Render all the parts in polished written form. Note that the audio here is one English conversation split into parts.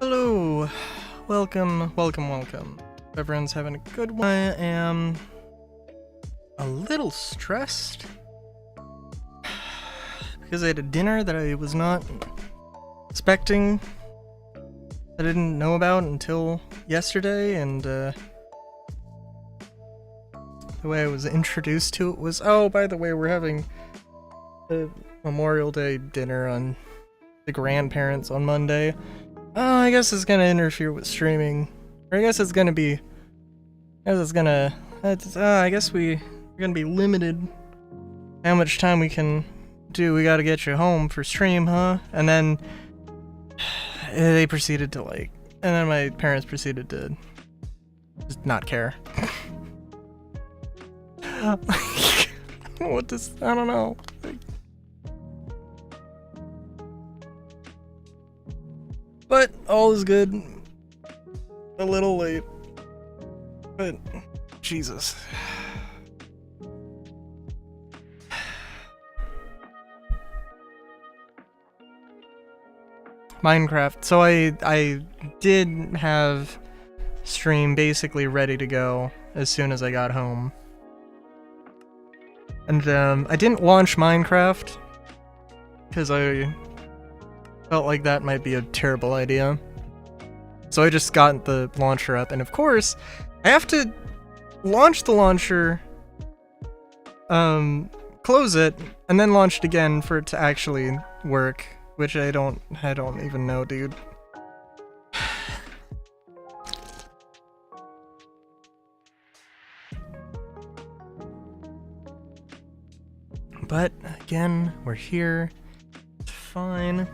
Hello, welcome. Everyone's having a good one. I am a little stressed because I had a dinner that I was not expecting, I didn't know about until yesterday, and the way I was introduced to it was, oh, by the way, we're having a Memorial Day dinner on the grandparents on Monday. Oh, I guess it's gonna interfere with streaming. Or I guess it's gonna be... I guess we're gonna be limited how much time we can do. We gotta get you home for stream, huh? And then... they proceeded to, and then my parents proceeded to just not care. What does... I don't know. But all is good. A little late. But Jesus. Minecraft. So I did have stream basically ready to go as soon as I got home. And I didn't launch Minecraft because I felt like that might be a terrible idea. So I just got the launcher up, and of course, I have to launch the launcher, close it, and then launch it again for it to actually work, which I don't even know, dude. But again, we're here. It's fine.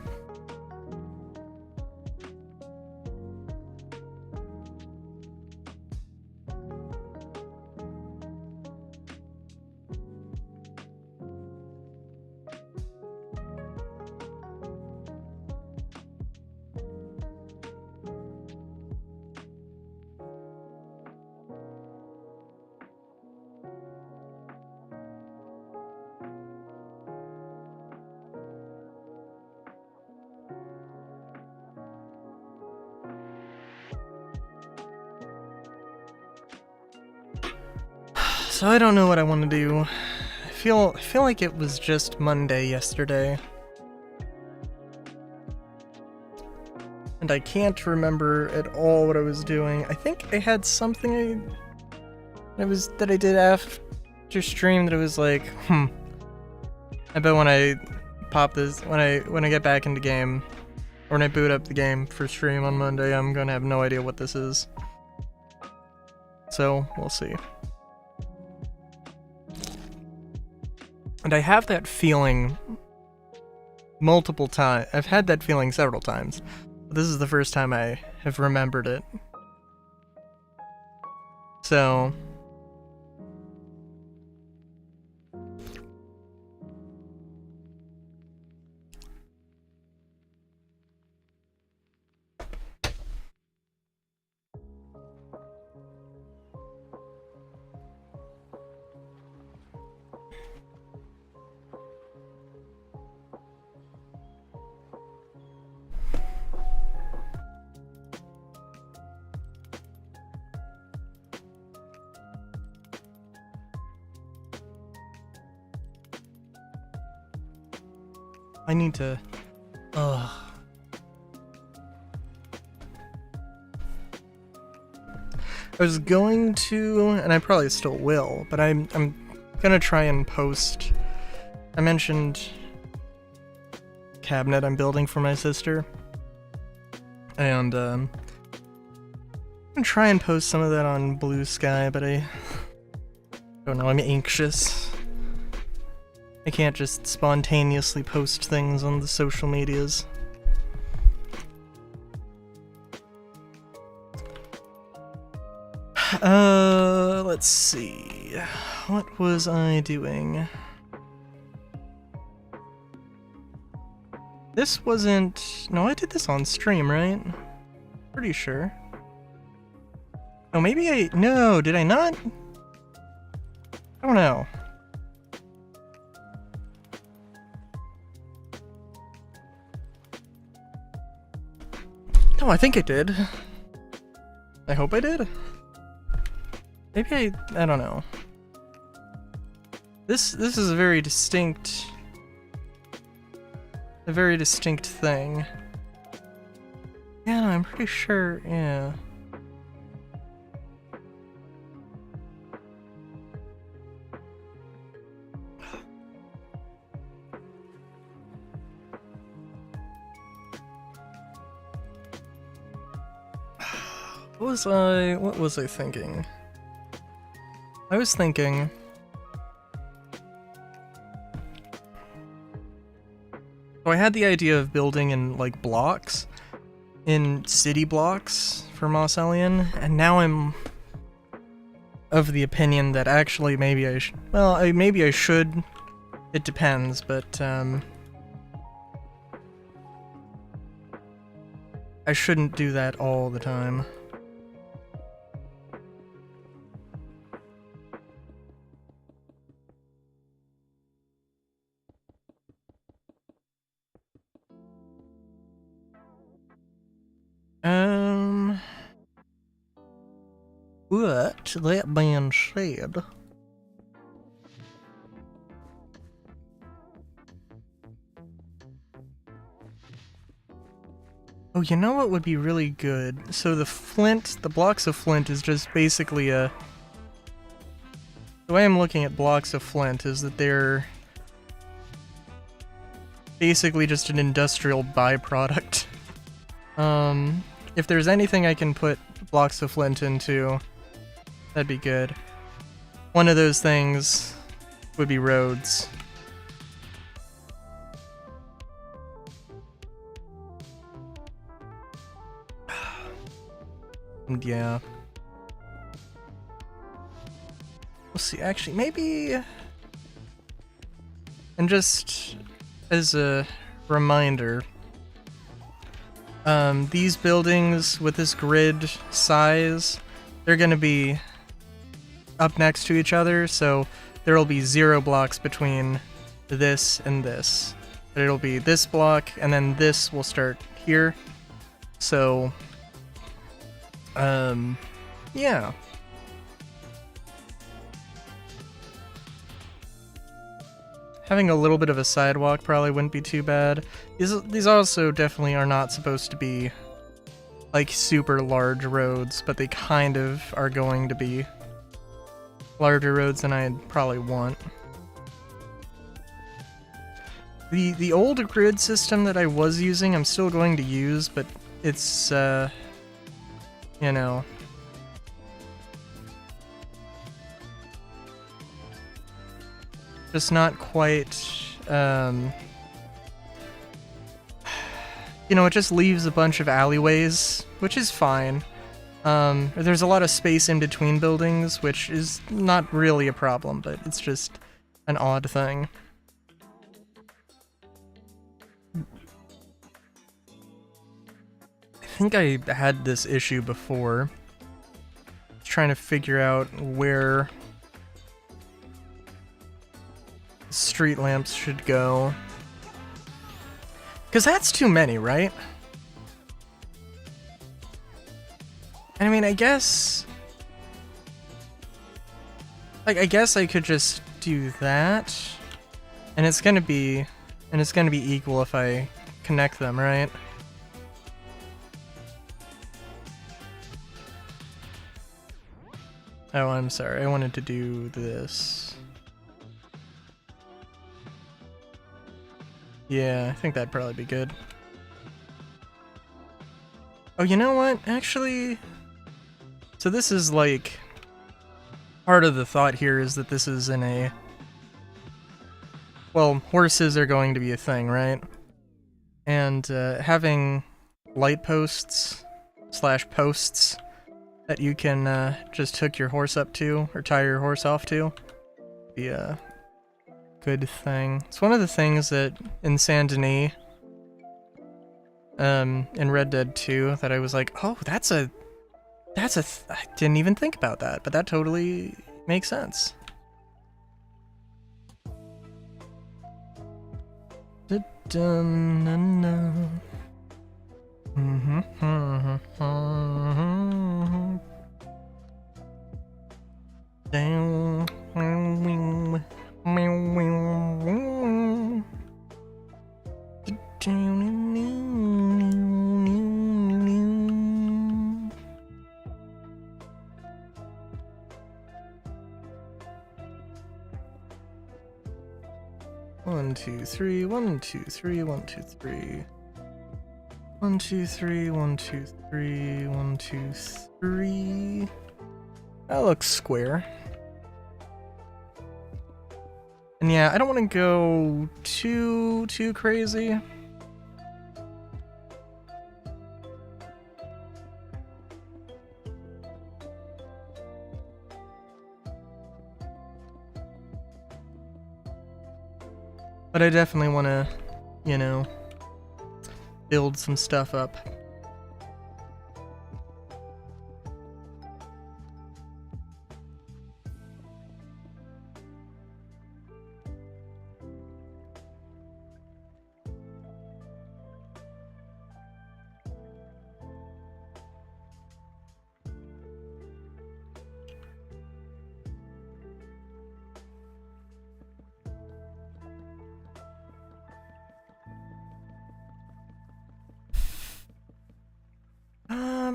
So I don't know what I want to do. I feel like it was just Monday yesterday. And I can't remember at all what I was doing. I think I had something that I did after stream that it was like, I bet when I pop this, when I get back into game, or when I boot up the game for stream on Monday, I'm gonna have no idea what this is. So, we'll see. And I have that feeling multiple times. I've had that feeling several times. But this is the first time I have remembered it. So... I need to... I was going to, and I probably still will, but I'm gonna try and post... I mentioned cabinet I'm building for my sister, and I'm gonna try and post some of that on Blue Sky, but I don't know, I'm anxious. I can't just spontaneously post things on the social medias. Let's see. What was I doing? This wasn't... No, I did this on stream, right? Pretty sure. Oh, maybe I... No, did I not? I don't know. No, I think I did. I hope I did. Maybe I don't know. This is a very distinct thing. Yeah, I'm pretty sure, yeah. What was I thinking? I was thinking so I had the idea of building in like blocks, in city blocks for Moss Alien, and now I'm of the opinion that actually maybe I should, well, maybe I should, it depends, but I shouldn't do that all the time. But that being said, oh, you know what would be really good? So the blocks of flint is just basically the way I'm looking at blocks of flint is that they're basically just an industrial byproduct. If there's anything I can put blocks of flint into, that'd be good. One of those things would be roads. Yeah. We'll see, actually, maybe... And just as a reminder, these buildings with this grid size, they're gonna be up next to each other, so there'll be 0 blocks between this and this. But it'll be this block, and then this will start here. So, yeah. Having a little bit of a sidewalk probably wouldn't be too bad. These also definitely are not supposed to be like super large roads, but they kind of are going to be larger roads than I'd probably want. The old grid system that I was using, I'm still going to use, but it's, you know... just not quite, you know, it just leaves a bunch of alleyways, which is fine. There's a lot of space in between buildings, which is not really a problem, but it's just an odd thing. I think I had this issue before. Trying to figure out where street lamps should go. Because that's too many, right? And I mean, I guess... like, I guess I could just do that. And it's gonna be... equal if I connect them, right? Oh, I'm sorry. I wanted to do this. Yeah, I think that'd probably be good. Oh, you know what? Actually... so this is like... part of the thought here is that this is in a... well, horses are going to be a thing, right? And having light posts / posts that you can just hook your horse up to, or tie your horse off to, be a good thing. It's one of the things that in Saint Denis, in Red Dead 2, that I was like, oh, I didn't even think about that, but that totally makes sense. One, two, three, 1, 2, 3, 1, 2, 3. 1, 2, 3, 1, 2, 3, 1, 2, 3. That looks square. And yeah, I don't want to go too crazy. But I definitely want to, you know, build some stuff up.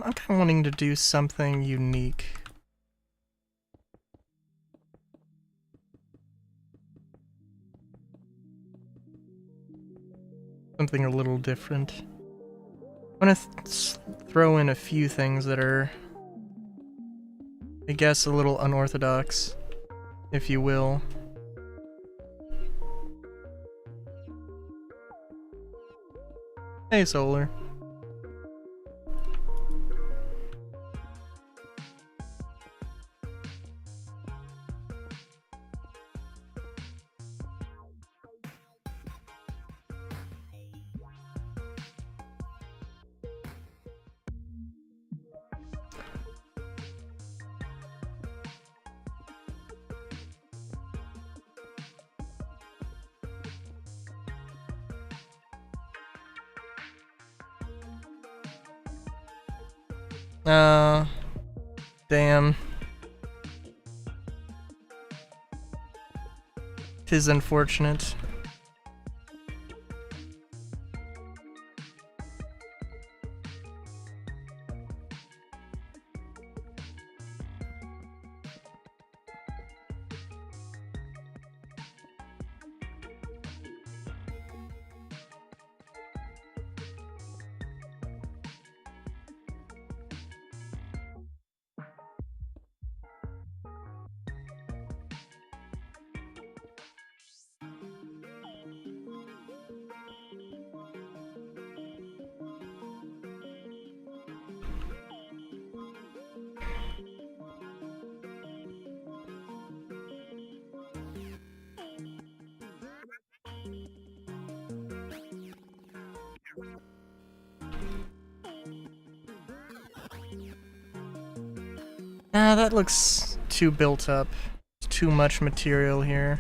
I'm kind of wanting to do something unique. Something a little different. I want to throw in a few things that are, I guess, a little unorthodox, if you will. Hey, Solar. Damn. 'Tis unfortunate. Nah, that looks too built up. There's too much material here.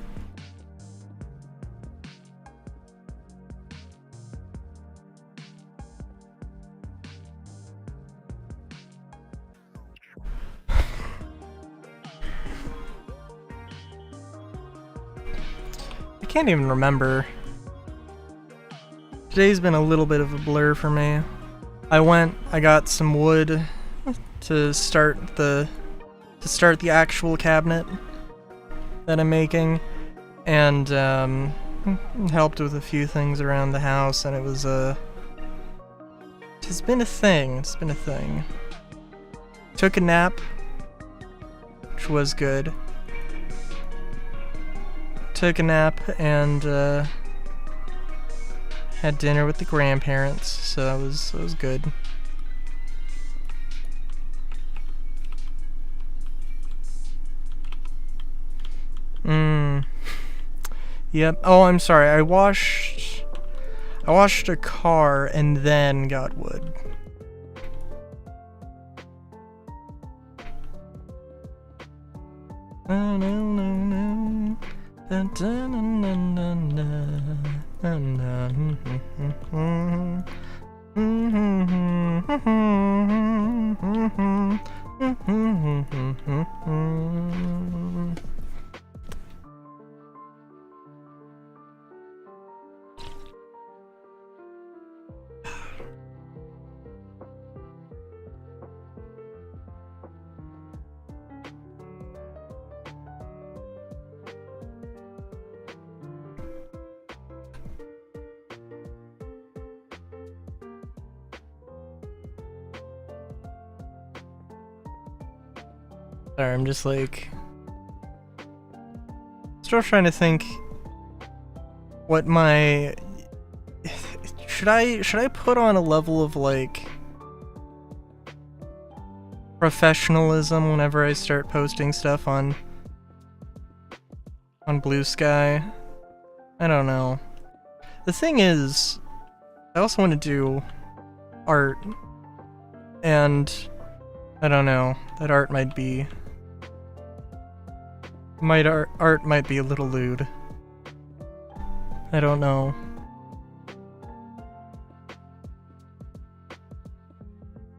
I can't even remember. Today's been a little bit of a blur for me. I got some wood to start the actual cabinet that I'm making, and helped with a few things around the house, and it's been a thing. It's been a thing. Took a nap, which was good. Took a nap and had dinner with the grandparents, so that was good. Yep. Oh, I'm sorry. I washed a car and then got wood. Sorry, I'm just like still trying to think what my should I put on a level of like professionalism whenever I start posting stuff on Blue Sky? I don't know. The thing is, I also want to do art, and I don't know, that art might be art might be a little lewd. I don't know.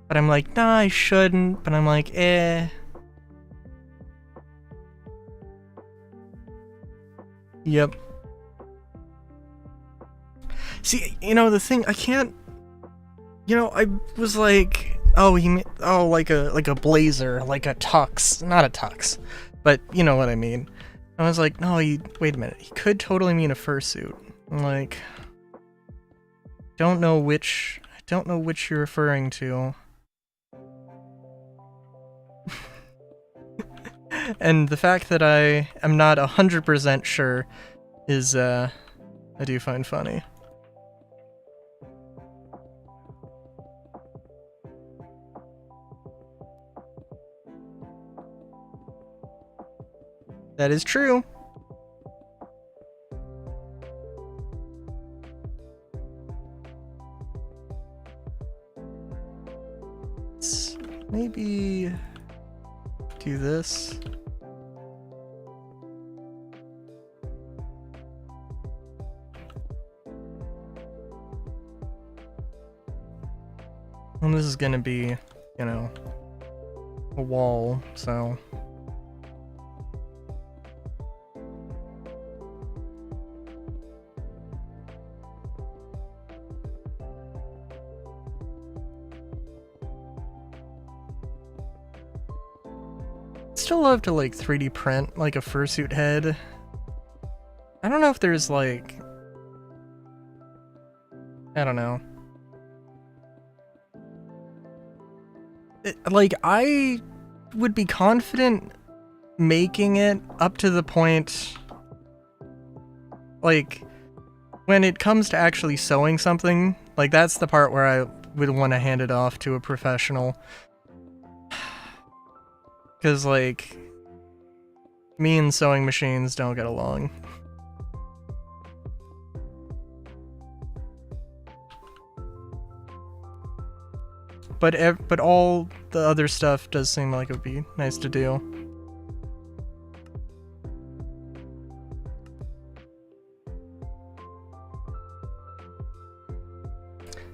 But I'm like, nah, I shouldn't, but I'm like, eh. Yep. See, you know, the thing, I can't, you know, I was like, oh, like a blazer, like a tux, not a tux, but you know what I mean. I was like, no, wait a minute, he could totally mean a fursuit. I'm like, don't know which you're referring to. And the fact that I am not 100% sure is, I do find funny. That is true. Let's maybe do this. And this is gonna be, you know, a wall, so. Still love to like 3D print like a fursuit head. I don't know if there's like, I don't know. Like I would be confident making it up to the point, like when it comes to actually sewing something, like that's the part where I would want to hand it off to a professional. Because, like, me and sewing machines don't get along. But all the other stuff does seem like it would be nice to do.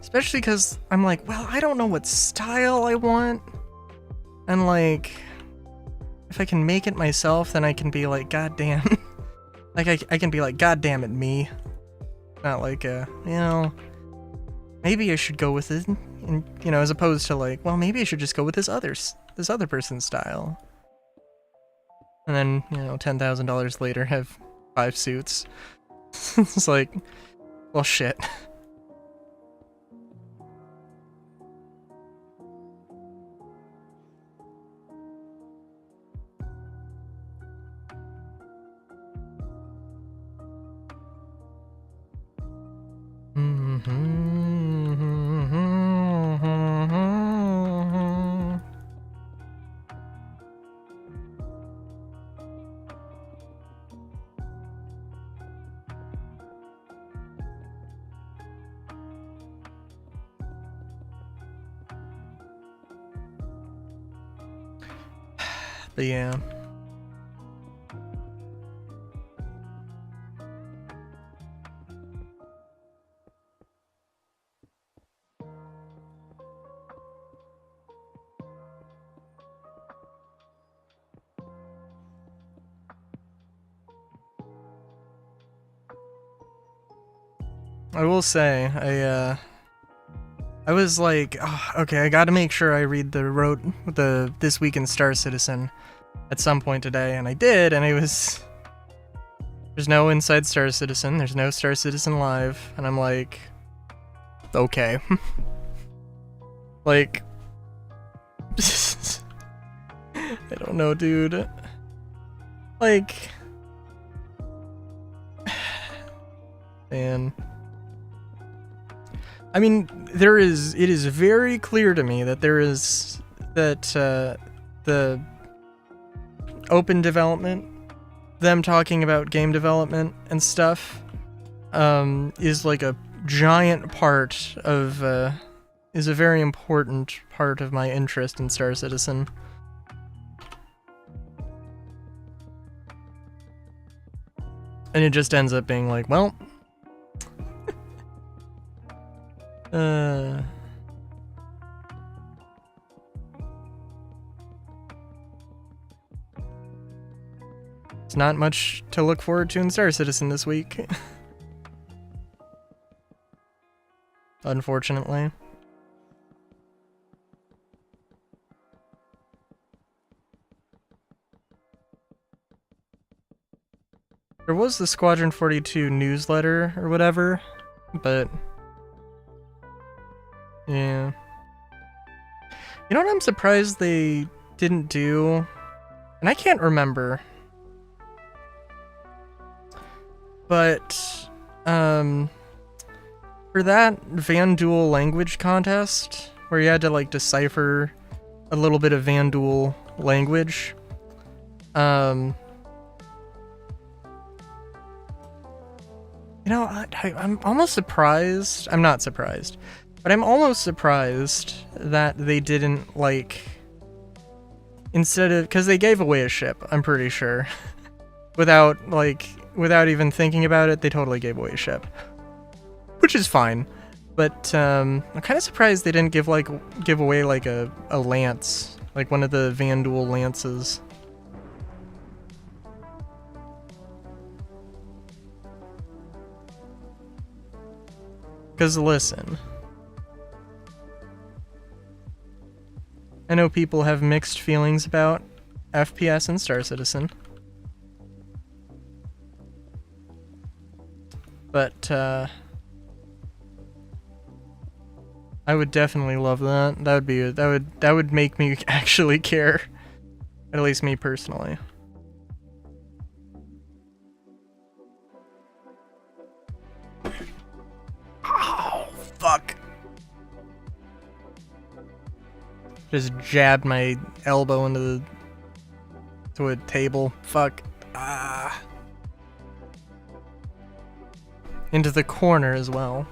Especially because I'm like, well, I don't know what style I want. And, like, if I can make it myself, then I can be like, goddamn. Like, I can be like, goddamn it, me. Not like, you know, maybe I should go with it, and, you know, as opposed to like, well, maybe I should just go with this other person's style. And then, you know, $10,000 later, have 5 suits. It's like, well, shit. But yeah. I will say, I was like, oh, okay, I gotta make sure I read the This Week in Star Citizen at some point today, and I did, and it was... There's no Inside Star Citizen, there's no Star Citizen Live, and I'm like... Okay. Like... I don't know, dude. Like... Man... I mean, it is very clear to me that the open development, them talking about game development and stuff, is like a giant part of, is a very important part of my interest in Star Citizen. And it just ends up being like, well... It's not much to look forward to in Star Citizen this week. Unfortunately. There was the Squadron 42 newsletter or whatever, but... Yeah. You know what I'm surprised they didn't do? And I can't remember. But, for that Vanduul language contest, where you had to, like, decipher a little bit of Vanduul language, you know, I'm almost surprised. I'm not surprised. But I'm almost surprised that they didn't, like, instead of, because they gave away a ship, I'm pretty sure. without even thinking about it, they totally gave away a ship. Which is fine. But, I'm kind of surprised they didn't give away, like, a lance. Like, one of the Vanduul lances. Because, listen... I know people have mixed feelings about FPS and Star Citizen. But, I would definitely love that. That would make me actually care. At least me personally. Oh, fuck. Just jabbed my elbow into a table. Fuck. Ah. Into the corner as well.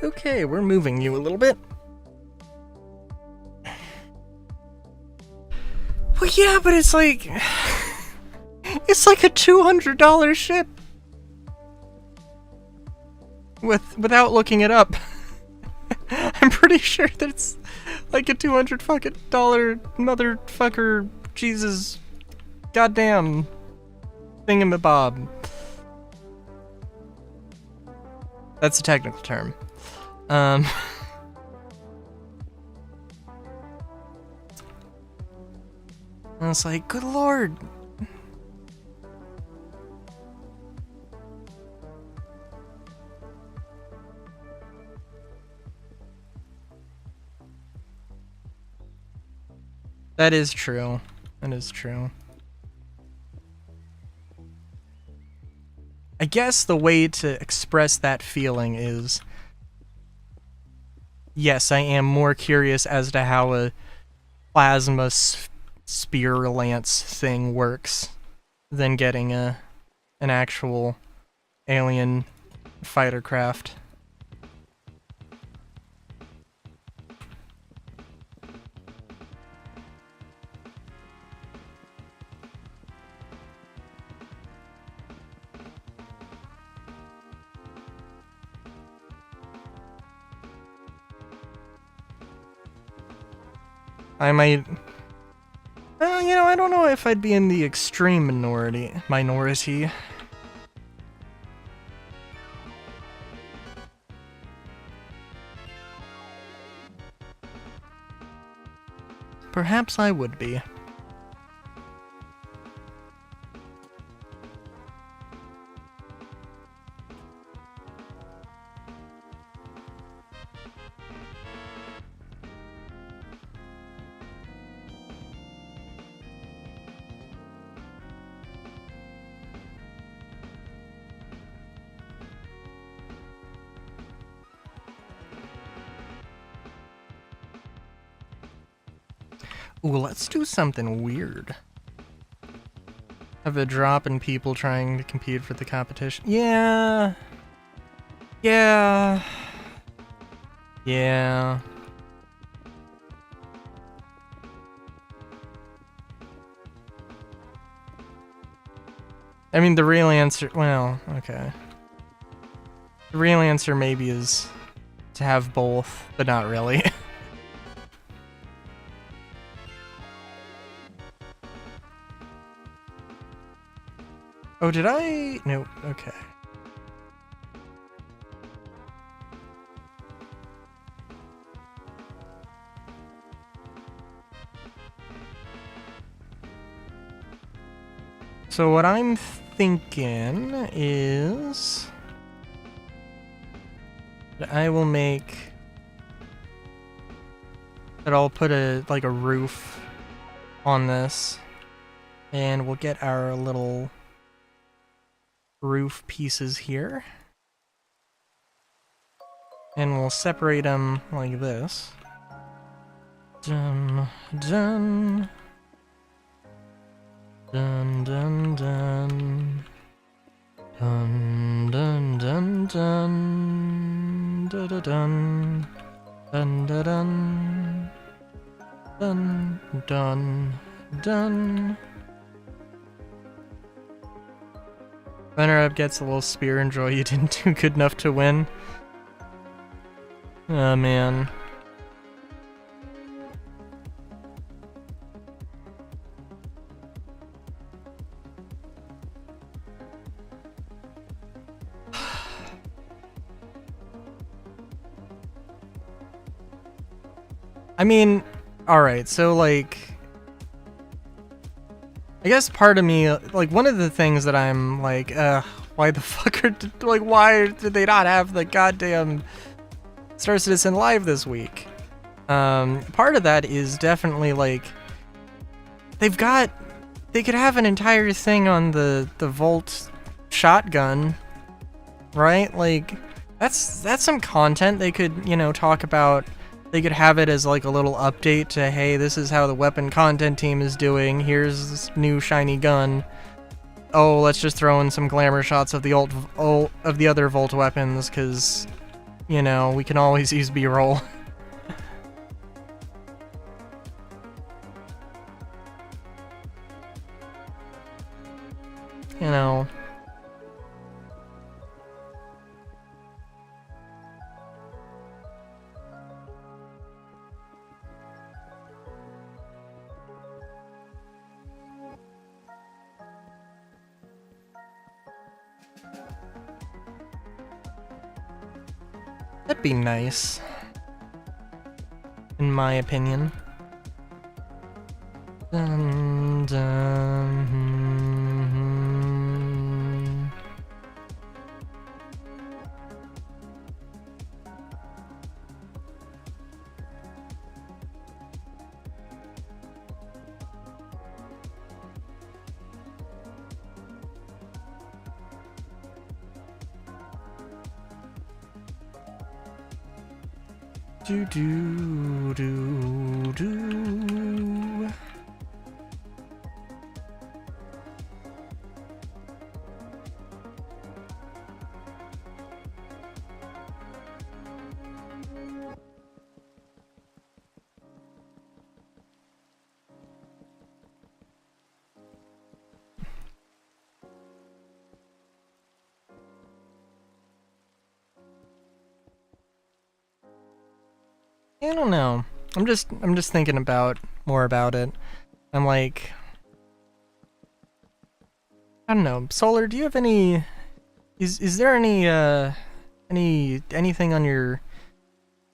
Okay, we're moving you a little bit. Well, yeah, but it's like... It's like a $200 ship. Without looking it up. I'm pretty sure that it's like a $200 fucking motherfucker Jesus goddamn thingamabob. That's a technical term. I was like, good lord. That is true. That is true. I guess the way to express that feeling is... Yes, I am more curious as to how a plasma spear lance thing works than getting an actual alien fighter craft. I You know, I don't know if I'd be in the extreme minority. Perhaps I would be. Ooh, let's do something weird. Have a drop in people trying to compete for the competition. Yeah. Yeah. Yeah. I mean, the real answer... Well, okay. The real answer maybe is to have both, but not really. Oh, did I? Nope. Okay. So what I'm thinking is that I will make that I'll put a roof on this, and we'll get our little roof pieces here, and we'll separate them like this. Dun dun dun dun dun dun dun dun dun dun dun dun dun dun dun dun. Runner-up gets a little spear and joy. You didn't do good enough to win. Oh man. I mean, alright, so like... I guess part of me, like, one of the things that I'm like, why the fuck are, like, why did they not have the goddamn Star Citizen Live this week? Part of that is definitely, like, they could have an entire thing on the Volt shotgun, right? Like, that's some content they could, you know, talk about. They could have it as like a little update to, hey, this is how the weapon content team is doing. Here's this new shiny gun. Oh, let's just throw in some glamour shots of the other Volt weapons, because, you know, we can always use B-roll. You know. That'd be nice, in my opinion. Dun, dun, do do do do. I don't know. I'm just thinking more about it. I'm like, I don't know, Solar, do you have any, is there anything on your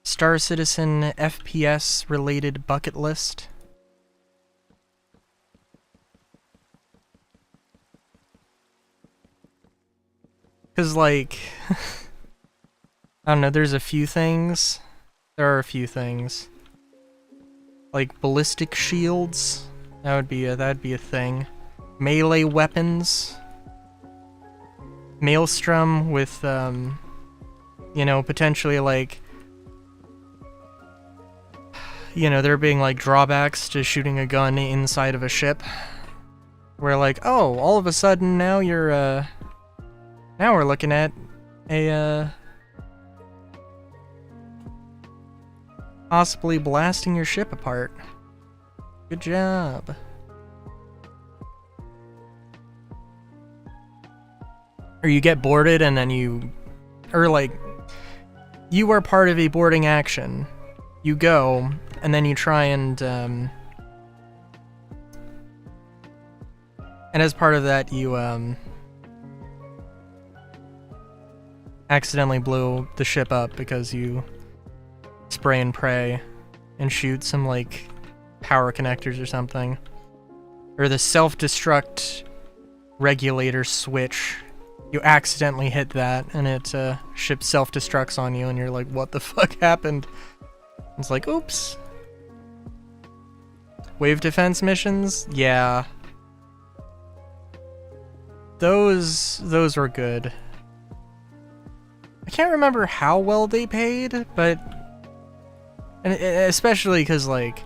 Star Citizen FPS related bucket list? Cause like, I don't know, there's a few things. There are a few things. Like ballistic shields, that'd be a thing. Melee weapons. Maelstrom with, you know, potentially like, you know, there being like drawbacks to shooting a gun inside of a ship. Where like, oh, all of a sudden now you're, now we're looking at a, possibly blasting your ship apart. Good job. Or you get boarded and then you... Or like, you are part of a boarding action. You go, and then you try and as part of that you, accidentally blow the ship up because you spray and pray and shoot some, like, power connectors or something. Or the self-destruct regulator switch. You accidentally hit that, and it, ship self-destructs on you, and you're like, what the fuck happened? It's like, oops. Wave defense missions? Yeah. Those were good. I can't remember how well they paid, but... And especially because, like,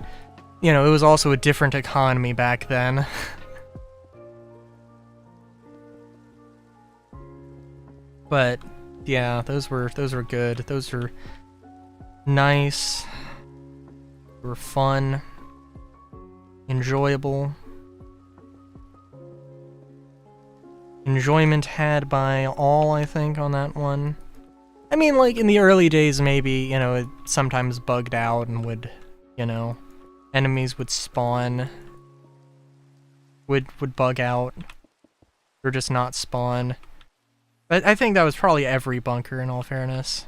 you know, it was also a different economy back then. But, yeah, those were good. Those were nice. They were fun. Enjoyable. Enjoyment had by all, I think, on that one. I mean, like, in the early days, maybe, you know, it sometimes bugged out and would, you know, enemies would spawn, would bug out, or just not spawn. But I think that was probably every bunker, in all fairness.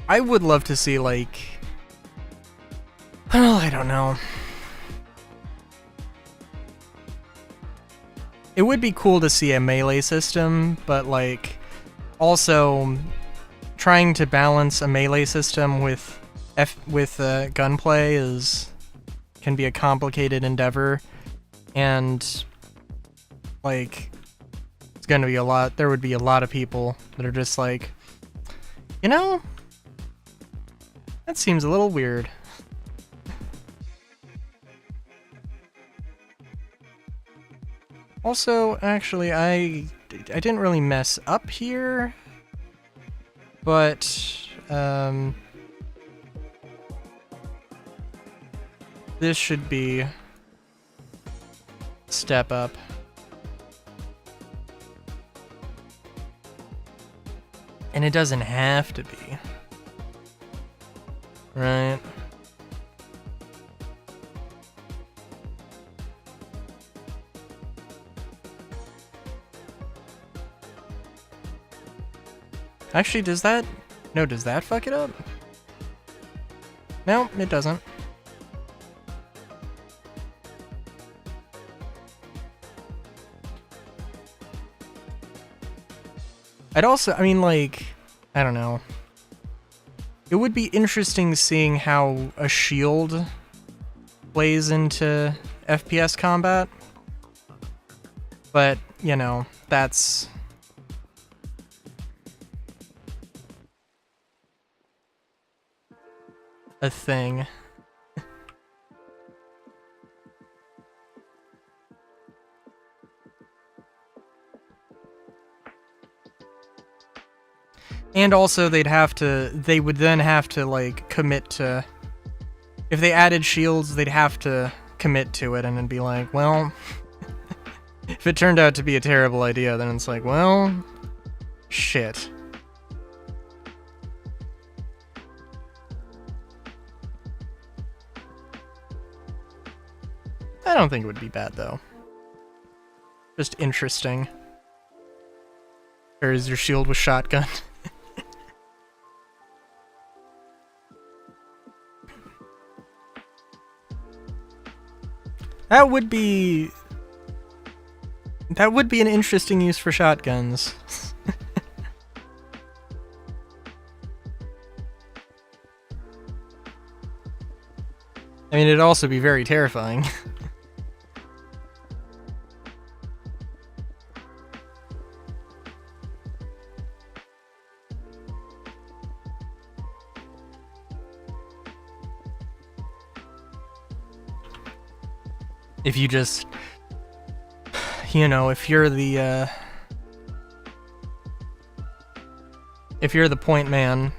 I would love to see, like... Well, I don't know. It would be cool to see a melee system, but, like, also trying to balance a melee system with gunplay can be a complicated endeavor, and, like, it's gonna be there would be a lot of people that are just like, you know, that seems a little weird. Also, actually, I didn't really mess up here, but, this should be step up. And it doesn't have to be. Right. Actually, does that No, does that fuck it up? No, it doesn't. I'd also, I mean, like, I don't know. It would be interesting seeing how a shield plays into FPS combat. But, you know, that's... a thing. And also they would then have to, like, commit to... If they added shields, they'd have to commit to it and then be like, well... if it turned out to be a terrible idea, then it's like, well... shit. I don't think it would be bad, though. Just interesting. Or is your shield with shotgun? That would be an interesting use for shotguns. I mean, it'd also be very terrifying. If you just, you know, if you're the point man,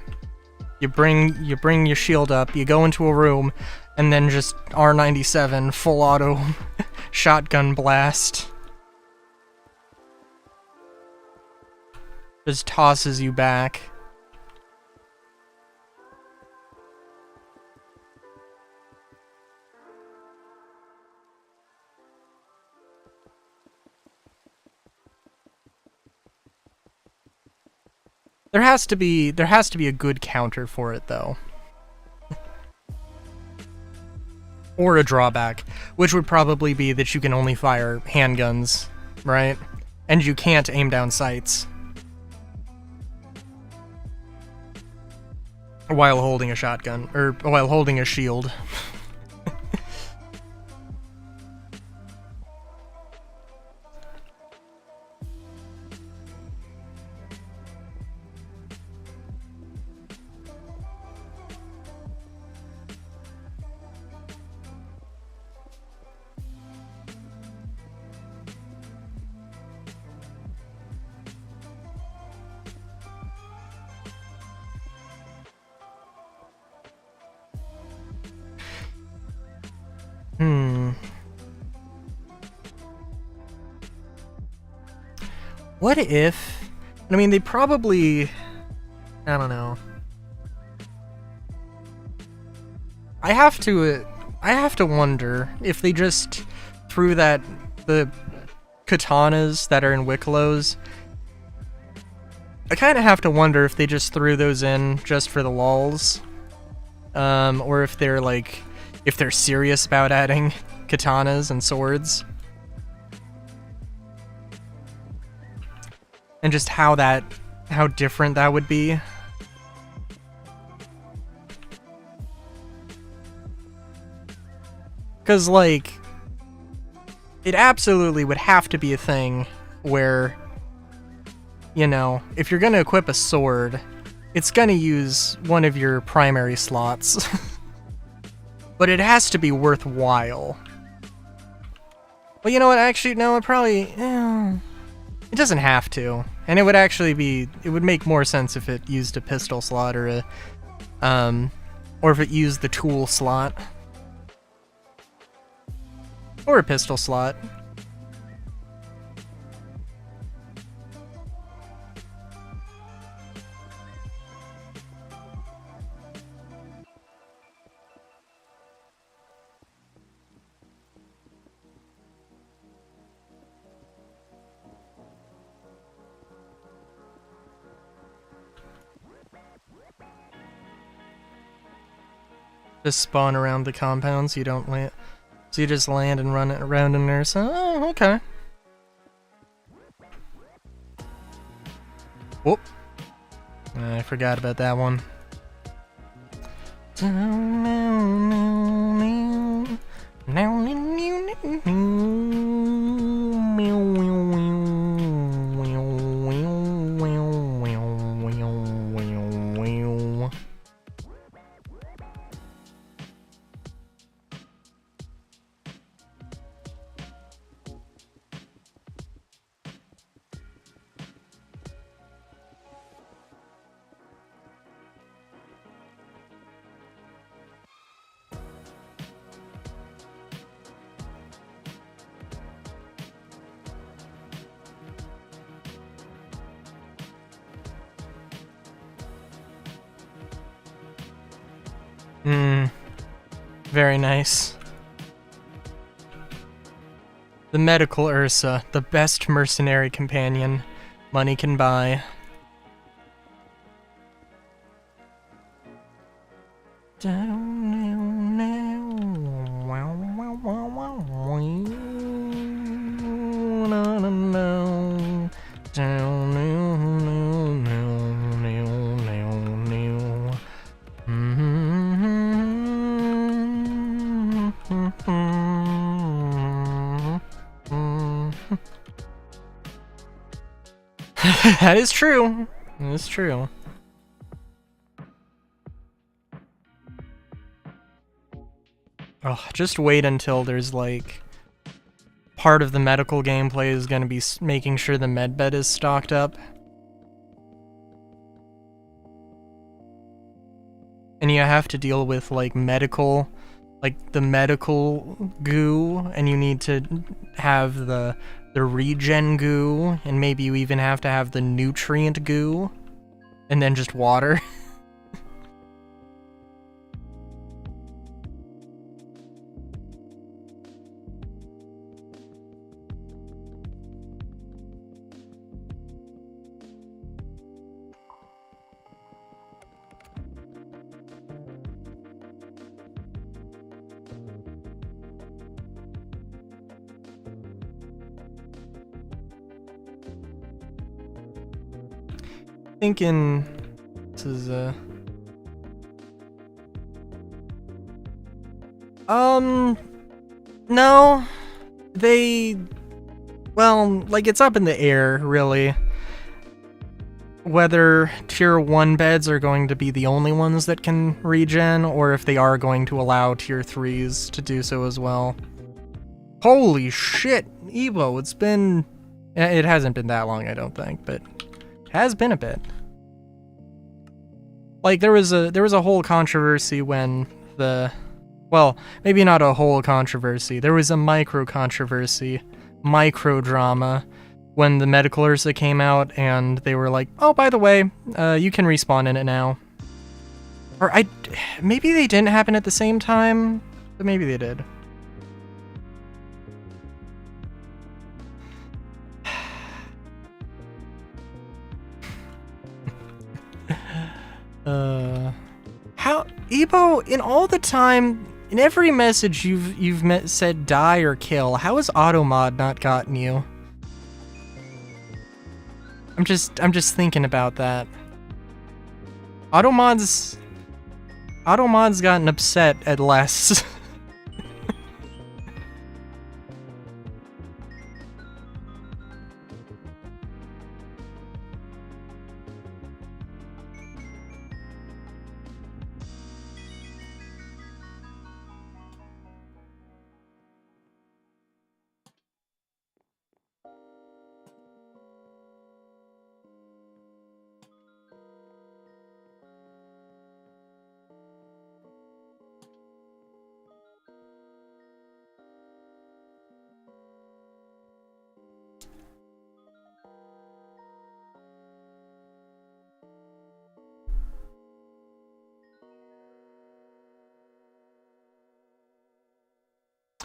you bring your shield up, you go into a room, and then just R97 full auto shotgun blast just tosses you back. There has to be a good counter for it, though. Or a drawback, which would probably be that you can only fire handguns, right? And you can't aim down sights while holding a shotgun, or while holding a shield. What if... I mean, they probably... I don't know. I have to wonder if they just threw the katanas that are in Wickelos. I kind of have to wonder if they just threw those in just for the lulz. Or if they're serious about adding katanas and swords. And just how different that would be. Because, like, it absolutely would have to be a thing where, you know, if you're gonna equip a sword, it's gonna use one of your primary slots. But it has to be worthwhile. Well, you know what, actually, no, it probably... it doesn't have to. And it would actually be... It would make more sense if it used a pistol slot or a... or if it used the tool slot. Or a pistol slot. Just spawn around the compound so you don't land. So you just land and run around in there. So, oh, okay. Whoop. I forgot about that one. Very nice. The medical Ursa, the best mercenary companion money can buy. That is true. That is true. Oh, just wait until there's like part of the medical gameplay is going to be making sure the medbed is stocked up. And you have to deal with like medical, like the medical goo, and you need to have the regen goo, and maybe you even have to have the nutrient goo, and then just water. Thinking this is no, well, like it's up in the air really whether tier 1 beds are going to be the only ones that can regen, or if they are going to allow tier 3s to do so as well. Holy shit, Evo, it hasn't been that long, I don't think, but has been a bit. Like there was a whole controversy when well, maybe not a whole controversy. There was a micro drama when the Medical Ursa came out, and they were like, "Oh, by the way, you can respawn in it now." Or maybe they didn't happen at the same time, but maybe they did. How Ebo, in all the time, in every message you've said die or kill, how has Automod not gotten you? I'm just thinking about that. Automod's gotten upset at less.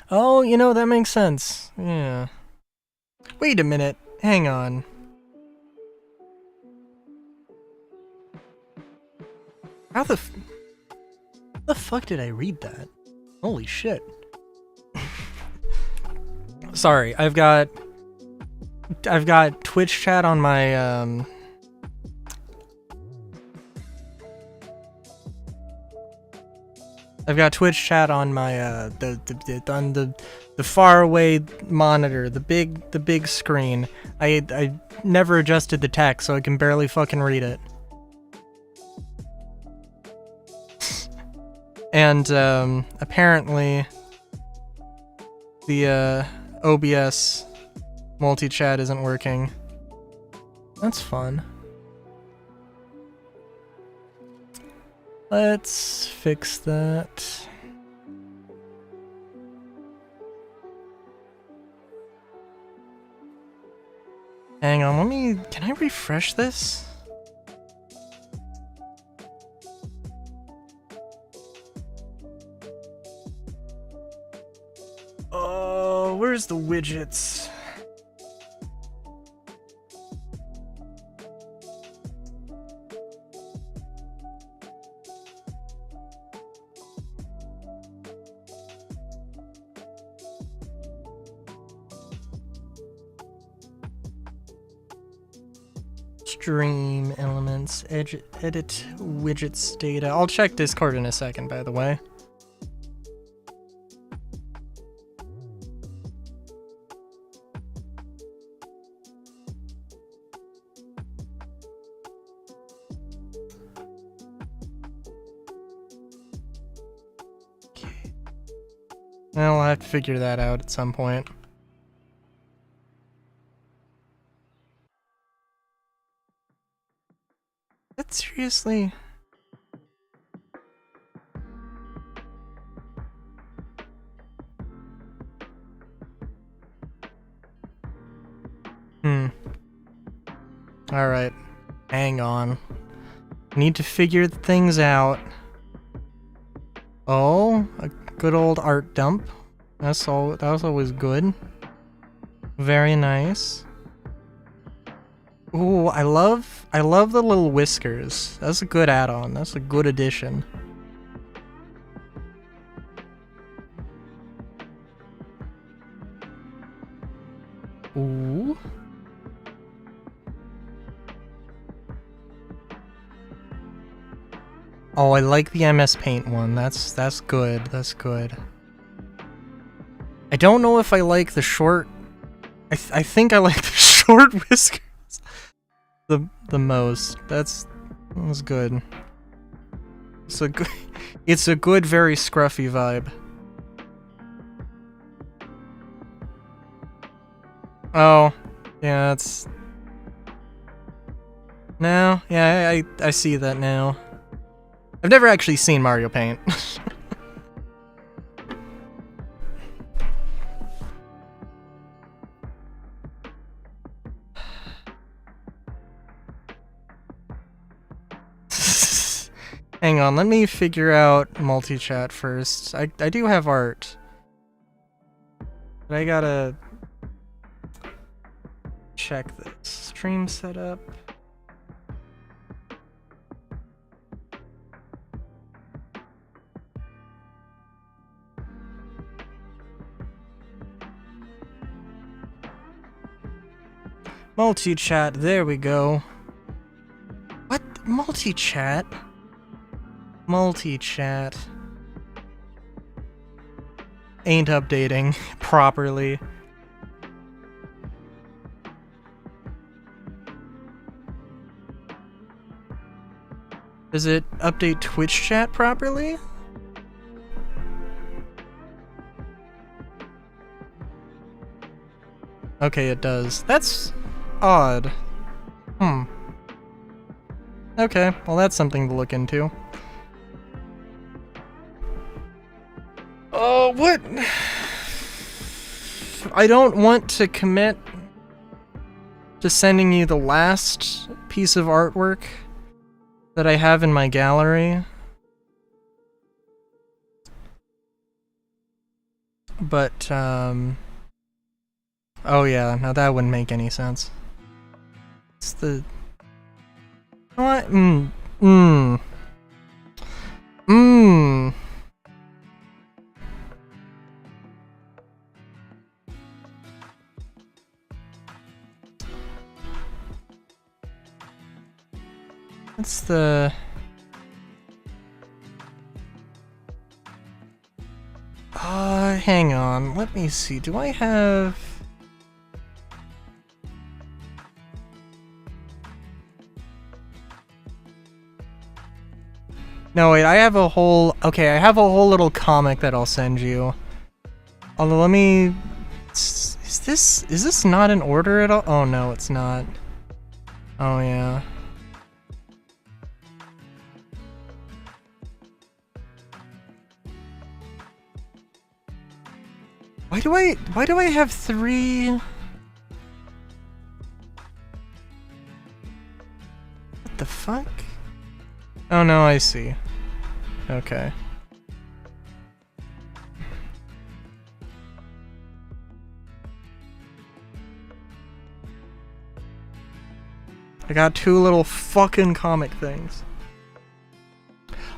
Oh, you know, that makes sense. Yeah. Wait a minute. Hang on. How the fuck did I read that? Holy shit. Sorry, I've got Twitch chat on my I've got Twitch chat on my the far away monitor, the big screen. I never adjusted the text, so I can barely fucking read it. And apparently the OBS multi-chat isn't working. That's fun. Let's fix that. Hang on, can I refresh this? Oh, where's the widgets? Stream elements, edit widgets data. I'll check Discord in a second, by the way. Okay. Well, I'll have to figure that out at some point. That seriously? Alright. Hang on. Need to figure things out. Oh, a good old art dump. That was always good. Very nice. Ooh, I love the little whiskers. That's a good add-on. That's a good addition. Ooh. Oh, I like the MS Paint one. That's good. That's good. I don't know if I like the short. I think I like the short whiskers the most. That was good. It's a good, very scruffy vibe. Oh, yeah, it's... No, yeah, I see that now. I've never actually seen Mario Paint. Hang on, let me figure out multi-chat first. I do have art. But I gotta check this. Stream setup. Multi-chat, there we go. What? Multi-chat? Multi-chat. Ain't updating properly. Does it update Twitch chat properly? Okay, it does. That's odd. Okay, well that's something to look into. Oh, what? I don't want to commit to sending you the last piece of artwork that I have in my gallery. But, oh yeah, no, that wouldn't make any sense. It's the... What? What's the... hang on. Let me see. Do I have... No, wait, I have a whole... Okay, I have a whole little comic that I'll send you. Although, let me... Is this not in order at all? Oh, no, it's not. Oh, yeah. Why do I have 3? What the fuck? Oh, no, I see. Okay. I got 2 little fucking comic things.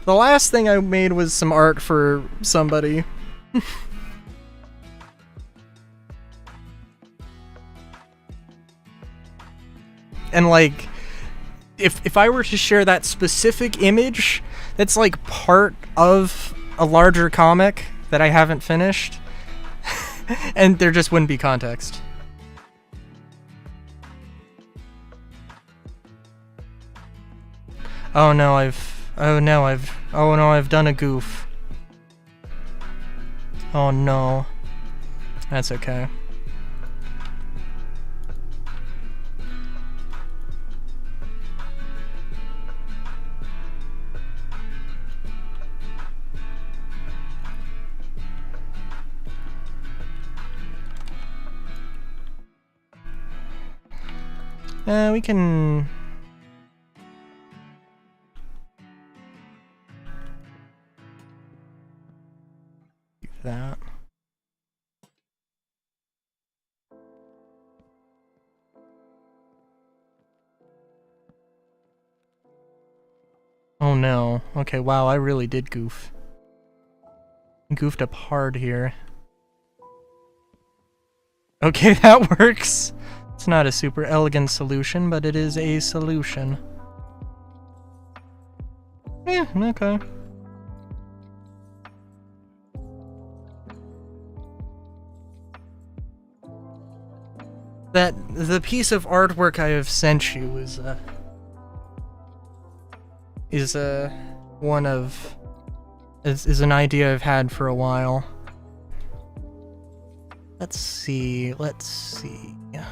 The last thing I made was some art for somebody. And like, if I were to share that specific image, that's like part of a larger comic that I haven't finished, and there just wouldn't be context. Oh no, I've done a goof. Oh no. That's okay. We can... do that. Oh no. Okay, wow, I really did goof. Goofed up hard here. Okay, that works. It's not a super elegant solution, but it is a solution. Yeah, okay. The piece of artwork I have sent you is an idea I've had for a while. Let's see. Yeah.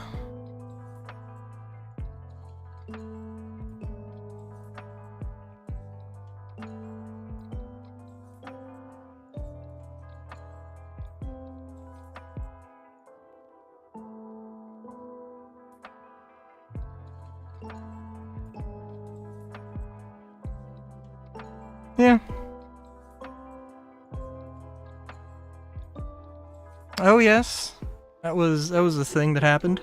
Oh yes, that was the thing that happened.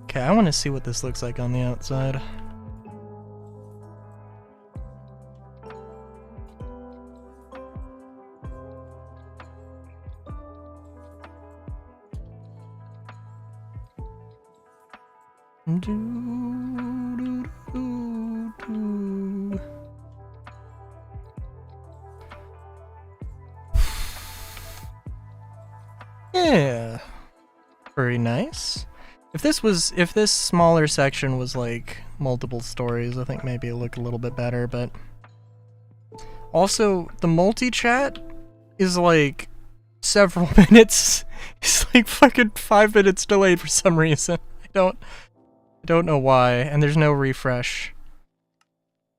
Okay, I want to see what this looks like on the outside. Yeah, very nice. If this smaller section was like multiple stories, I think maybe it looked a little bit better, but also the multi-chat is like several minutes. It's like fucking 5 minutes delayed for some reason. I don't know why, and there's no refresh.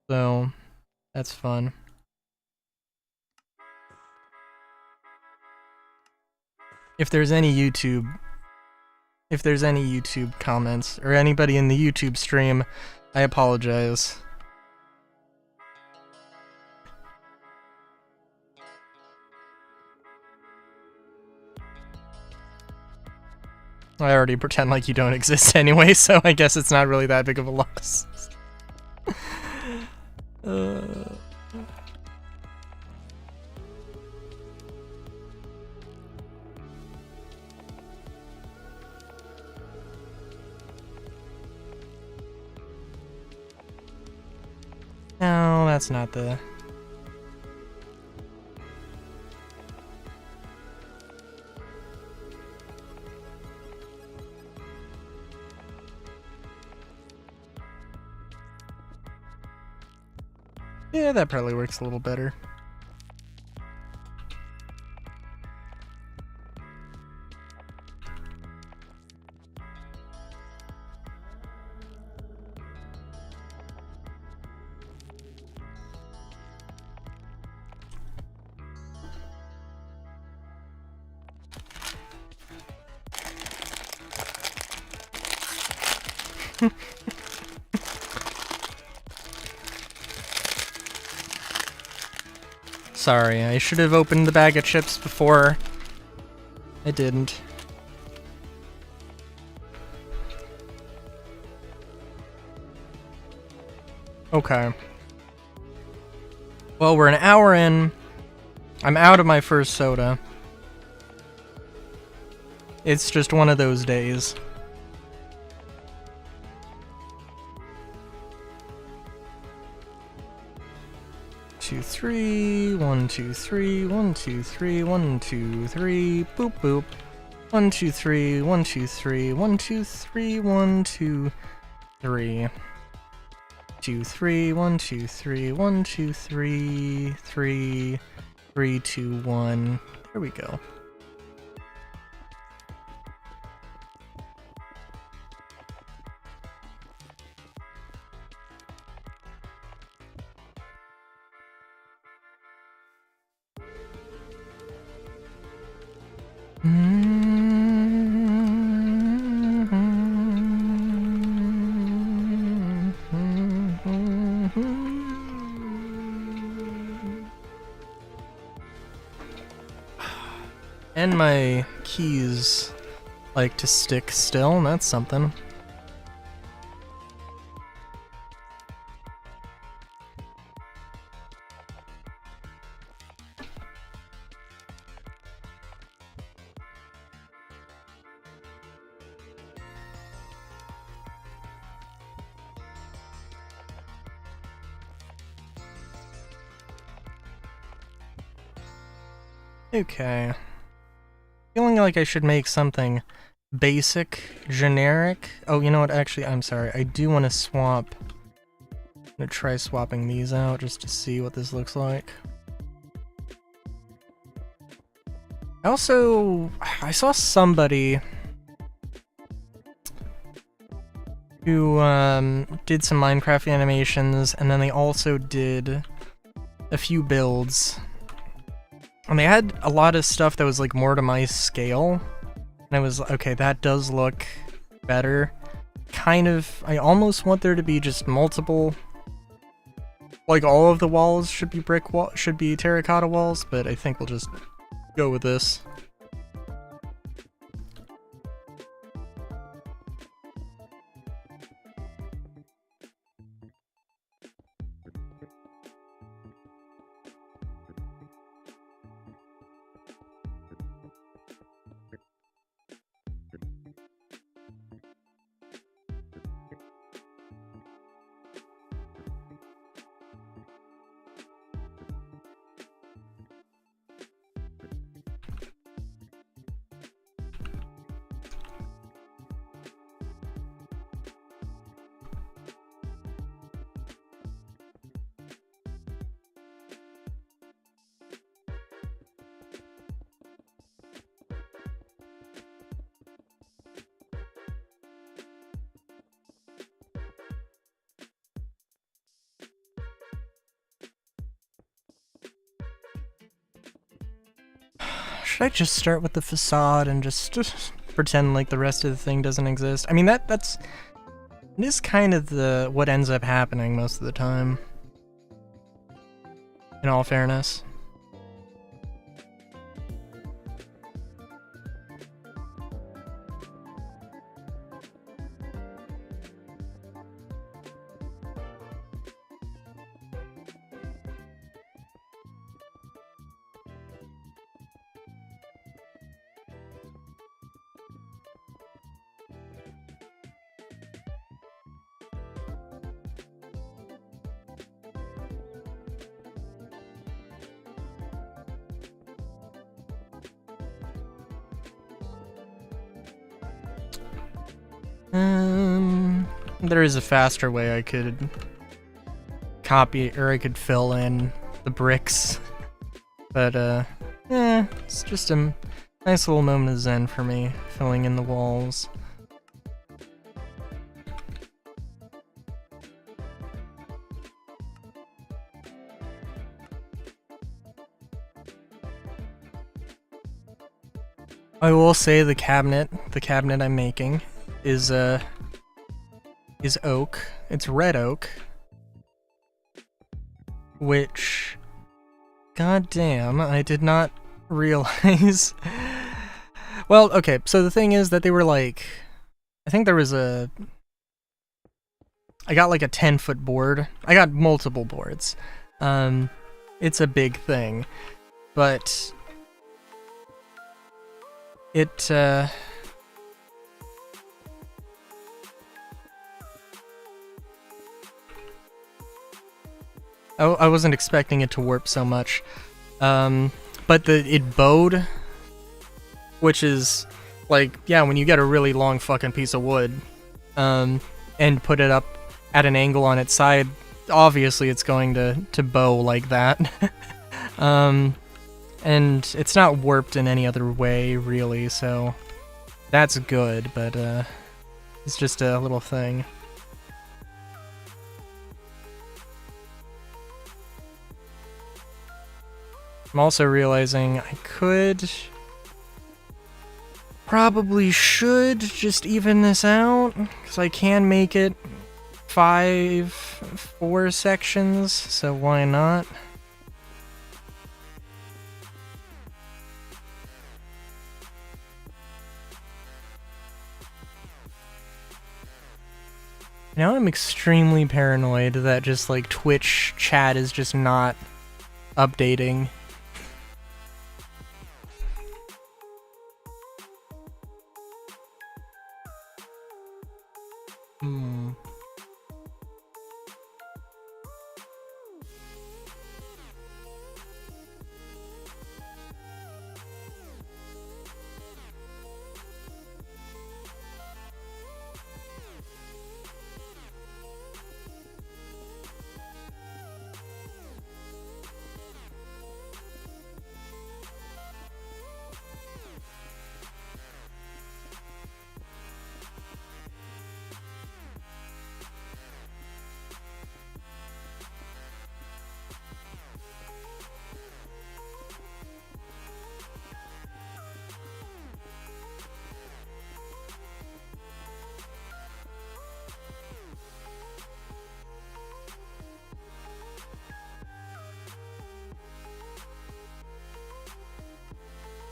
So that's fun. If there's any YouTube comments or anybody in the YouTube stream, I apologize. I already pretend like you don't exist anyway, so I guess it's not really that big of a loss. Uh... No, that's not the... Yeah, that probably works a little better. Sorry, I should have opened the bag of chips before. I didn't. Okay. Well, we're an hour in. I'm out of my first soda. It's just one of those days. Two, three, 1, 2, 3, 1, 2, 3, 1, 2, 3, boop boop. 1, 2, 3, 1, 2, 3, 1, 2, 3, 1, 2, 3. 2, 3, 1, 2, 3, 1, 2, 3, 3, 3, 2, 1. There we go. And my keys like to stick still, and that's something. Okay. Feeling like I should make something basic, generic. Oh, you know what? Actually, I'm sorry. I do want to swap. I'm gonna try swapping these out just to see what this looks like. I saw somebody who did some Minecraft animations, and then they also did a few builds. And they had a lot of stuff that was like more to my scale. And I was okay, that does look better. Kind of, I almost want there to be just multiple, like all of the walls should be terracotta walls, but I think we'll just go with this. Should I just start with the facade and just pretend like the rest of the thing doesn't exist? I mean, it is kind of what ends up happening most of the time, in all fairness. There is a faster way I could copy, or I could fill in the bricks. But, it's just a nice little moment of zen for me, filling in the walls. I will say the cabinet I'm making is oak. It's red oak, which, goddamn, I did not realize. Well, okay, so the thing is that they were like, I think there was I got like a 10-foot board. I got multiple boards. It's a big thing, but it, I wasn't expecting it to warp so much. But it bowed, which is like, yeah, when you get a really long fucking piece of wood, and put it up at an angle on its side, obviously it's going to bow like that. And it's not warped in any other way, really, so that's good, but it's just a little thing. I'm also realizing I probably should just even this out, because I can make it 4 sections, so why not? Now I'm extremely paranoid that just like Twitch chat is just not updating.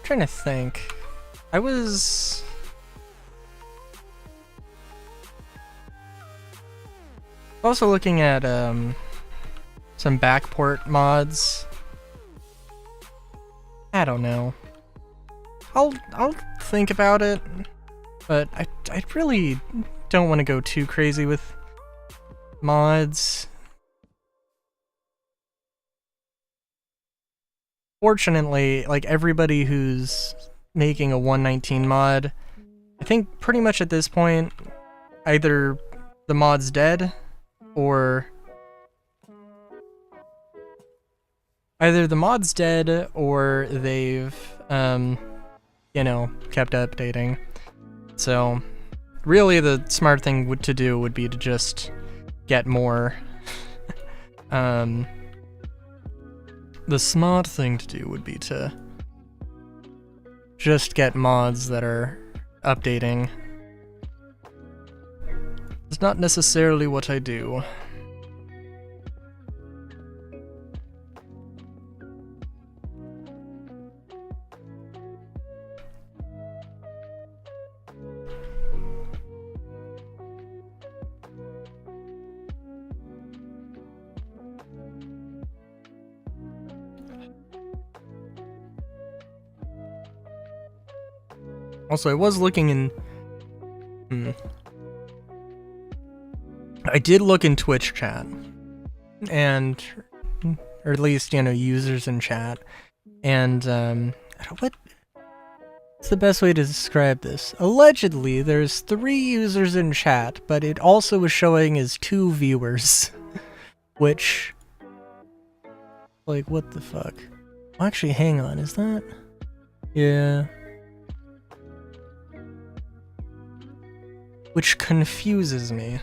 Trying to think. I was also looking at some backport mods. I don't know. I'll think about it, but I really don't want to go too crazy with mods. Fortunately, like everybody who's making a 119 mod, I think pretty much at this point, either the mod's dead, or they've, you know, kept updating. So, really the smart thing to do would be to just get more. The smart thing to do would be to just get mods that are updating. It's not necessarily what I do. Also, I was looking in... I did look in Twitch chat, and... or at least, you know, users in chat, and, what... It's the best way to describe this. Allegedly, there's 3 users in chat, but it also is showing as 2 viewers. Which... like, what the fuck? Actually, hang on, is that... yeah... which confuses me.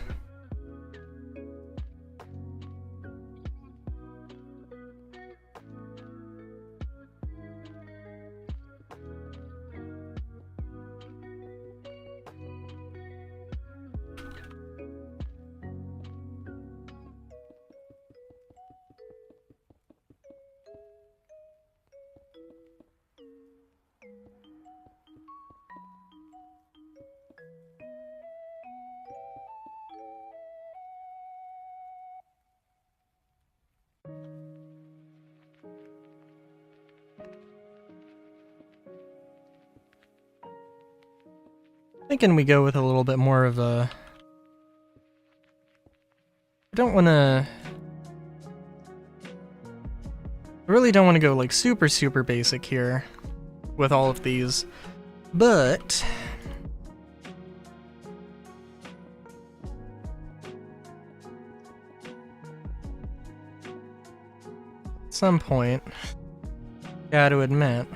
Thinking we go with a little bit more of a... I don't want to... I really don't want to go like super basic here with all of these, but... at some point, gotta admit...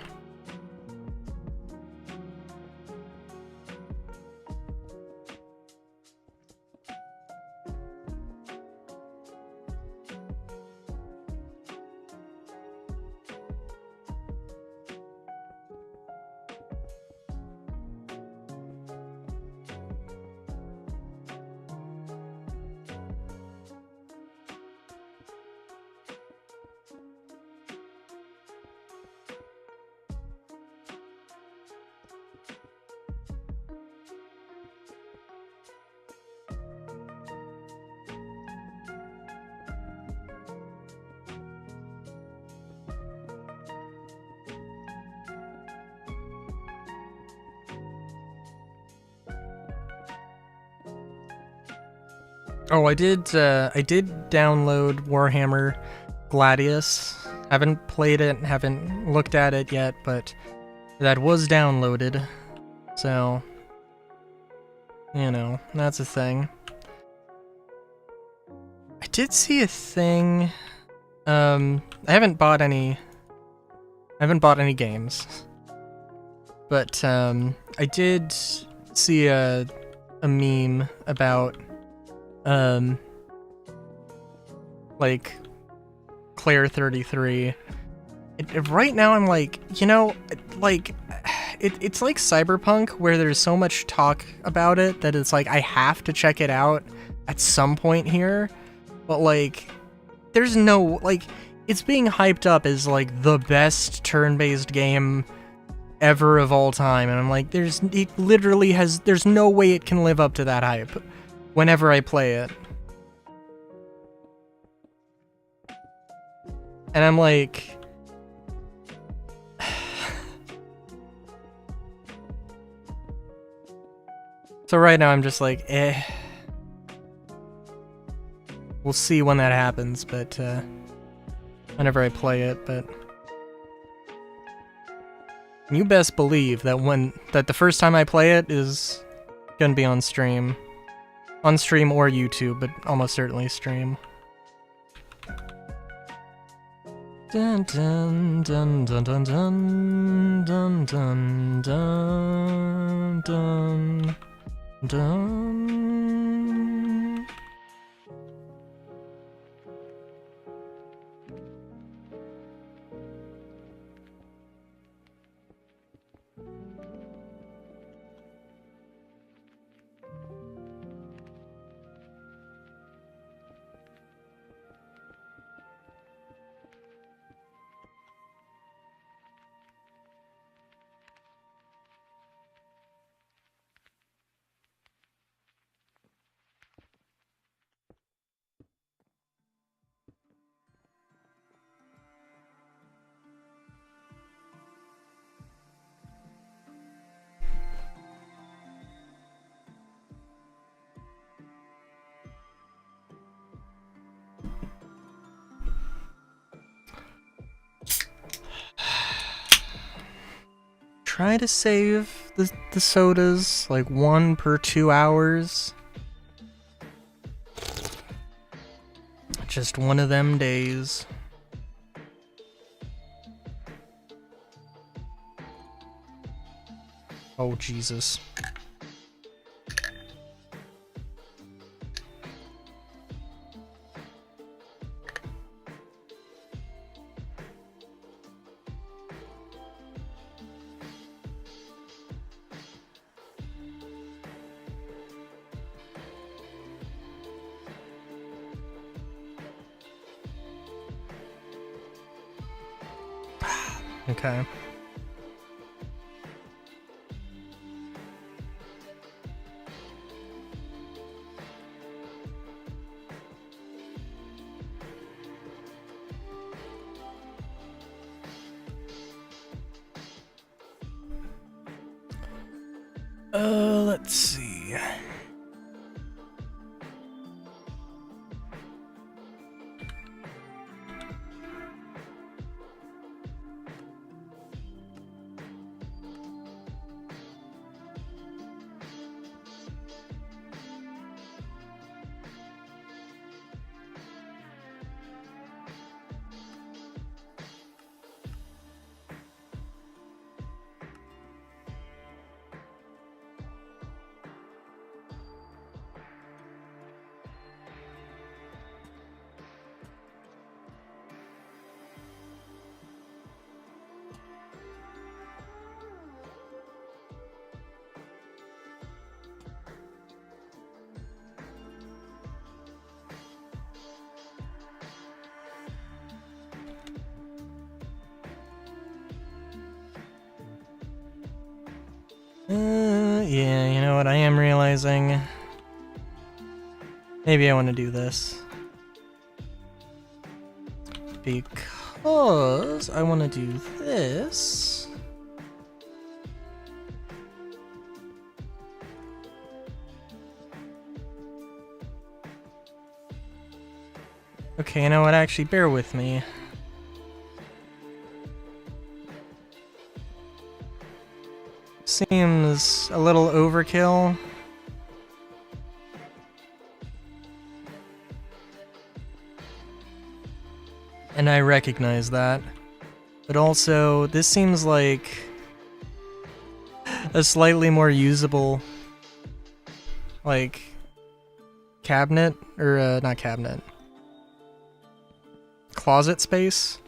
Oh, I did download Warhammer Gladius. Haven't played it, haven't looked at it yet, but that was downloaded. So, you know, that's a thing. I did see a thing. I haven't bought any games. But I did see a meme about like Claire 33. Right now I'm like, you know, like it's like Cyberpunk where there's so much talk about it that it's like I have to check it out at some point here, but like there's no, like, it's being hyped up as like the best turn-based game ever of all time, and I'm like, there's no way it can live up to that hype whenever I play it. And I'm like... so right now I'm just like, eh. We'll see when that happens, but whenever I play it, but... you best believe that the first time I play it is gonna be on stream. On stream or YouTube, but almost certainly stream. Dun dun dun dun dun dun dun dun dun dun dun. try to save the sodas, like 1 per 2 hours. Just one of them days. Oh, Jesus. Okay. Let's see. Yeah, you know what I am realizing? Maybe I want to do this. Because I want to do this. Okay, you know what? Actually, bear with me. Seems a little overkill. And I recognize that. But also, this seems like a slightly more usable, like, cabinet, or not cabinet, closet space.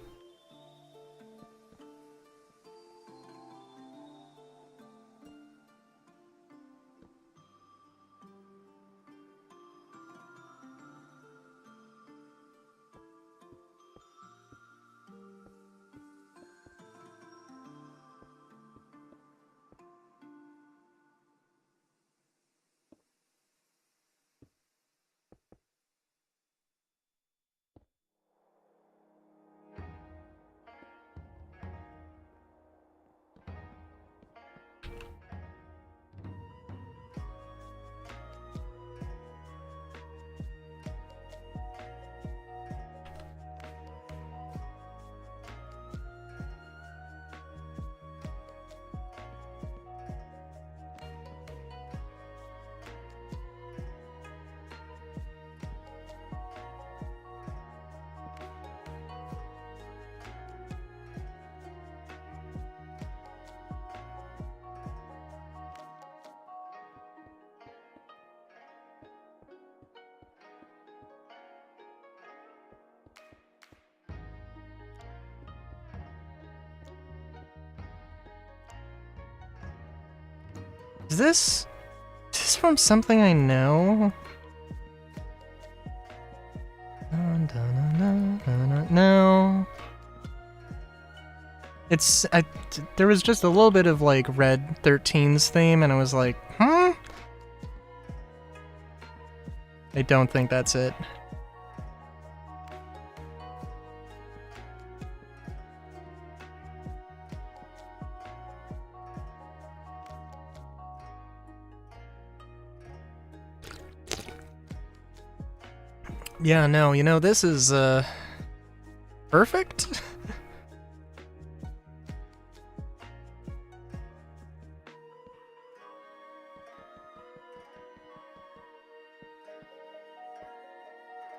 Is this from something I know? No. There was just a little bit of like Red 13's theme, and I was like, huh? I don't think that's it. Yeah, no, you know, this is, perfect?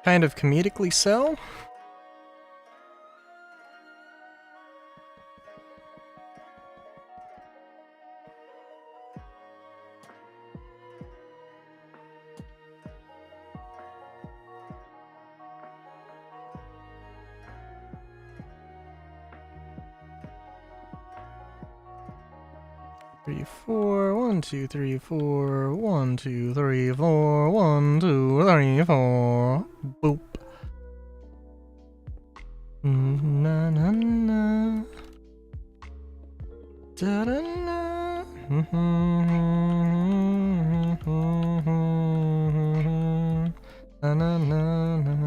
Kind of comedically so. Three, four, 1, 2, 3, 4, 1, 2, 3, 4, 1, 2, 3, 4. Boop. Na na na. Da da na. Na na na na.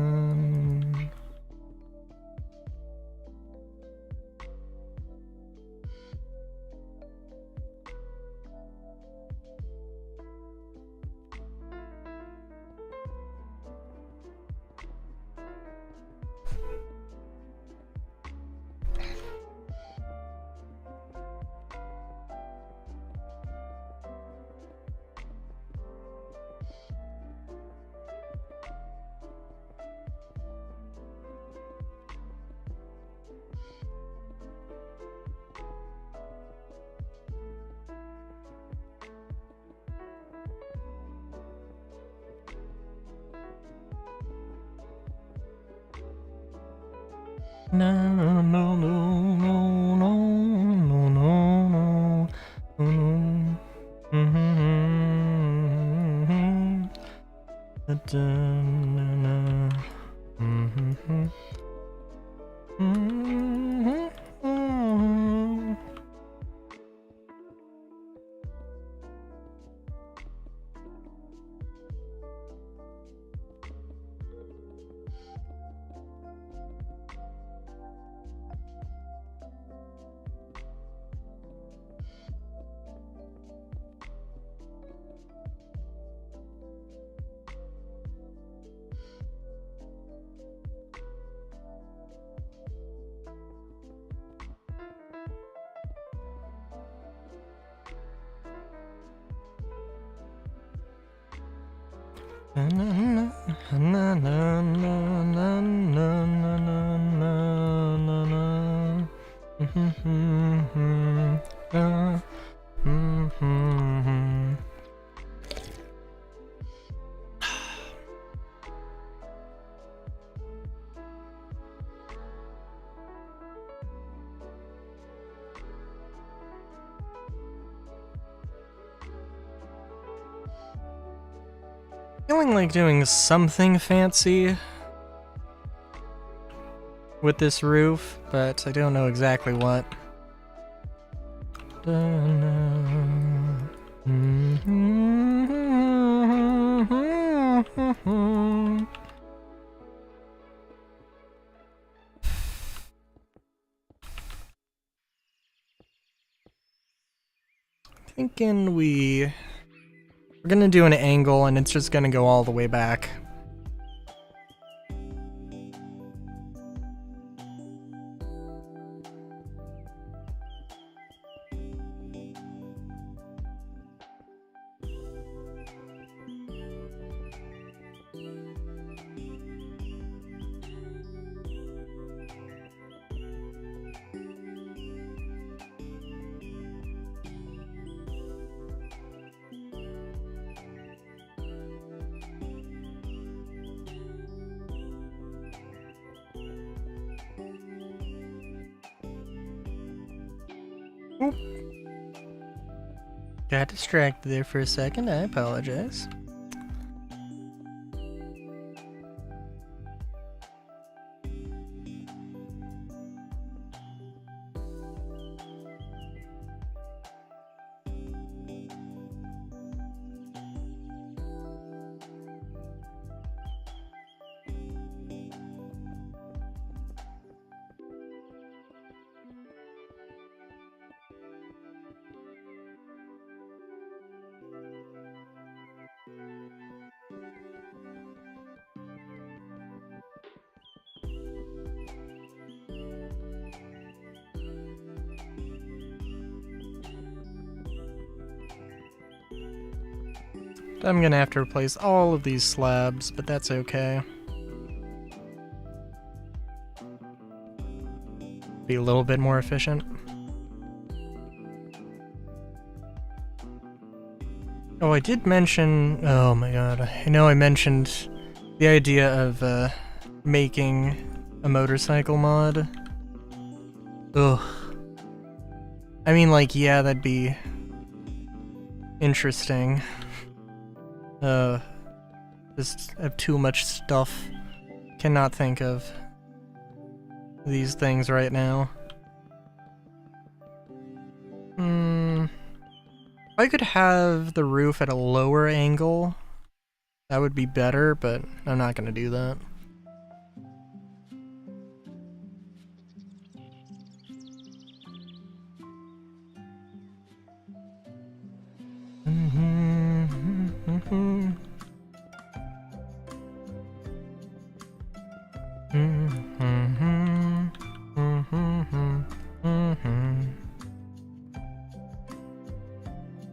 No, no, no, no, no, no, no, no, no. Feeling like doing something fancy with this roof, but I don't know exactly what. Thinking we're gonna do an angle and it's just gonna go all the way back. Oop. Got distracted there for a second, I apologize. I'm gonna have to replace all of these slabs, but that's okay. Be a little bit more efficient. Oh, I did mention... Oh my god. I know I mentioned the idea of making a motorcycle mod. Ugh. I mean, like, yeah, that'd be interesting. Just have too much stuff. Cannot think of these things right now. If I could have the roof at a lower angle, that would be better, but I'm not gonna do that.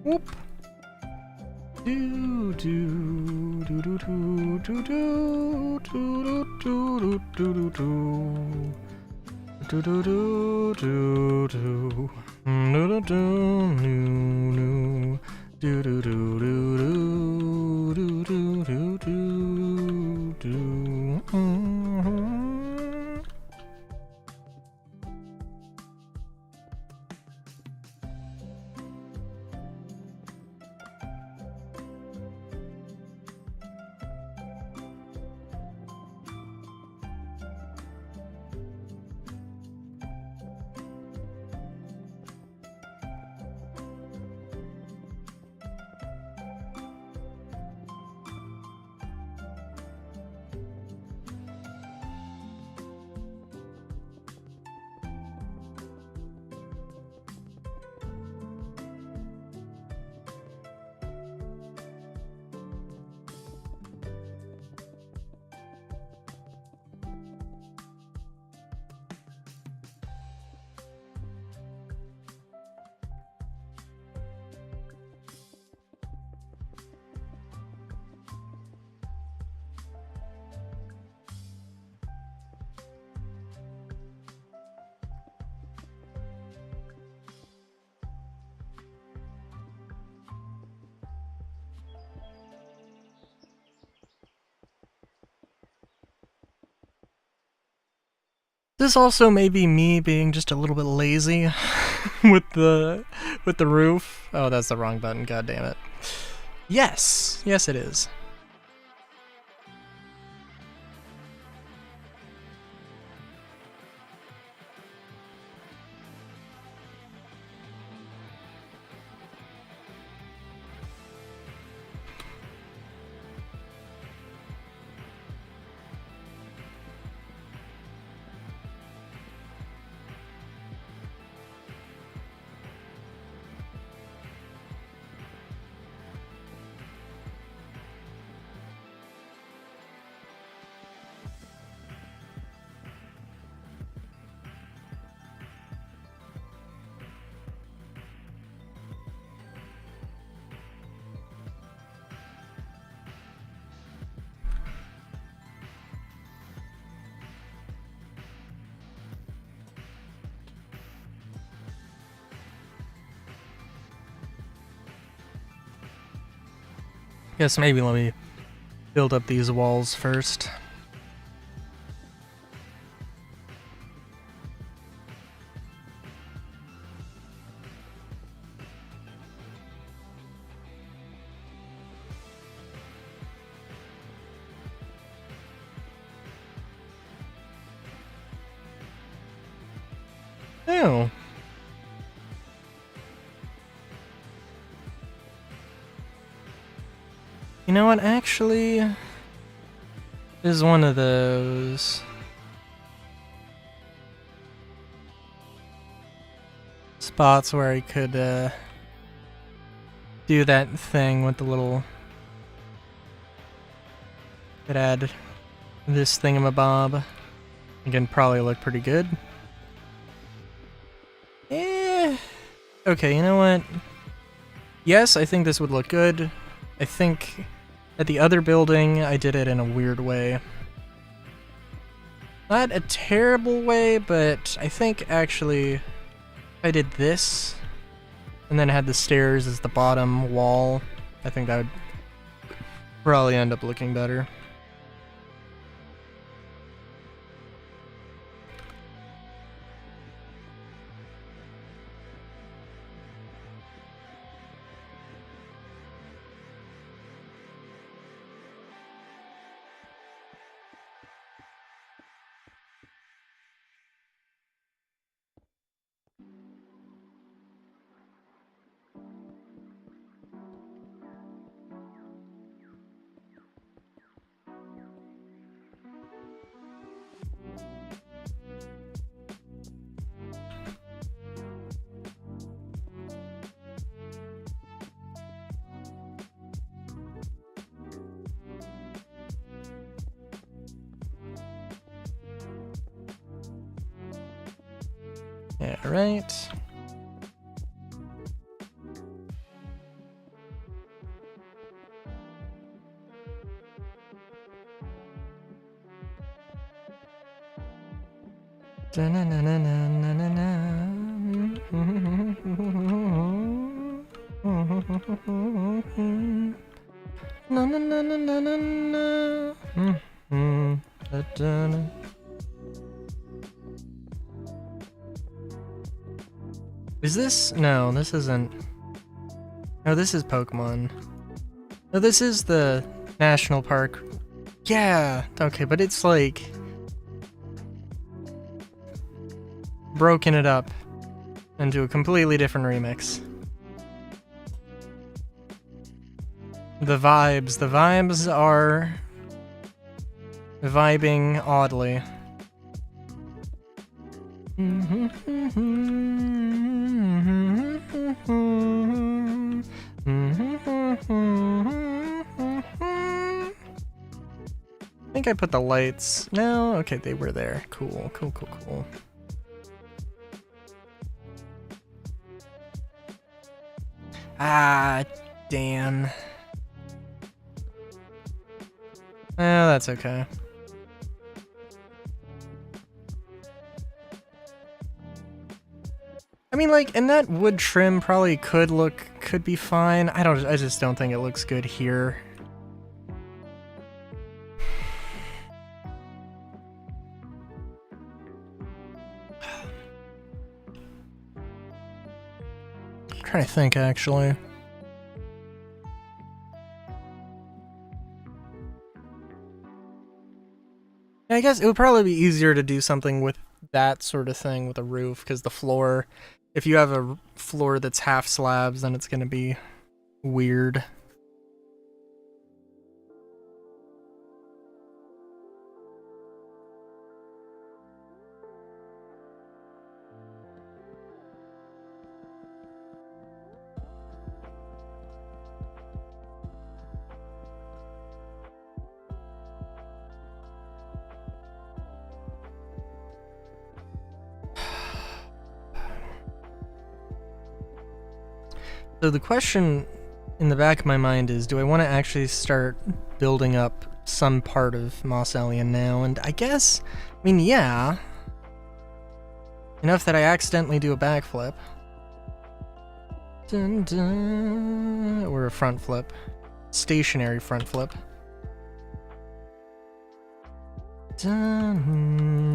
Whoop. Do do do do do do do do do do do do. Do do do do do. Do do do do do do do do do do do do. This also may be me being just a little bit lazy with the roof. Oh, that's the wrong button, god damn it. Yes! Yes it is. Guess maybe let me build up these walls first. Oh. You know what, actually, this is one of those spots where I could do that thing with the little, could add this thingamabob. Again, probably look pretty good. Okay, you know what? Yes, I think this would look good. I think at the other building, I did it in a weird way. Not a terrible way, but I think actually if I did this and then had the stairs as the bottom wall, I think that would probably end up looking better. Yeah, right. Is this? No, this isn't. No, this is Pokemon. No, this is the national park. Yeah, okay, but it's like broken it up into a completely different remix. The vibes are vibing oddly. I think I put the lights. No, okay, they were there. Cool. Ah, damn. Oh, that's okay. I mean, like, and that wood trim probably could be fine. I just don't think it looks good here. I'm trying to think, actually. I guess it would probably be easier to do something with that sort of thing with a roof, because the floor, if you have a floor that's half slabs, then it's going to be weird. So the question in the back of my mind is, do I want to actually start building up some part of Mosselian now? And I guess, I mean, yeah. Enough that I accidentally do a backflip. Dun, dun, or a front flip. Stationary front flip. Dun,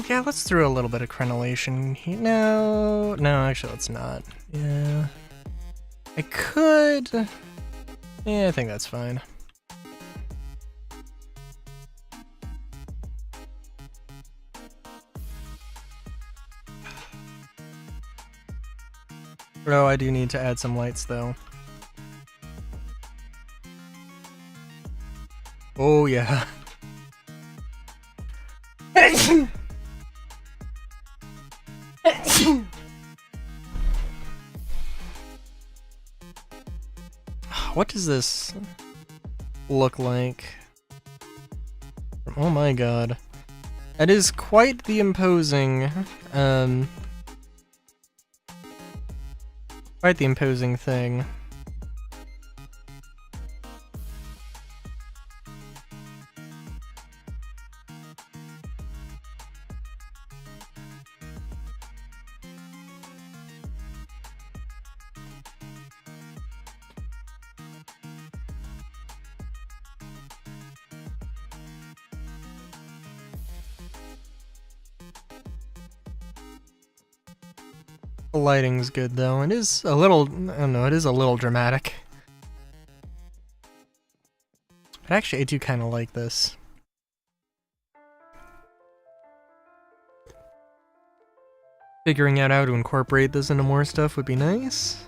yeah, let's throw a little bit of crenellation here. No, actually, let's not. Yeah. I could. Yeah, I think that's fine. Oh, I do need to add some lights, though. Oh yeah. What does this look like? Oh my god. That is quite the imposing, quite the imposing thing. The lighting's good though. It is a little, I don't know, it is a little dramatic. But actually, I do kind of like this. Figuring out how to incorporate this into more stuff would be nice,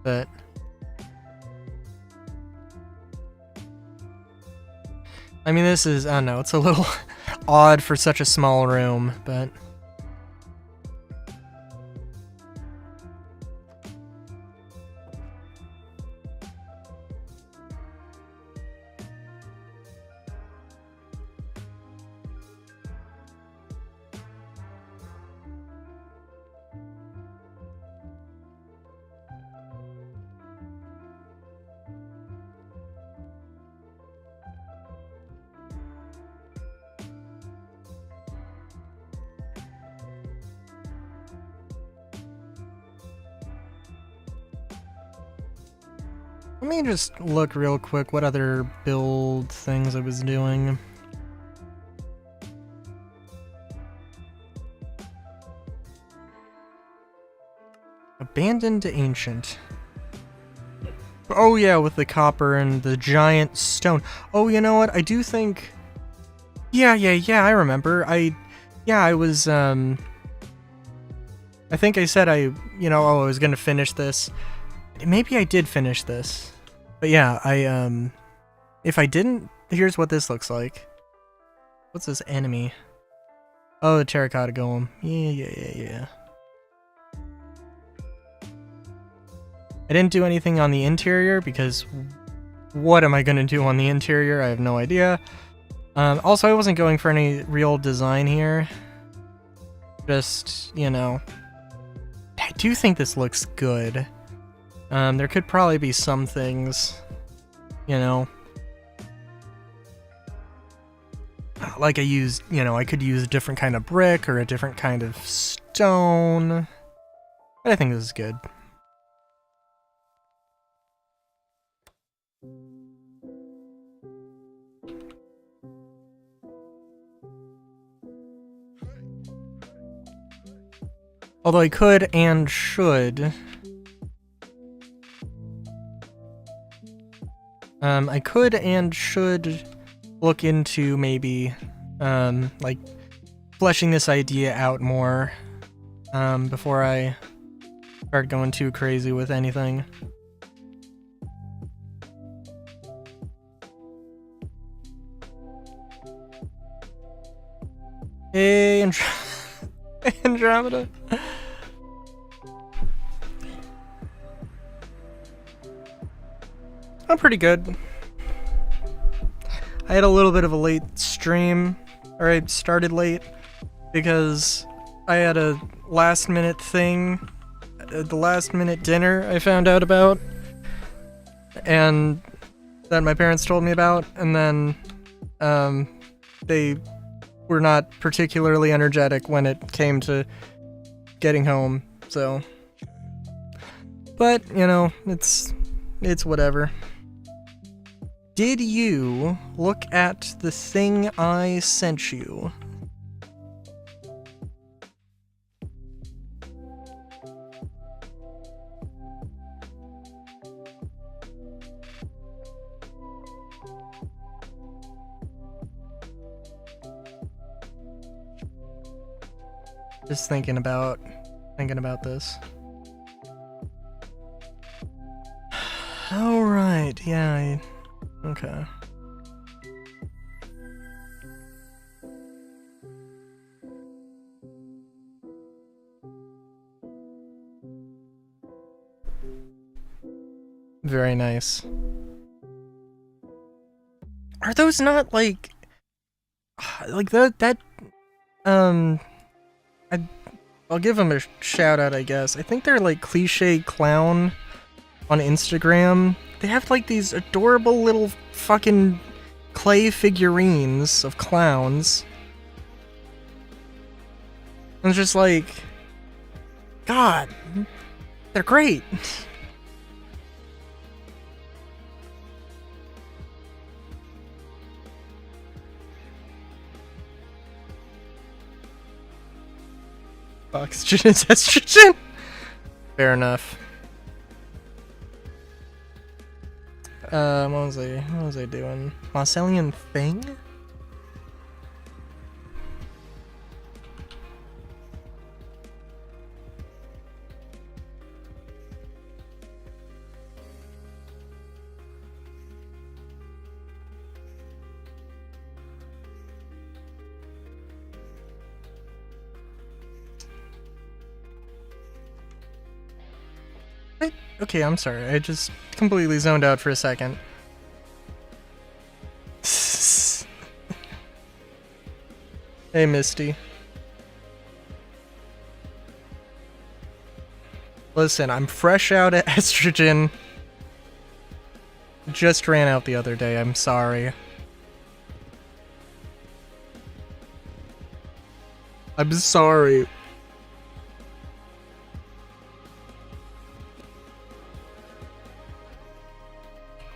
but I mean, this is, I don't know, it's a little odd for such a small room, but let me just look real quick what other build things I was doing. Abandoned Ancient. Oh yeah, with the copper and the giant stone. Oh, you know what? I do think... Yeah, I remember. I was, I think I said I was gonna finish this. Maybe I did finish this. But yeah, if I didn't, here's what this looks like. What's this enemy? Oh, the terracotta golem. Yeah. I didn't do anything on the interior because what am I gonna do on the interior? I have no idea. Also, I wasn't going for any real design here. Just, I do think this looks good. There could probably be some things, like I could use a different kind of brick or a different kind of stone. But I think this is good. Although I could and should. I could and should look into maybe, like, fleshing this idea out more, before I start going too crazy with anything. Hey, Andromeda. I'm pretty good. I had a little bit of a late stream, or I started late, because I had a last minute thing, the last minute dinner I found out about, and that my parents told me about, and then they were not particularly energetic when it came to getting home, so. But, it's whatever. Did you look at the thing I sent you? Just thinking about this. All right, yeah. Okay. Very nice. Are those not like that I'll give them a shout out, I guess. I think they're like Cliche Clown on Instagram. They have like these adorable little fucking clay figurines of clowns. And it's just like, God, they're great. Oxygen is estrogen? Fair enough. What was I doing? Marcellian thing? Okay, I'm sorry. I just completely zoned out for a second. Hey, Misty. Listen, I'm fresh out of estrogen. Just ran out the other day, I'm sorry. I'm sorry.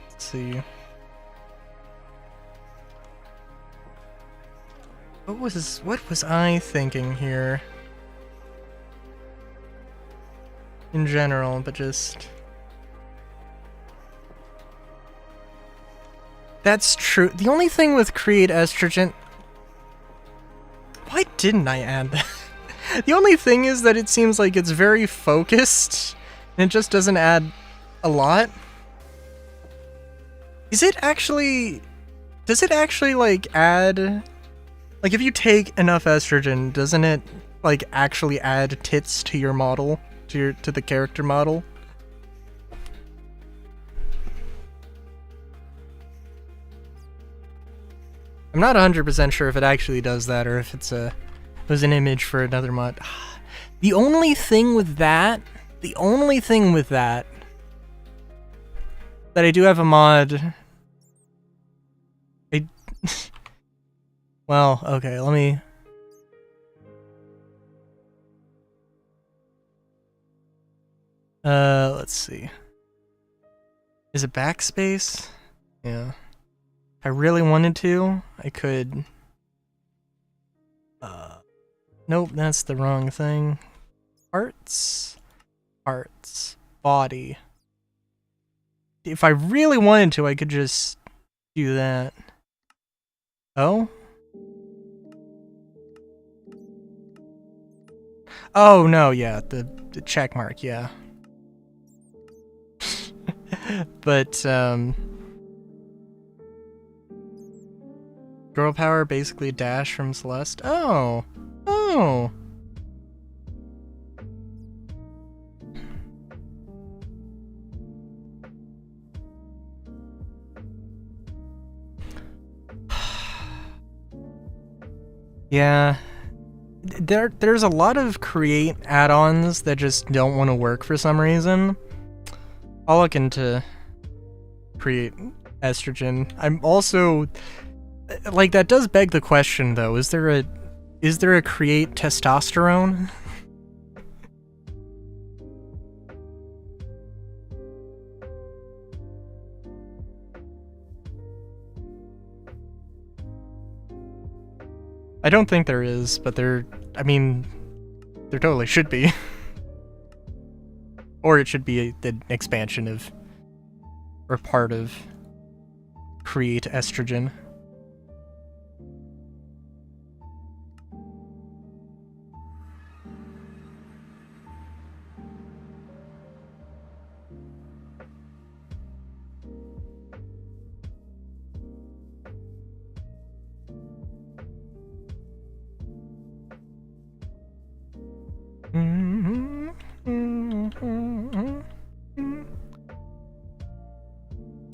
Let's see. What was I thinking here? In general, but just... That's true. The only thing with Create Estrogen... Why didn't I add that? The only thing is that it seems like it's very focused, and it just doesn't add a lot. Is it actually... Does it actually, like, add... Like, if you take enough estrogen, doesn't it, like, actually add tits to your model? To the character model? I'm not 100% sure if it actually does that, or if it was an image for another mod. The only thing with that... that I do have a mod... Well, okay, let me... let's see. Is it backspace? Yeah. If I really wanted to, I could... Nope, that's the wrong thing. Parts? Parts. Body. If I really wanted to, I could just do that. Oh? Oh, no, yeah, the check mark, yeah. But, girl power, basically dash from Celeste. Oh! Oh! Yeah. There's a lot of Create add-ons that just don't want to work for some reason. I'll look into Create Estrogen. I'm also... Like, that does beg the question, though. Is there a Create Testosterone? I don't think there is, but there totally should be. Or it should be the expansion of, or part of, Create Estrogen.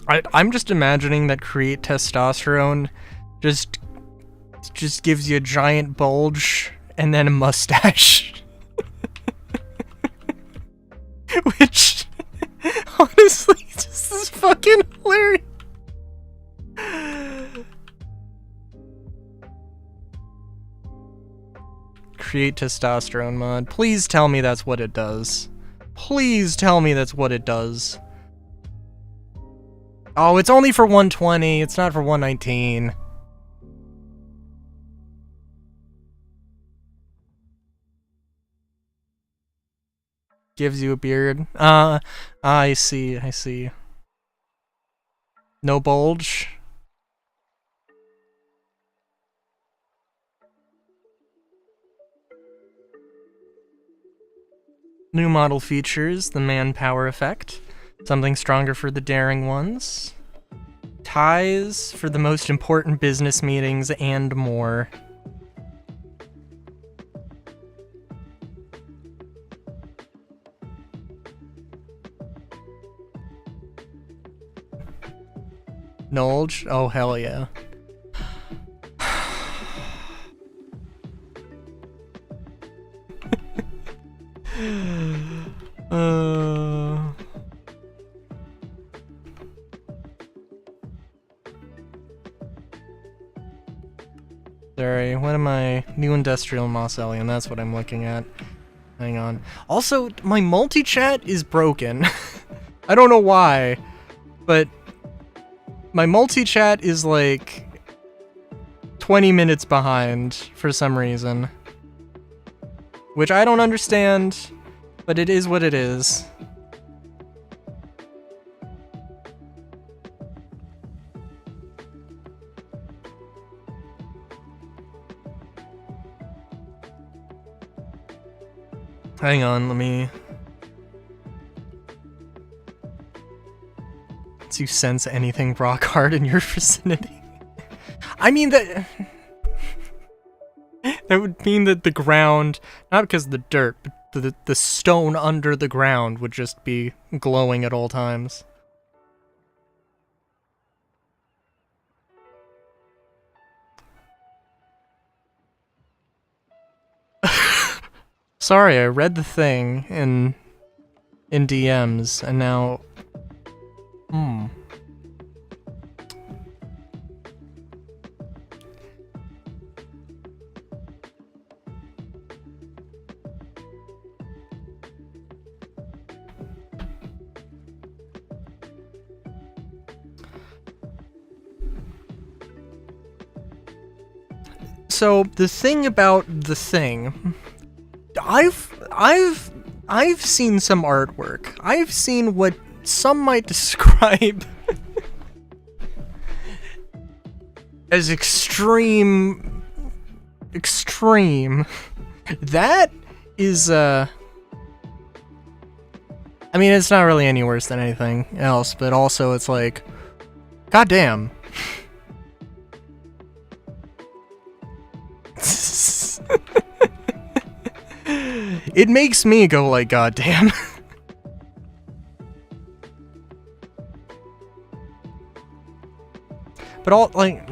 I'm just imagining that Create Testosterone just gives you a giant bulge and then a mustache. Which, honestly, just is fucking hilarious. Create Testosterone mod. Please tell me that's what it does. Please tell me that's what it does. Oh, it's only for 120. It's not for 119. Gives you a beard. I see. No bulge. New model features the manpower effect. Something stronger for the daring ones. Ties for the most important business meetings and more. Nulge? Oh, hell yeah. Sorry, what am I? New Industrial Moss Alien, that's what I'm looking at. Hang on. Also, my multi-chat is broken. I don't know why, but my multi-chat is like 20 minutes behind for some reason. Which I don't understand, but it is what it is. Hang on, let me... Do you sense anything rock hard in your vicinity? I mean that... That would mean that the ground, not because of the dirt, but the stone under the ground would just be glowing at all times. Sorry, I read the thing in DMs, and now... So, the thing about the thing... I've seen some artwork. I've seen what some might describe as extreme. That is, I mean, it's not really any worse than anything else, but also it's like, goddamn. It makes me go like, goddamn. But all, like...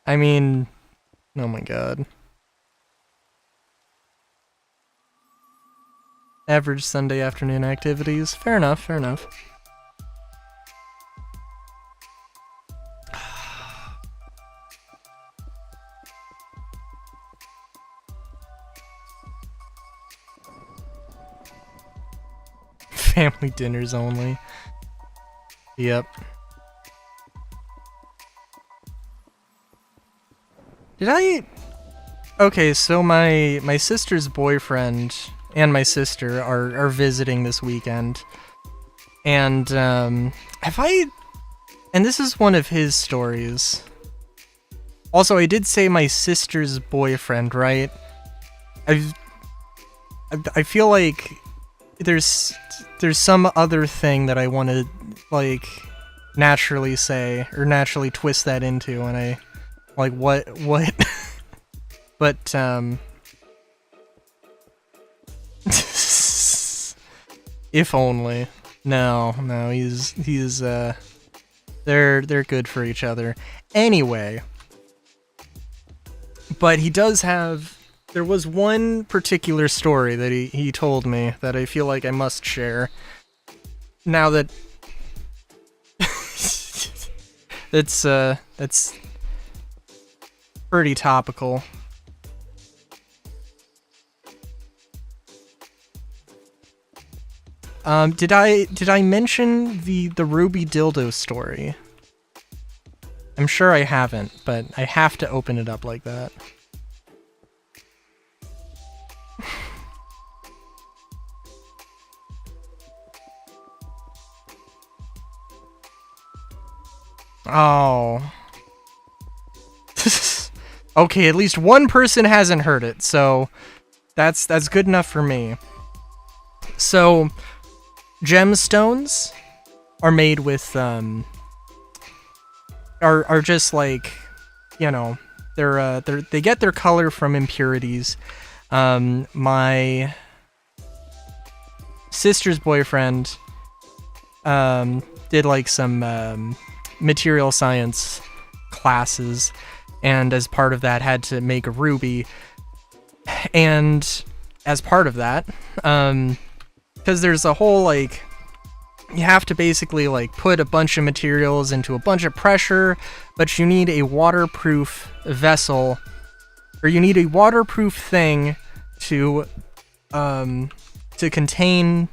I mean... Oh my god. Average Sunday afternoon activities. Fair enough, fair enough. Family dinners only. Yep. Did I... Okay, so my sister's boyfriend and my sister are visiting this weekend. And, have I... And this is one of his stories. Also, I did say my sister's boyfriend, right? I feel like there's there's some other thing that I want to like naturally say or naturally twist that into, and I like what but if only. No, he's they're good for each other. Anyway, but he does have, there was one particular story that he told me that I feel like I must share. Now that that's pretty topical. Did I mention the Ruby dildo story? I'm sure I haven't, but I have to open it up like that. Oh. Okay, at least one person hasn't heard it, so that's good enough for me. So, gemstones are made with are just like, you know, they get their color from impurities. My sister's boyfriend did like some material science classes, and as part of that had to make a ruby. And as part of that, because there's a whole like, you have to basically like put a bunch of materials into a bunch of pressure, but you need a waterproof vessel, or you need a waterproof thing to contain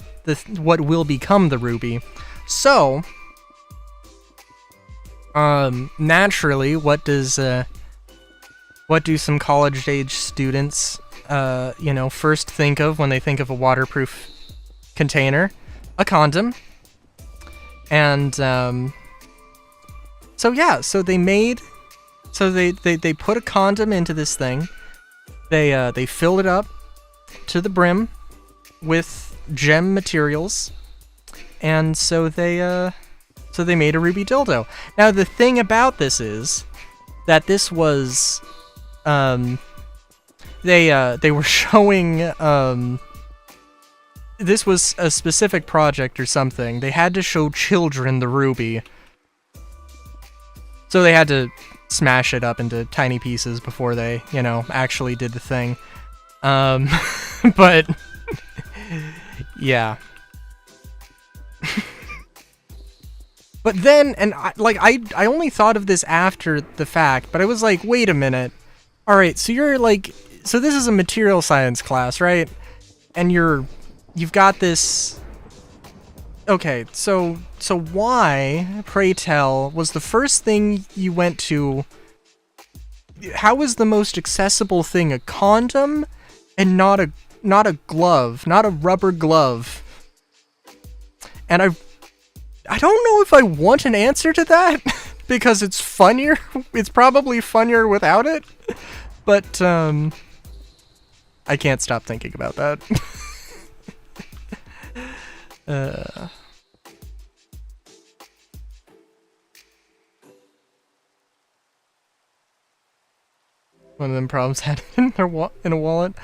what will become the ruby. So naturally, what do some college-age students first think of when they think of a waterproof container? A condom. And so they put a condom into this thing. They filled it up to the brim with gem materials, and so they made a ruby dildo. Now the thing about this is that this was they were showing this was a specific project or something. They had to show children the ruby, so they had to smash it up into tiny pieces before they, actually did the thing. But yeah. But then, and I only thought of this after the fact, but I was like, wait a minute. All right, so you're like, so this is a material science class, right? And you've got this. Okay, so why, pray tell, was the first thing you went to? How was the most accessible thing a condom, and not a glove, not a rubber glove? And I don't know if I want an answer to that, because it's funnier. It's probably funnier without it, but I can't stop thinking about that. One of them problems had it in a wallet.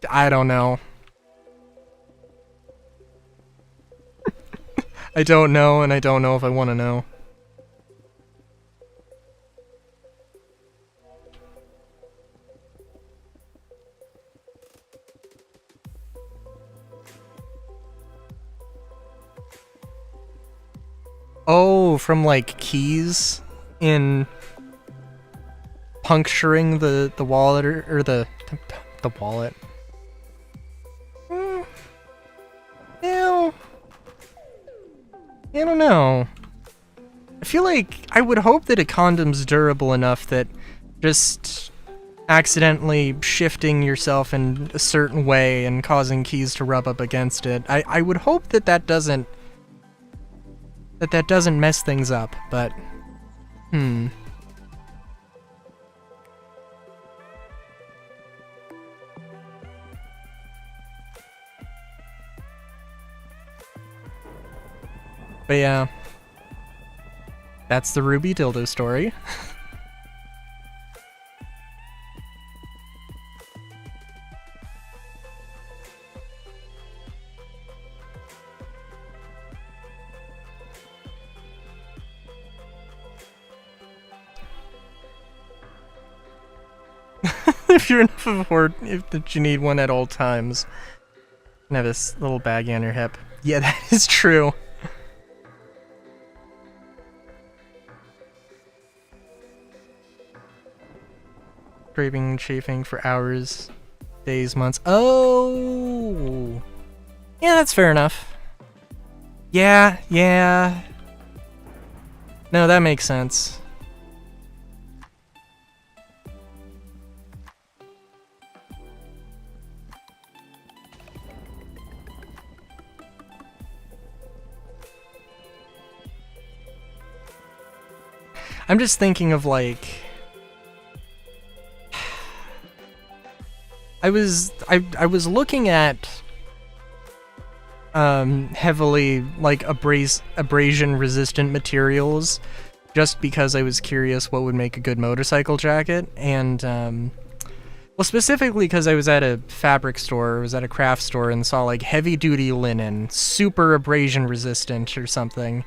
I don't know. I don't know, and I don't know if I want to know. Oh, from like keys in puncturing the wallet or the wallet. Yeah. I don't know. I feel like I would hope that a condom's durable enough that just accidentally shifting yourself in a certain way and causing keys to rub up against it. I would hope that doesn't mess things up, but But yeah, that's the Ruby dildo story. If you're enough of a whore, if that you need one at all times, and have this little baggie on your hip. Yeah, that is true. Scraping and chafing for hours, days, months. Oh, yeah, that's fair enough. Yeah, yeah. No, that makes sense. I'm just thinking of like I was looking at heavily like abrasion resistant materials just because I was curious what would make a good motorcycle jacket, and well, specifically because I was at a fabric store, I was at a craft store and saw like heavy duty linen, super abrasion resistant or something,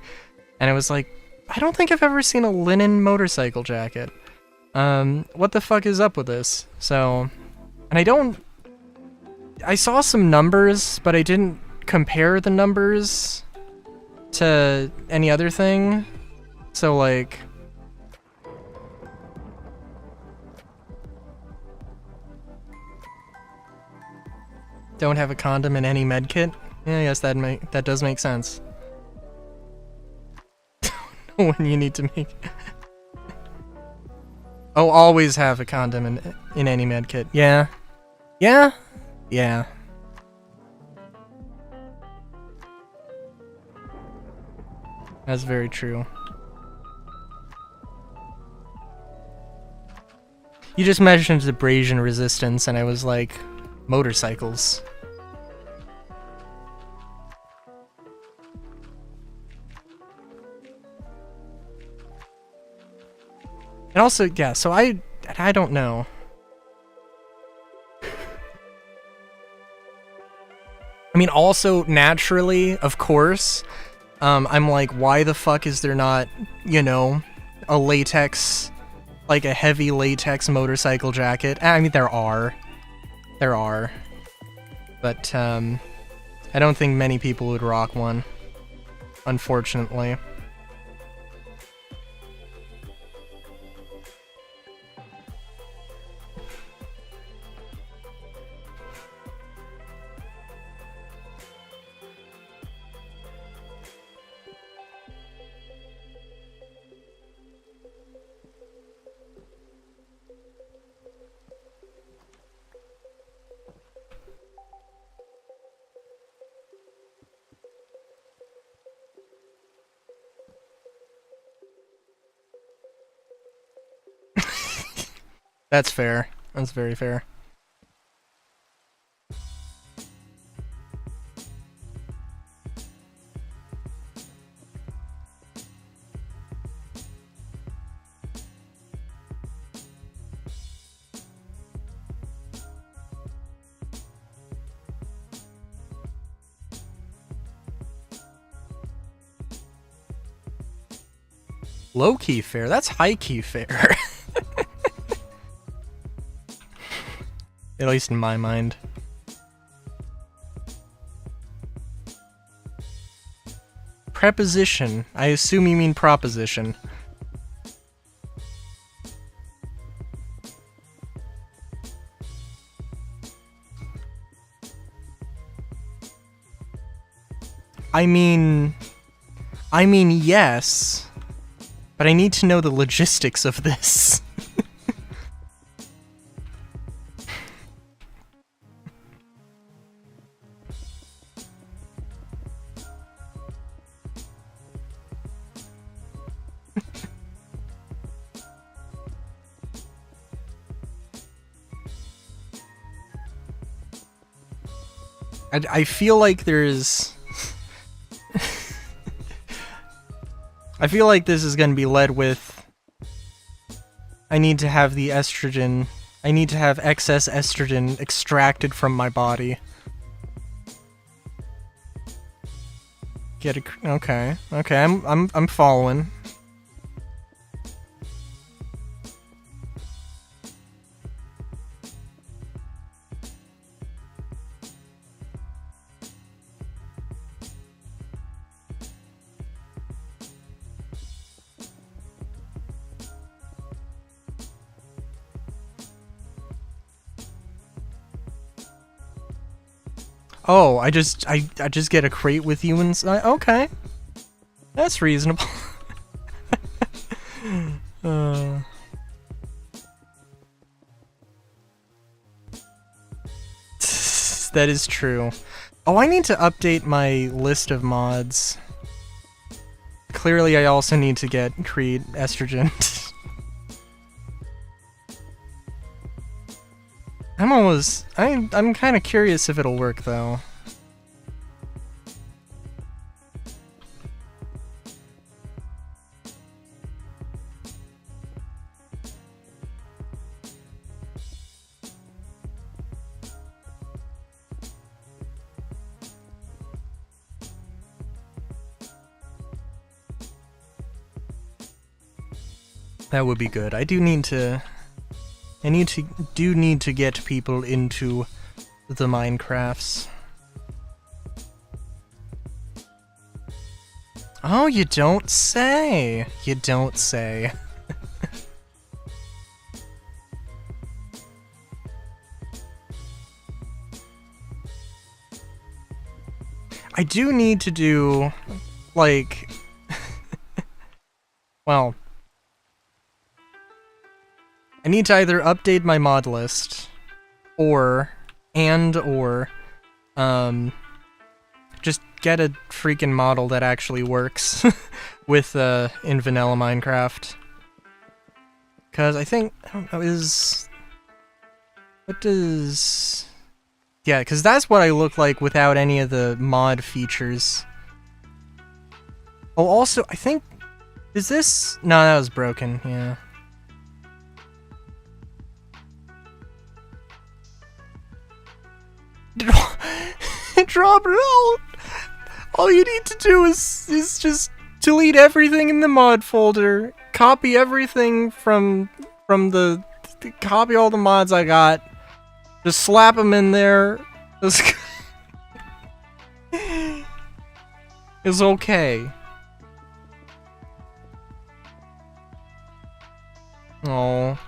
and I was like, I don't think I've ever seen a linen motorcycle jacket. What the fuck is up with this? So, and I saw some numbers, but I didn't compare the numbers to any other thing. So like, don't have a condom in any medkit? Yeah, yes, that does make sense. When you need to make... Oh, always have a condom in any medkit. Yeah. Yeah? Yeah. That's very true. You just mentioned abrasion resistance and I was like, motorcycles. And also, yeah, so I don't know. I mean, also, naturally, of course, I'm like, why the fuck is there not, you know, a latex, like a heavy latex motorcycle jacket? I mean, there are. But, I don't think many people would rock one, unfortunately. That's fair. That's very fair. Low-key fair? That's high-key fair. At least in my mind. Preposition. I assume you mean proposition. I mean, yes, but I need to know the logistics of this. I feel like there's... I feel like this is gonna be led with... I need to have the estrogen... I need to have excess estrogen extracted from my body. Get a... Okay. Okay, I'm following. Oh, I just get a crate with you inside. Okay, that's reasonable. That is true. Oh, I need to update my list of mods. Clearly, I also need to create estrogen. I'm kind of curious if it'll work though. That would be good. I do need to get people into the Minecrafts. Oh, you don't say. You don't say. I do need to do, like... well... I need to either update my mod list, or just get a freaking model that actually works with, in vanilla Minecraft. Cause I think, I don't know, yeah, cause that's what I look like without any of the mod features. Oh, also, I think, is this, no, that was broken, yeah. Drop it out! All you need to do is just delete everything in the mod folder, copy everything from copy all the mods I got, just slap them in there. It's okay. Oh.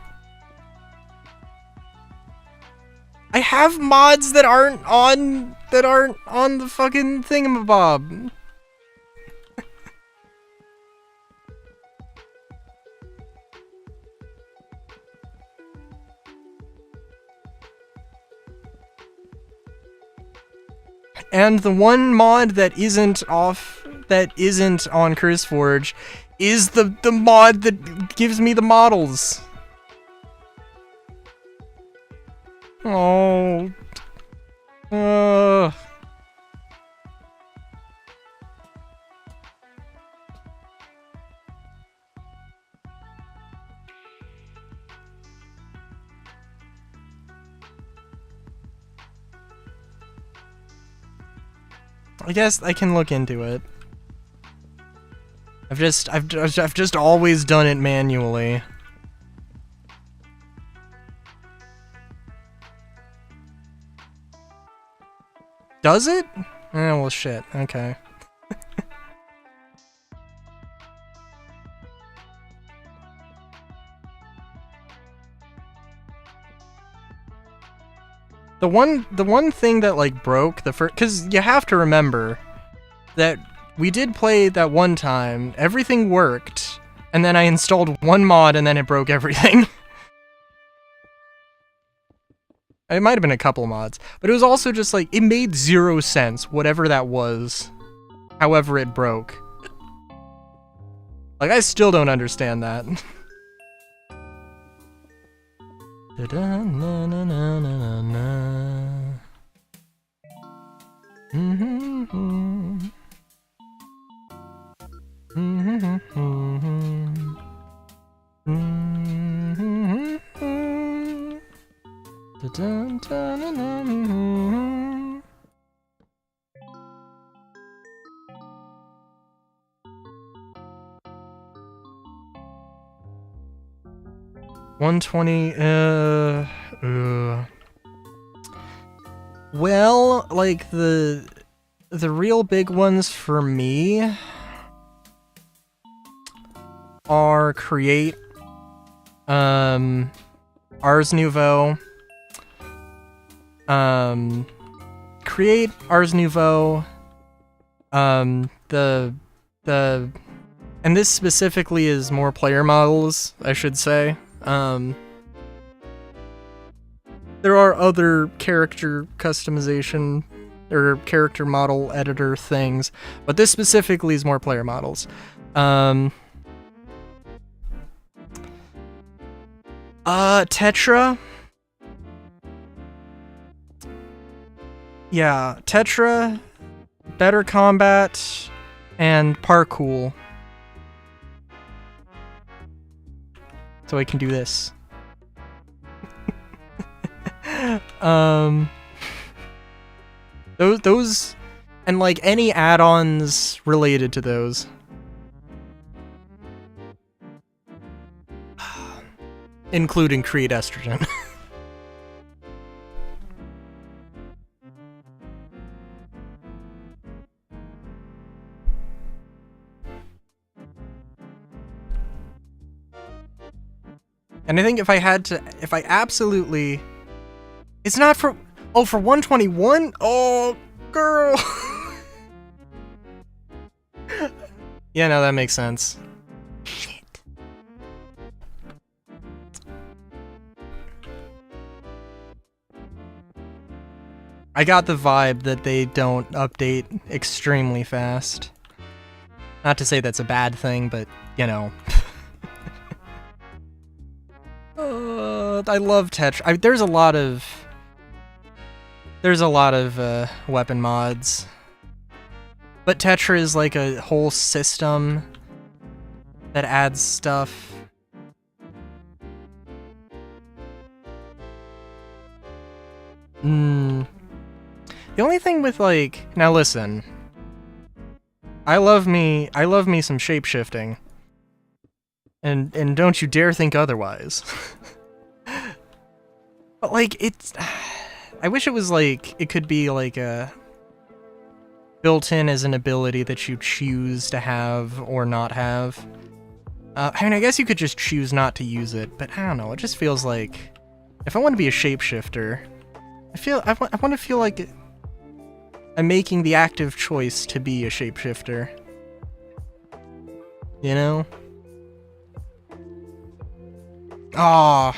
I have mods that aren't on the fucking thingamabob. And the one mod that isn't on CurseForge is the mod that gives me the models. Oh. I guess I can look into it. I've just always done it manually. Does it? Oh, well, shit. Okay. The one thing that, like, broke the first... Because you have to remember that we did play that one time, everything worked, and then I installed one mod and then it broke everything. It might have been a couple mods, but it was also just like, it made 0 sense, whatever that was, however it broke. Like, I still don't understand that. Dun, dun, dun, dun. 120, well, like, the real big ones for me are Create, Ars Nouveau, Create, Ars Nouveau, and this specifically is more player models, I should say. There are other character customization or character model editor things, but this specifically is more player models. Tetra. Yeah, Tetra, Better Combat, and Parkour. So I can do this. Those, and like any add-ons related to those. Including Create Estrogen. And I think if I absolutely... It's not for... Oh, for 121? Oh, girl! Yeah, no, that makes sense. Shit. I got the vibe that they don't update extremely fast. Not to say that's a bad thing, but, you know... I love Tetra. There's a lot of weapon mods, but Tetra is like a whole system that adds stuff. The only thing with like, now listen, I love me some shapeshifting, and don't you dare think otherwise. But like, it's... I wish it was like, it could be like a... built-in as an ability that you choose to have or not have. I mean, I guess you could just choose not to use it, but I don't know, it just feels like... If I want to be a shapeshifter, I want to feel like I'm making the active choice to be a shapeshifter. You know? Ah.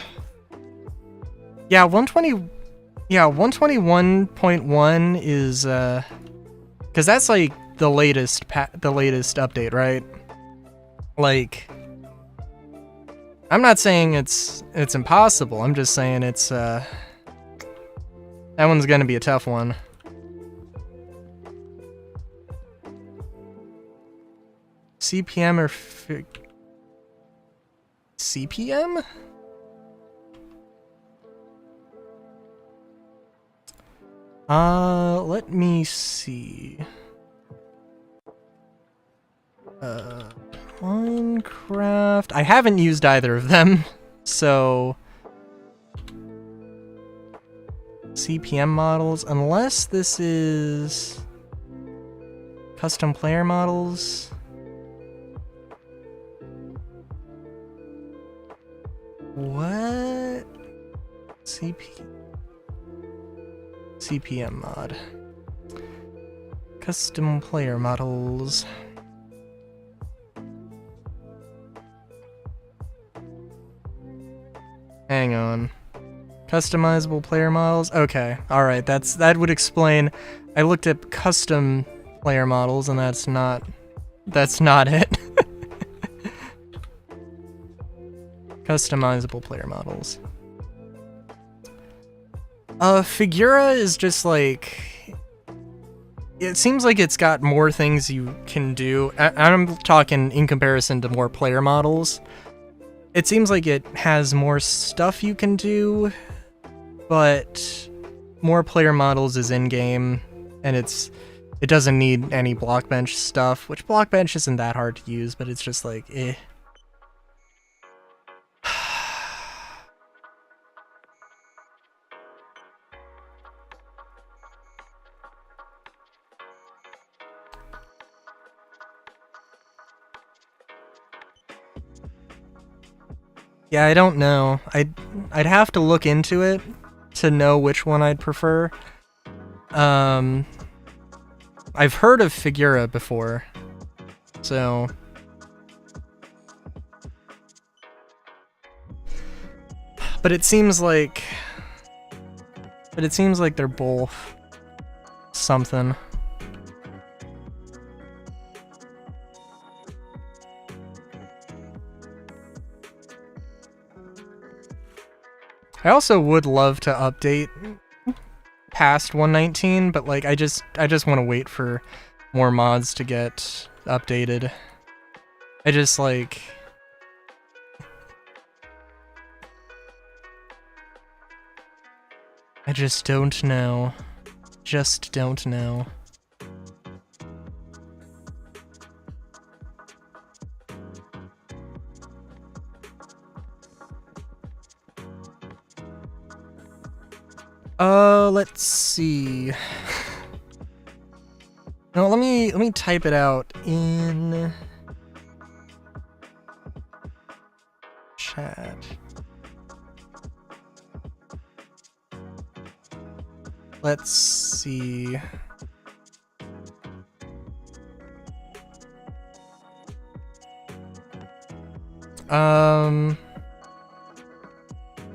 Yeah, 121.1 is, because that's like the latest update, right? Like, I'm not saying it's impossible. I'm just saying it's, that one's gonna be a tough one. CPM or CPM? Let me see. Minecraft. I haven't used either of them, so CPM models, unless this is custom player models. What? CPM mod. Custom player models. Hang on. Customizable player models? Okay, alright, that would explain. I looked at custom player models and that's not it. Customizable player models. Figura is just like... It seems like it's got more things you can do. I'm talking in comparison to more player models. It seems like it has more stuff you can do but more player models is in-game, and it doesn't need any Blockbench stuff, which Blockbench isn't that hard to use, but it's just like, eh. Yeah, I don't know. I'd have to look into it to know which one I'd prefer. I've heard of Figura before, so... But it seems like they're both something. I also would love to update past 119, but like I just want to wait for more mods to get updated. I just like I just don't know. Just don't know. Let's see. No, let me type it out in chat. Let's see.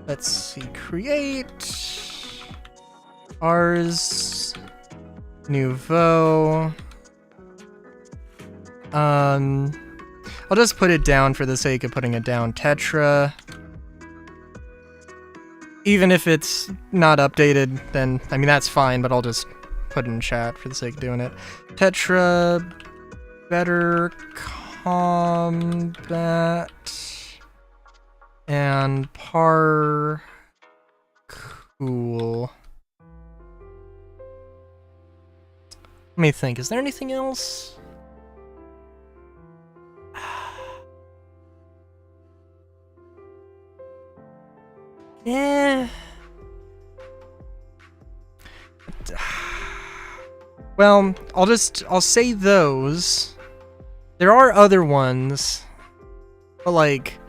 Let's see. Create. Ars Nouveau. I'll just put it down for the sake of putting it down. Tetra. Even if it's not updated, then, I mean, that's fine, but I'll just put it in chat for the sake of doing it. Tetra. Better Combat. And Parkour. Let me think, is there anything else? Yeah. Well, I'll say those. There are other ones, but like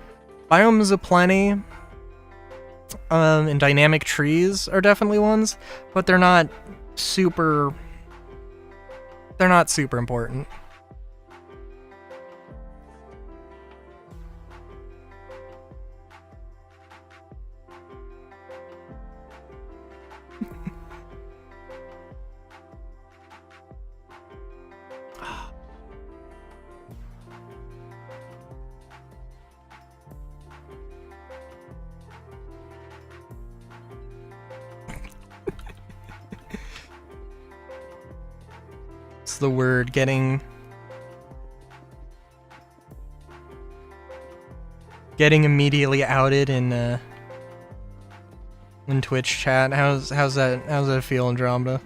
Biomes Aplenty and Dynamic Trees are definitely ones, but they're not super important. It's the word, getting immediately outed in Twitch chat. How's that feel, Andromeda?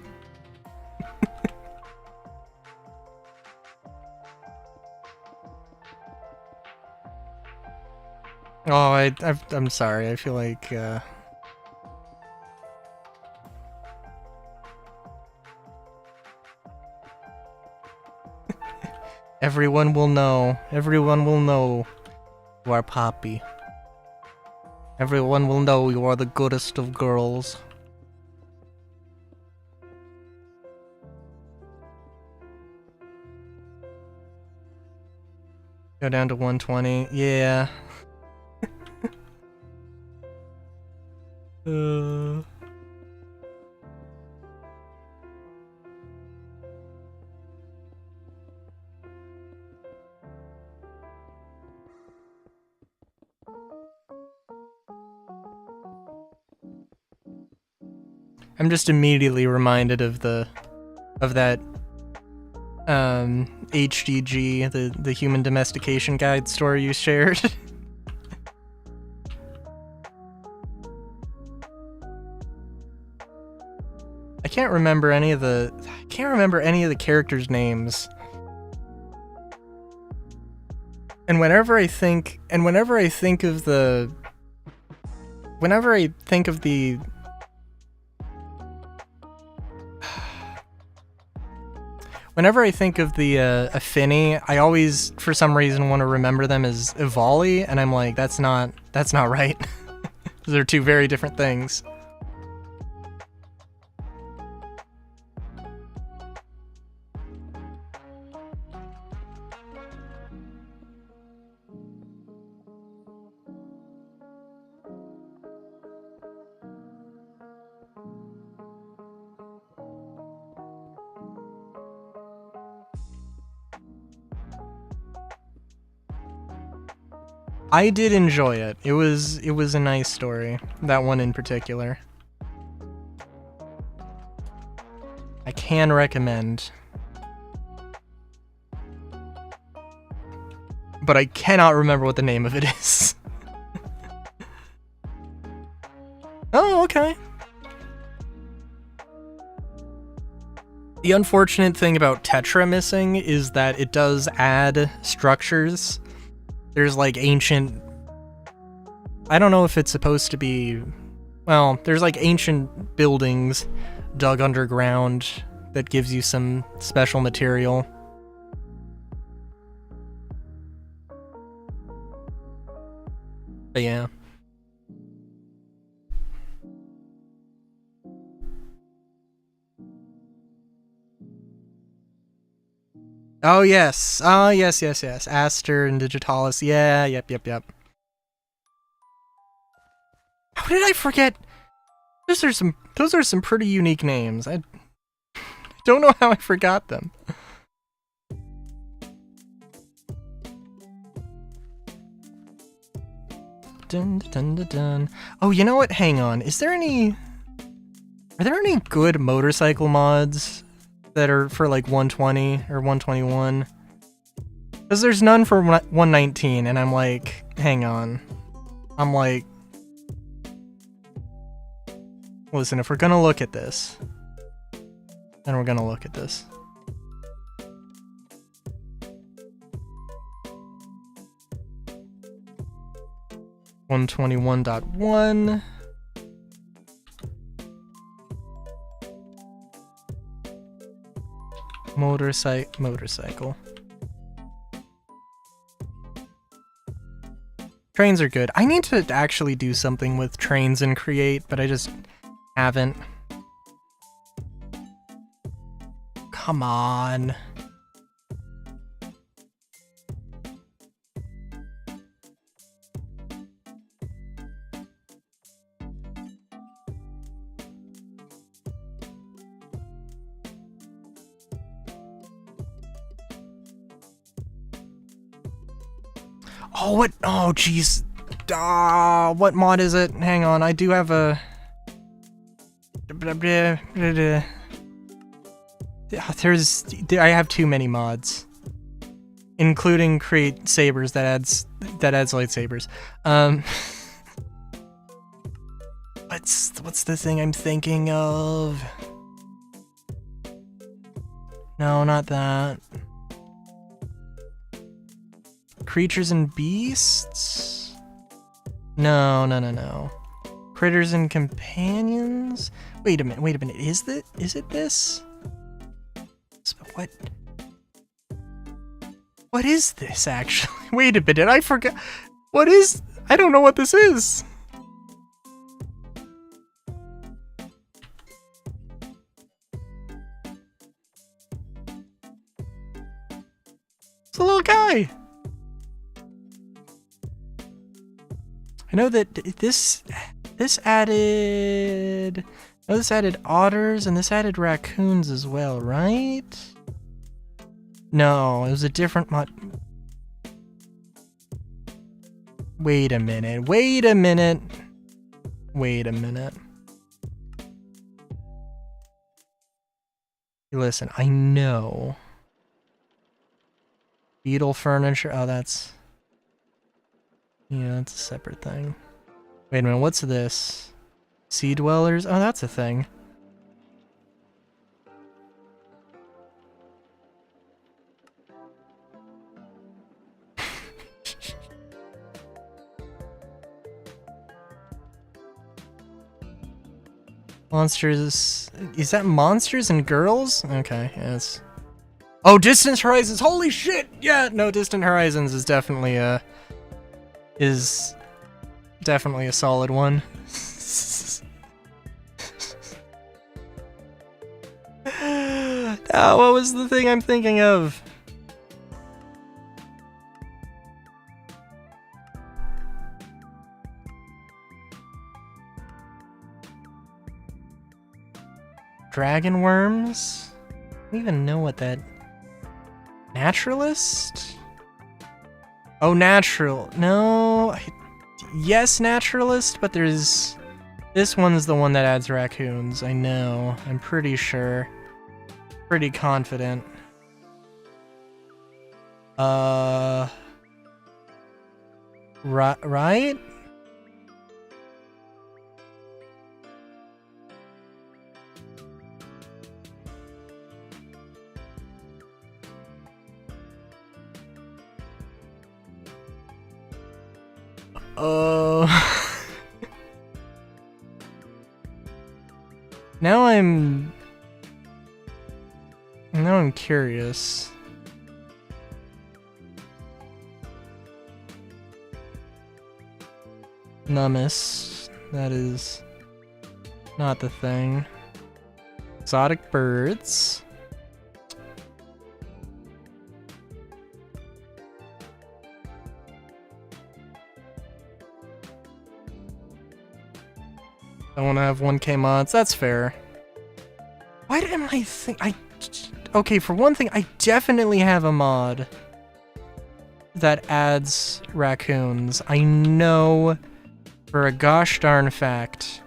Oh, I'm sorry. I feel like everyone will know. Everyone will know you are Poppy. Everyone will know you are the goodest of girls. Go down to 120. Yeah. I'm just immediately reminded of that HDG, the Human Domestication Guide story you shared. I can't remember any of the characters' names. And whenever I think of the Affinity, I always, for some reason, want to remember them as Evoli, and I'm like, that's not right. They're two very different things. I did enjoy it. It was a nice story. That one in particular. I can recommend. But I cannot remember what the name of it is. Oh, okay. The unfortunate thing about Tetra missing is that it does add structures. There's like ancient... I don't know if it's supposed to be... Well, there's like ancient buildings dug underground that gives you some special material. But yeah. Oh yes. Oh yes. Aster and Digitalis. Yeah, yep. How did I forget? Those are some pretty unique names. I don't know how I forgot them. Dun. Oh, you know what? Hang on. Are there any good motorcycle mods that are for like 120 or 121? Because there's none for 119, and I'm like, hang on. I'm like, listen, if we're gonna look at this, then we're gonna look at this. .121.1 motorcycle. Trains are good. I need to actually do something with trains in Create, but I just haven't. Come on. Oh, what? Oh, jeez. What mod is it? Hang on, I do have a... I have too many mods. Including Create Sabers that adds lightsabers. What's the thing I'm thinking of? No, not that. Creatures and Beasts? No. Critters and Companions? Wait a minute. Is it this? What is this, actually? Wait a minute, I forgot. I don't know what this is. It's a little guy. I know that this added otters and this added raccoons as well, right? No, it was a different mod. Wait a minute. Listen, I know. Beetle furniture. Oh, that's... Yeah, that's a separate thing. Wait a minute, what's this? Sea Dwellers? Oh, that's a thing. Monsters. Is that Monsters and Girls? Okay, yes. Oh, Distant Horizons. Holy shit! Yeah, no, Distant Horizons is definitely a solid one. Oh, what was the thing I'm thinking of? Dragon worms? I don't even know what that... Naturalist? Oh, natural. No. Yes, naturalist, but there's... This one's the one that adds raccoons. I know. I'm pretty sure. Pretty confident. Right? Now I'm curious. Nummus. That is not the thing. Exotic birds. I want to have 1K mods. That's fair. Why am I okay, for one thing, I definitely have a mod that adds raccoons. I know for a gosh darn fact.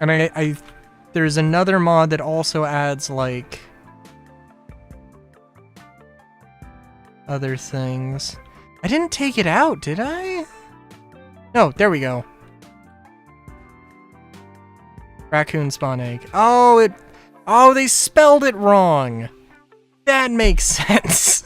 And there's another mod that also adds, like, other things. I didn't take it out, did I? No, there we go. Raccoon spawn egg. Oh, they spelled it wrong. That makes sense.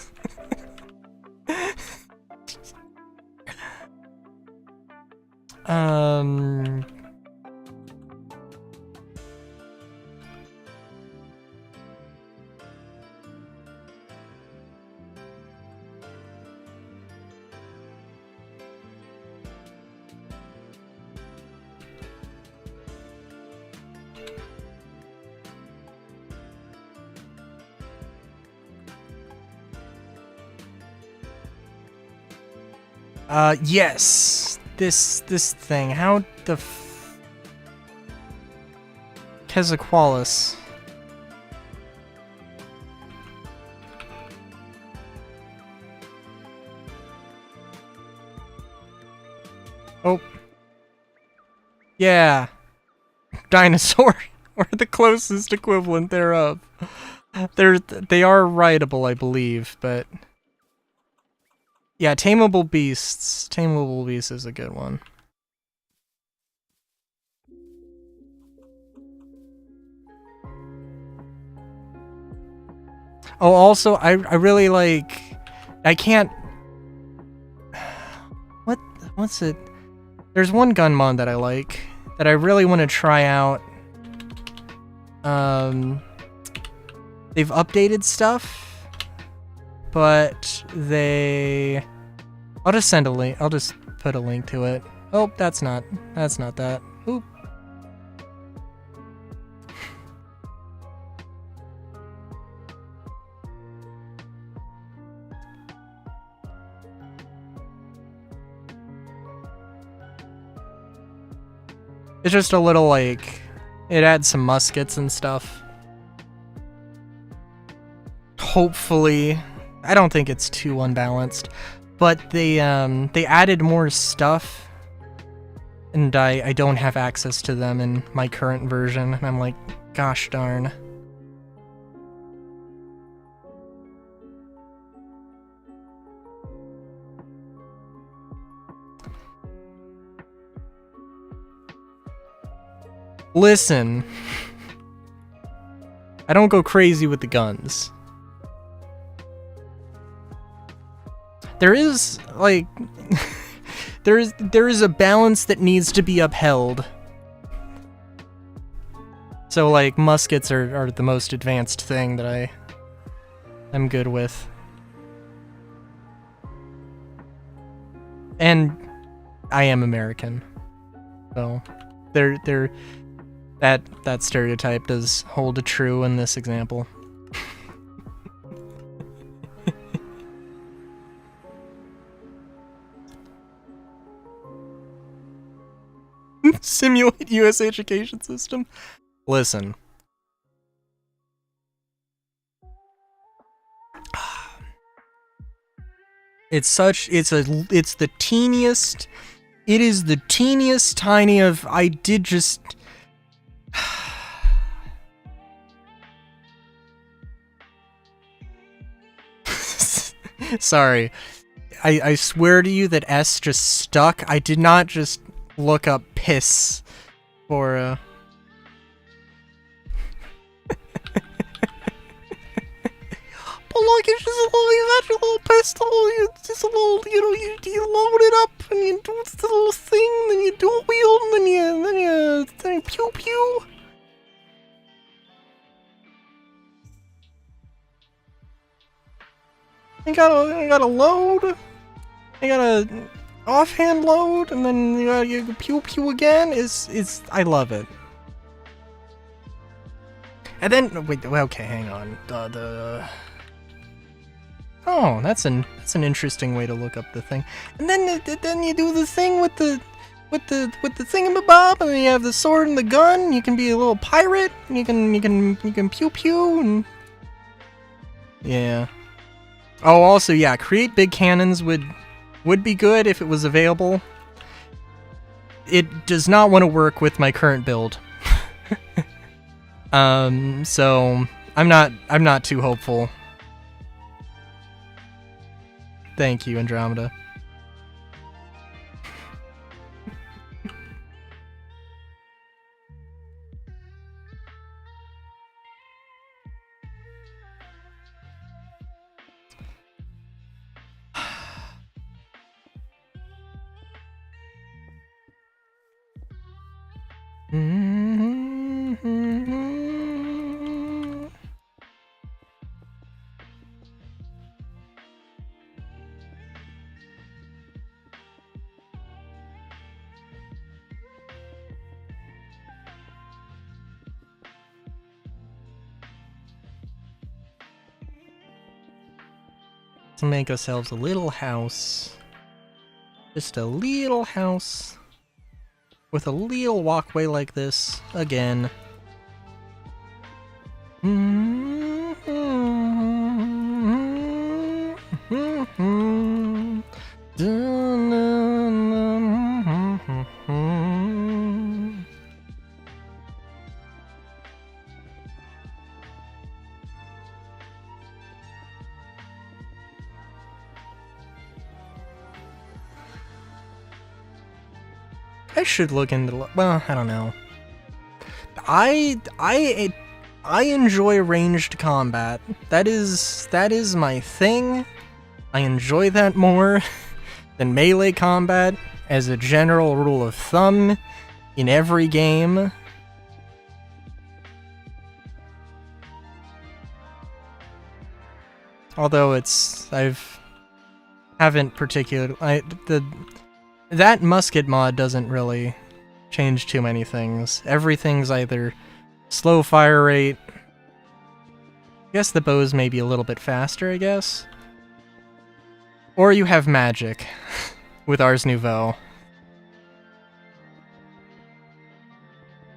Yes. This thing. How the Quetzalcoatlus. Oh. Yeah. Dinosaur. Or the closest equivalent thereof. They are rideable, I believe, but... Yeah, Tameable Beasts. Tameable Beasts is a good one. Oh, also, I really like... I can't... What's it? There's one gun mod that I like, that I really want to try out. They've updated stuff. But they... I'll just send a link. I'll just put a link to it. Oh, that's not that. Oop. It's just a little, like... It adds some muskets and stuff. Hopefully... I don't think it's too unbalanced, but they added more stuff, and I don't have access to them in my current version, and I'm like, gosh darn. Listen, I don't go crazy with the guns. there is, like, there is a balance that needs to be upheld. So, like, muskets are the most advanced thing that I'm good with. And I am American. So, that stereotype does hold true in this example. Simulate U.S. education system. Listen. It's the teeniest. It is the teeniest tiny of. I did just. Sorry. I swear to you that S just stuck. I did not just look up piss for But look, it's just a little pistol. It's just a little, you load it up and you do this little thing, then you do a wheel, and then you pew pew. You gotta load. You gotta offhand load, and then you pew pew again. I love it. And then wait, okay, hang on. Oh, that's an interesting way to look up the thing. And then you do the thing with the thingamabob, and then you have the sword and the gun. You can be a little pirate. And you can pew pew and yeah. Oh, also yeah, create big cannons would be good if it was available. It does not want to work with my current build. So I'm not too hopeful. Thank you, Andromeda. To make ourselves a little house. Just a little house with a little walkway like this again. I should look into. Well, I don't know. I enjoy ranged combat. That is my thing. I enjoy that more than melee combat as a general rule of thumb in every game. Although that musket mod doesn't really change too many things. Everything's either slow fire rate. I guess the bows may be a little bit faster, I guess. Or you have magic with Ars Nouveau.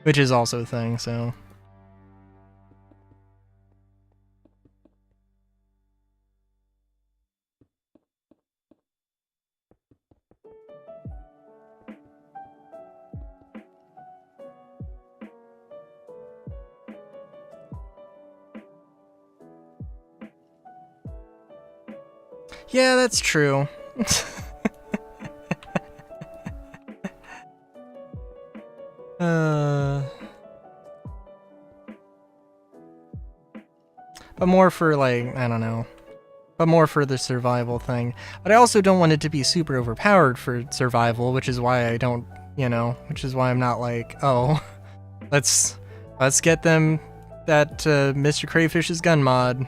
Which is also a thing, so. Yeah, that's true. But more for, like, I don't know. but more for the survival thing. But I also don't want it to be super overpowered for survival, which is why I don't, which is why I'm not like, oh, let's get them that Mr. Crayfish's gun mod.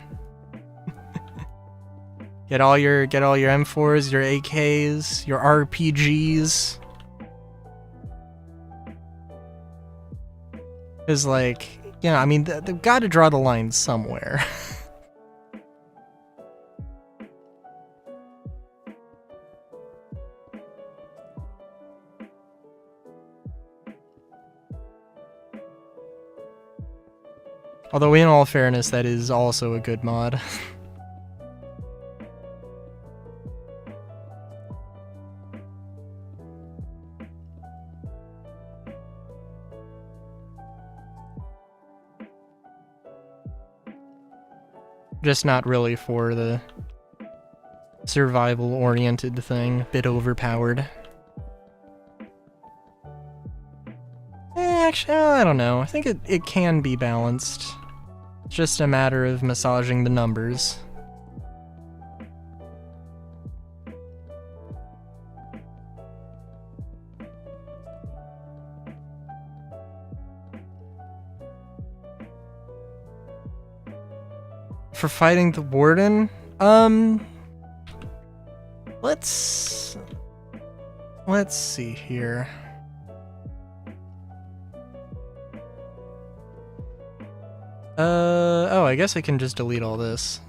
Get all your M4s, your AKs, your RPGs. Because, like, I mean, they've got to draw the line somewhere. Although, in all fairness, that is also a good mod. Just not really for the survival-oriented thing. Bit overpowered. Actually, I don't know. I think it can be balanced. It's just a matter of massaging the numbers. For fighting the warden? Let's see here. Oh, I guess I can just delete all this.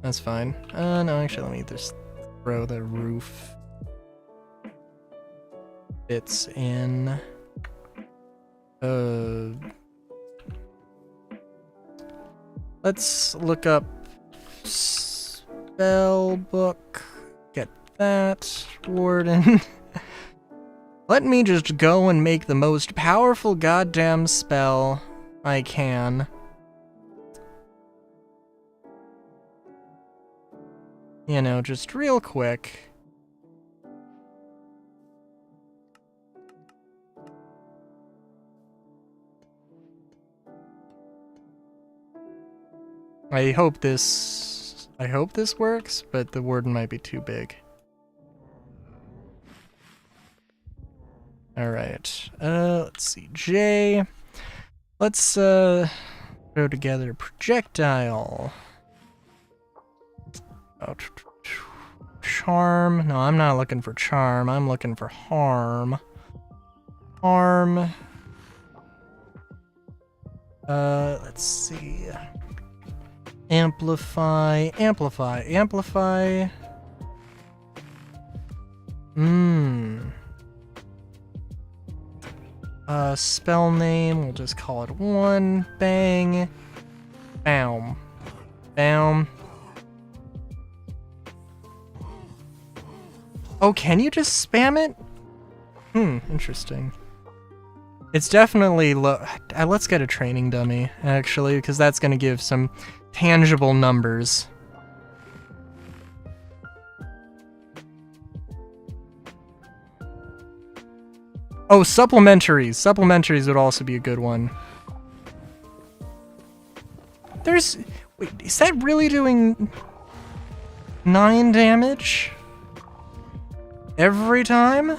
That's fine. No, actually, let me just throw the roof bits in. Let's look up spell book. Get that. Warden. Let me just go and make the most powerful goddamn spell I can. Just real quick. I hope this works, but the warden might be too big. Alright, let's see, J. Let's, throw together projectile. Oh, charm. No, I'm not looking for charm, I'm looking for harm. Harm. Let's see. Amplify. Spell name, we'll just call it 1. Bang. Bam. Bam. Oh, can you just spam it? Interesting. It's definitely let's get a training dummy, actually, because that's gonna give some tangible numbers. Oh, supplementaries. Supplementaries would also be a good one. Wait, is that really doing 9 damage? Every time?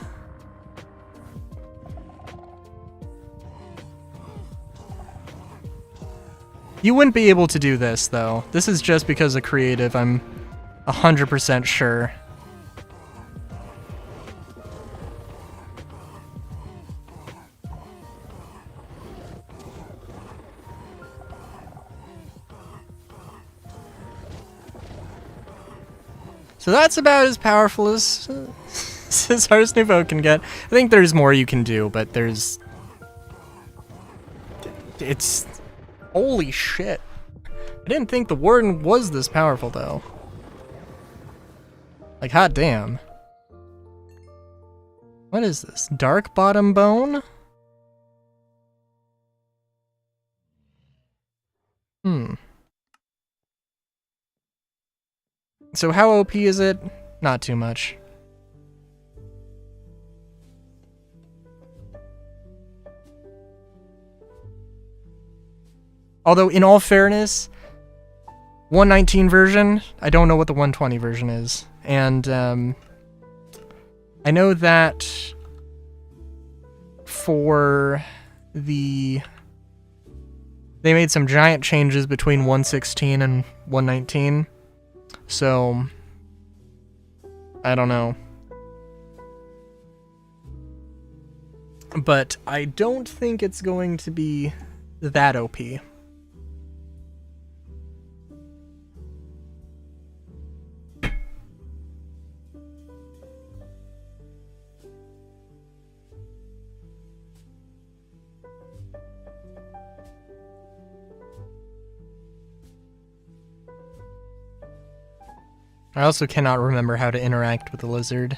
You wouldn't be able to do this, though. This is just because of creative, I'm 100% sure. So that's about as powerful as Ars Nouveau can get. I think there's more you can do, but it's... Holy shit. I didn't think the Warden was this powerful, though. Like, hot damn. What is this? Dark Bottom Bone? So how OP is it? Not too much. Although, in all fairness, 119 version. I don't know what the 120 version is. And I know that for the... They made some giant changes between 116 and 119. So, I don't know. But I don't think it's going to be that OP. I also cannot remember how to interact with the lizard.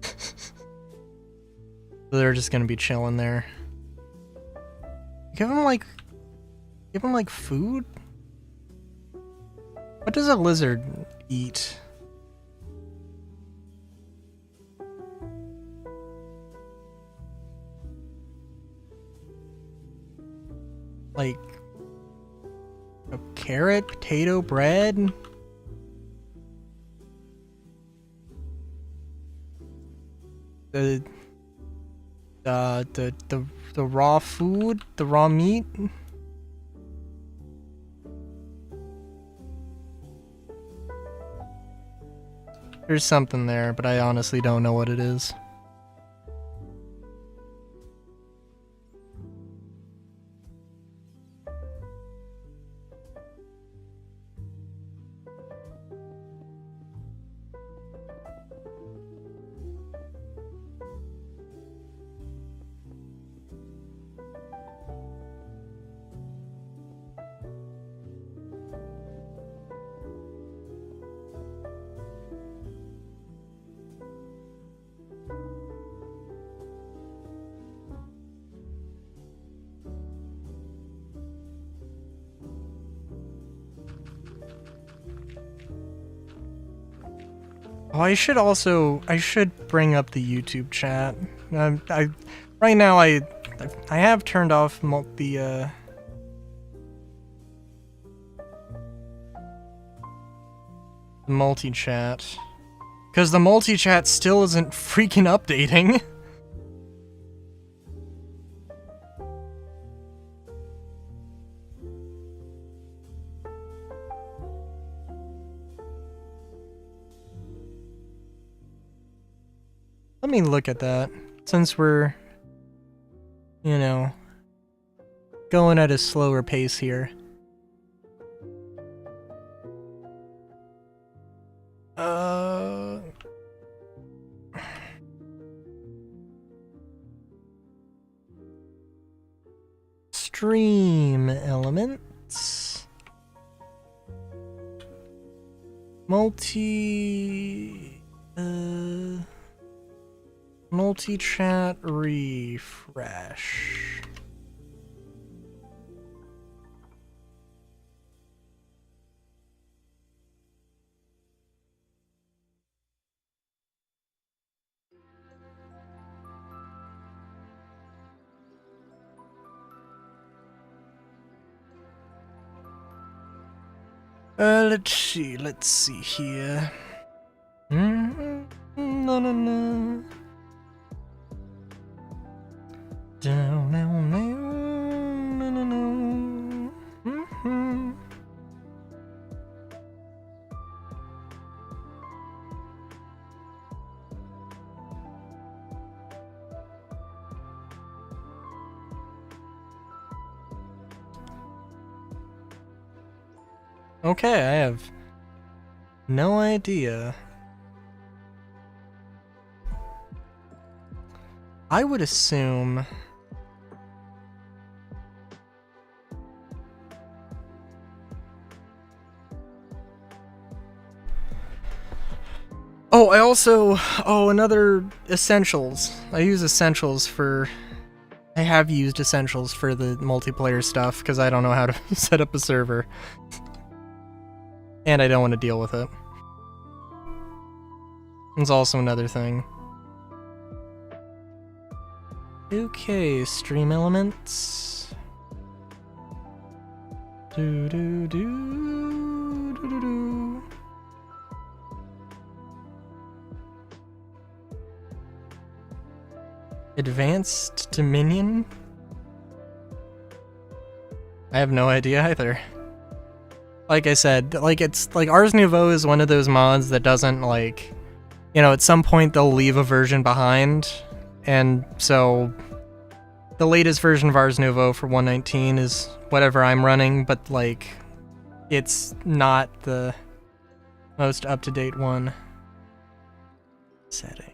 So they're just gonna be chilling there. Give him like food? What does a lizard eat? Like a carrot, potato, bread? The raw food, the raw meat. There's something there, but I honestly don't know what it is. Oh, I should bring up the YouTube chat. Right now I have turned off the multi-chat, because the multi-chat still isn't freaking updating. Let me look at that, since we're, you know, going at a slower pace here. Stream elements. Multi-chat refresh. Let's see here. No. Down, no. Okay, I have no idea. I would assume... another Essentials. I use Essentials for... I have used Essentials for the multiplayer stuff, because I don't know how to set up a server. And I don't want to deal with it. It's also another thing. Okay, stream elements. Do. Advanced Dominion? I have no idea either. Like I said, like it's like Ars Nouveau is one of those mods that doesn't like, you know, at some point they'll leave a version behind, and so the latest version of Ars Nouveau for 1.19 is whatever I'm running, but like it's not the most up-to-date one. Setting.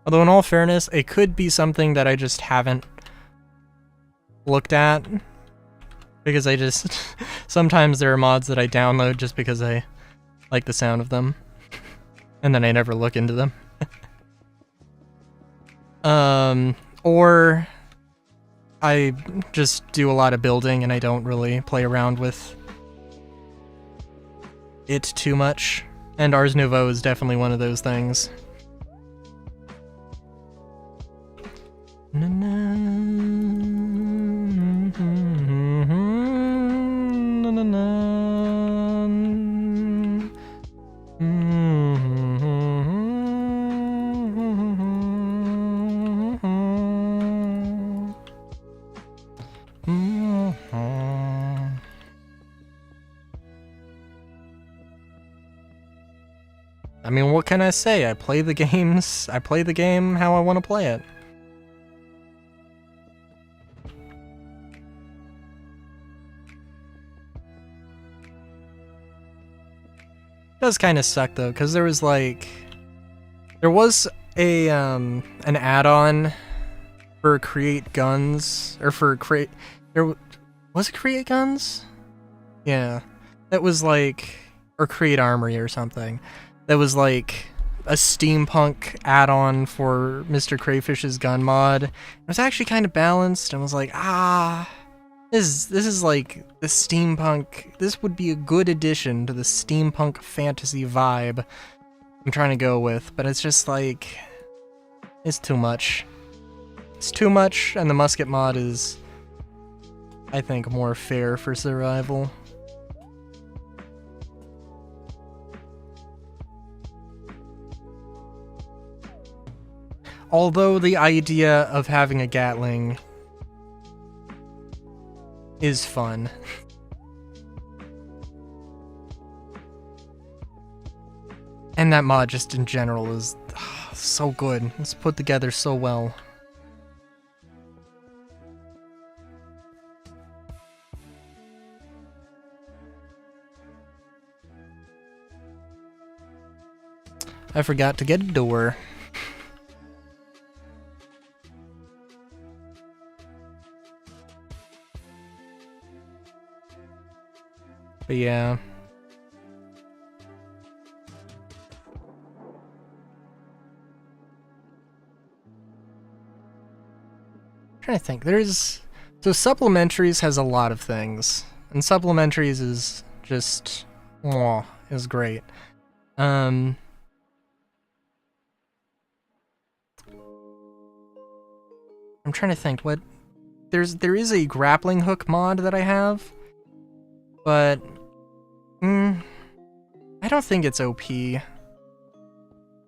Although in all fairness, it could be something that I just haven't looked at. Because I just... sometimes there are mods that I download just because I like the sound of them. And then I never look into them. Or I just do a lot of building and I don't really play around with it too much. And Ars Nouveau is definitely one of those things. Na na na na na. I mean, what can I say? I play the games. I play the game how I want to play it. Does kind of suck though, because there was a an add-on for Create Guns, or for Create, was it Create Guns? Yeah, that was like, or Create Armory or something. That was like a steampunk add-on for Mr. Crayfish's gun mod. It was actually kind of balanced, and was like, This is like the steampunk. This would be a good addition to the steampunk fantasy vibe I'm trying to go with, but it's just like, it's too much. It's too much, and the musket mod is, I think, more fair for survival. Although the idea of having a Gatling is fun. And that mod just in general is so good. It's put together so well. I forgot to get a door. But yeah. I'm trying to think. So supplementaries has a lot of things. And supplementaries is just is great. I'm trying to think what there is a grappling hook mod that I have, but I don't think it's OP.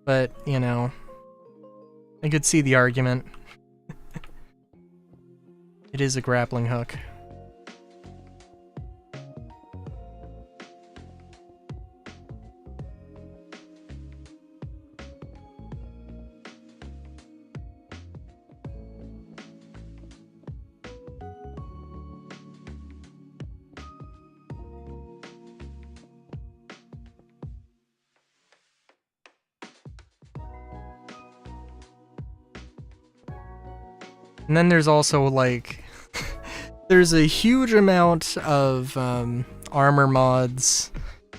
But, you know, I could see the argument. It is a grappling hook. And then there's also, like, there's a huge amount of armor mods,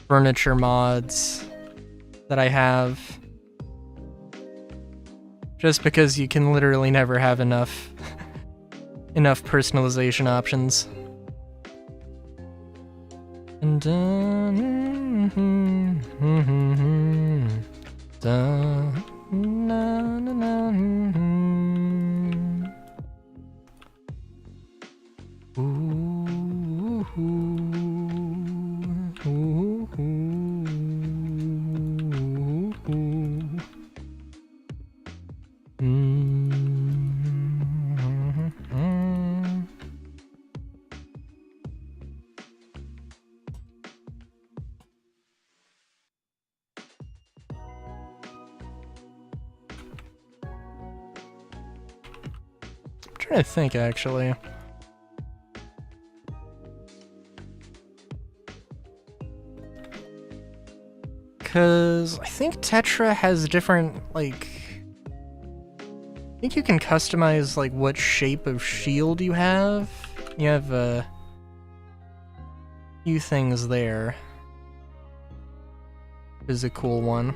furniture mods that I have. Just because you can literally never have enough personalization options. And na, Ooh, ooh, ooh. I'm trying to think, actually. Because I think Tetra has different, like... I think you can customize, like, what shape of shield you have. You have a few things there. Is a cool one.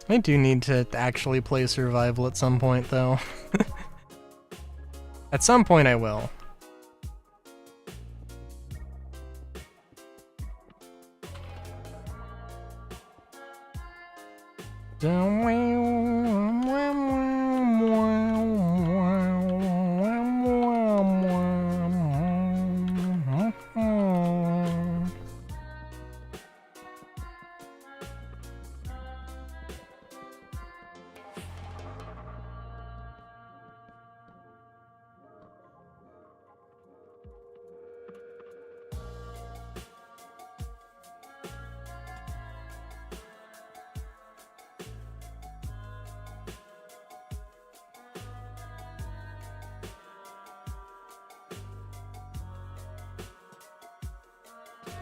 I do need to actually play Survival at some point, though. At some point I will.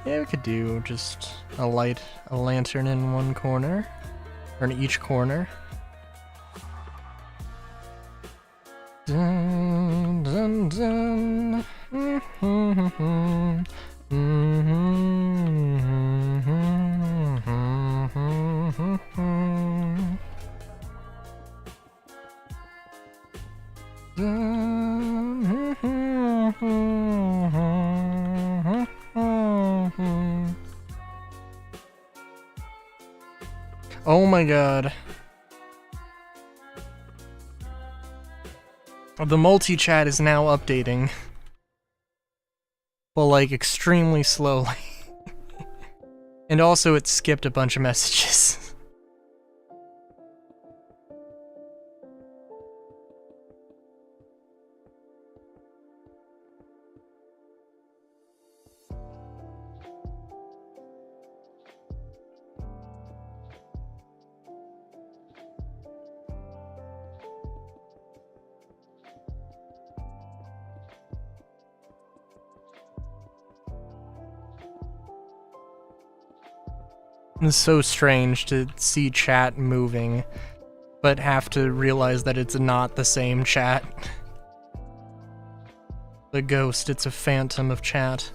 Yeah, we could do just a lantern in one corner, or in each corner. Dun, dun, dun. Oh my god. The multi-chat is now updating. Well, like, extremely slowly. And also it skipped a bunch of messages. It's so strange to see chat moving, but have to realize that it's not the same chat. The ghost, it's a phantom of chat.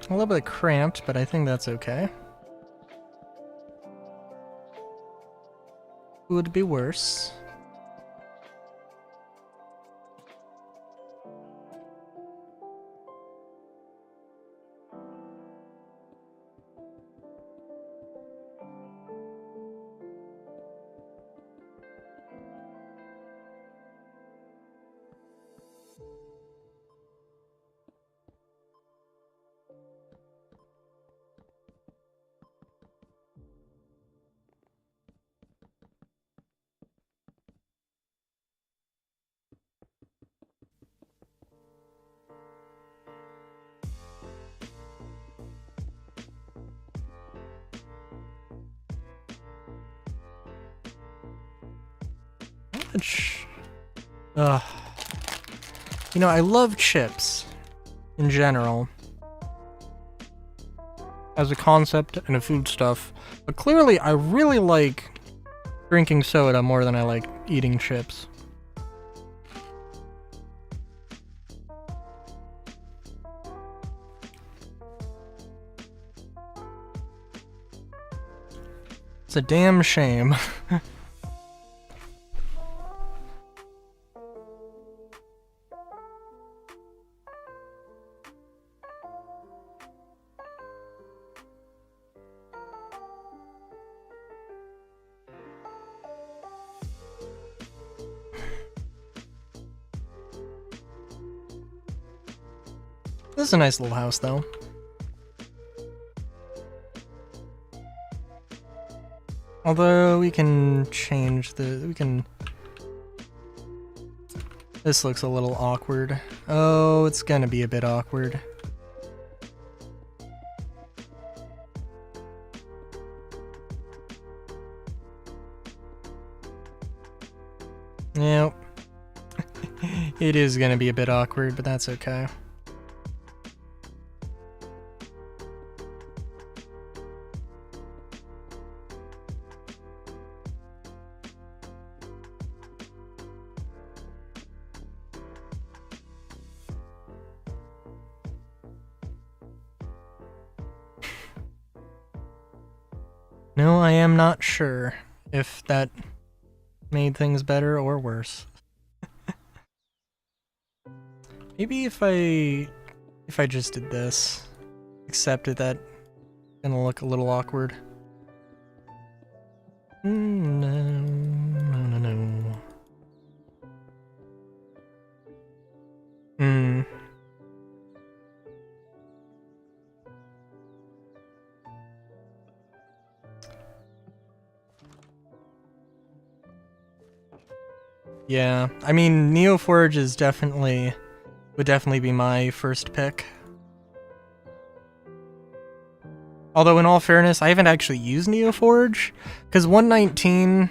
A little bit cramped, but I think that's okay. Would be worse. much... You know, I love chips in general as a concept and a foodstuff, but clearly I really like drinking soda more than I like eating chips. It's a damn shame. This is a nice little house, though. Although we can change this looks a little awkward. Oh, it's gonna be a bit awkward. Yep. It is gonna be a bit awkward, but that's okay. No, I am not sure if that made things better or worse. Maybe if I just did this, accepted that, it's gonna look a little awkward. No. Yeah, I mean, Neoforge is would definitely be my first pick. Although, in all fairness, I haven't actually used Neoforge, because 119,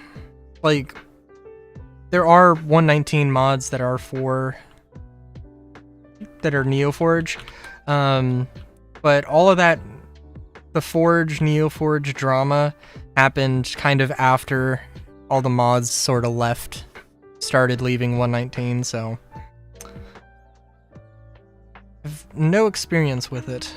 like, there are 119 mods that are Neoforge, but all of that, the Forge, Neoforge drama happened kind of after all the mods sort of started leaving 119, so I have no experience with it.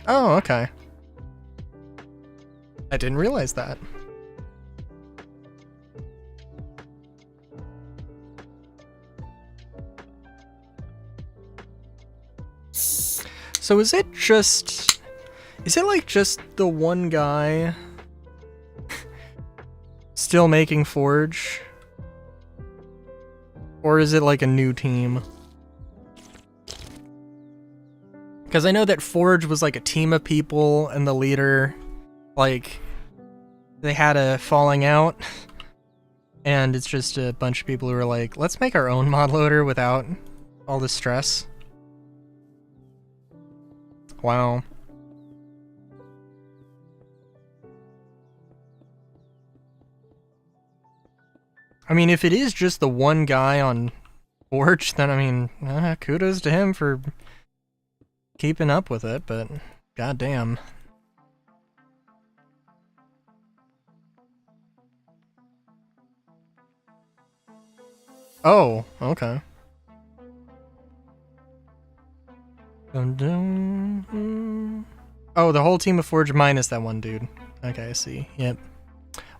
Oh, okay. I didn't realize that. So is it like just the one guy still making Forge? Or is it like a new team? Because I know that Forge was like a team of people, and the leader, like, they had a falling out, and it's just a bunch of people who are like, let's make our own mod loader without all the stress. Wow. I mean, if it is just the one guy on Forge, then I mean, kudos to him for keeping up with it, but goddamn. Oh, okay. Oh, the whole team of Forge minus that one dude. Okay, I see. Yep.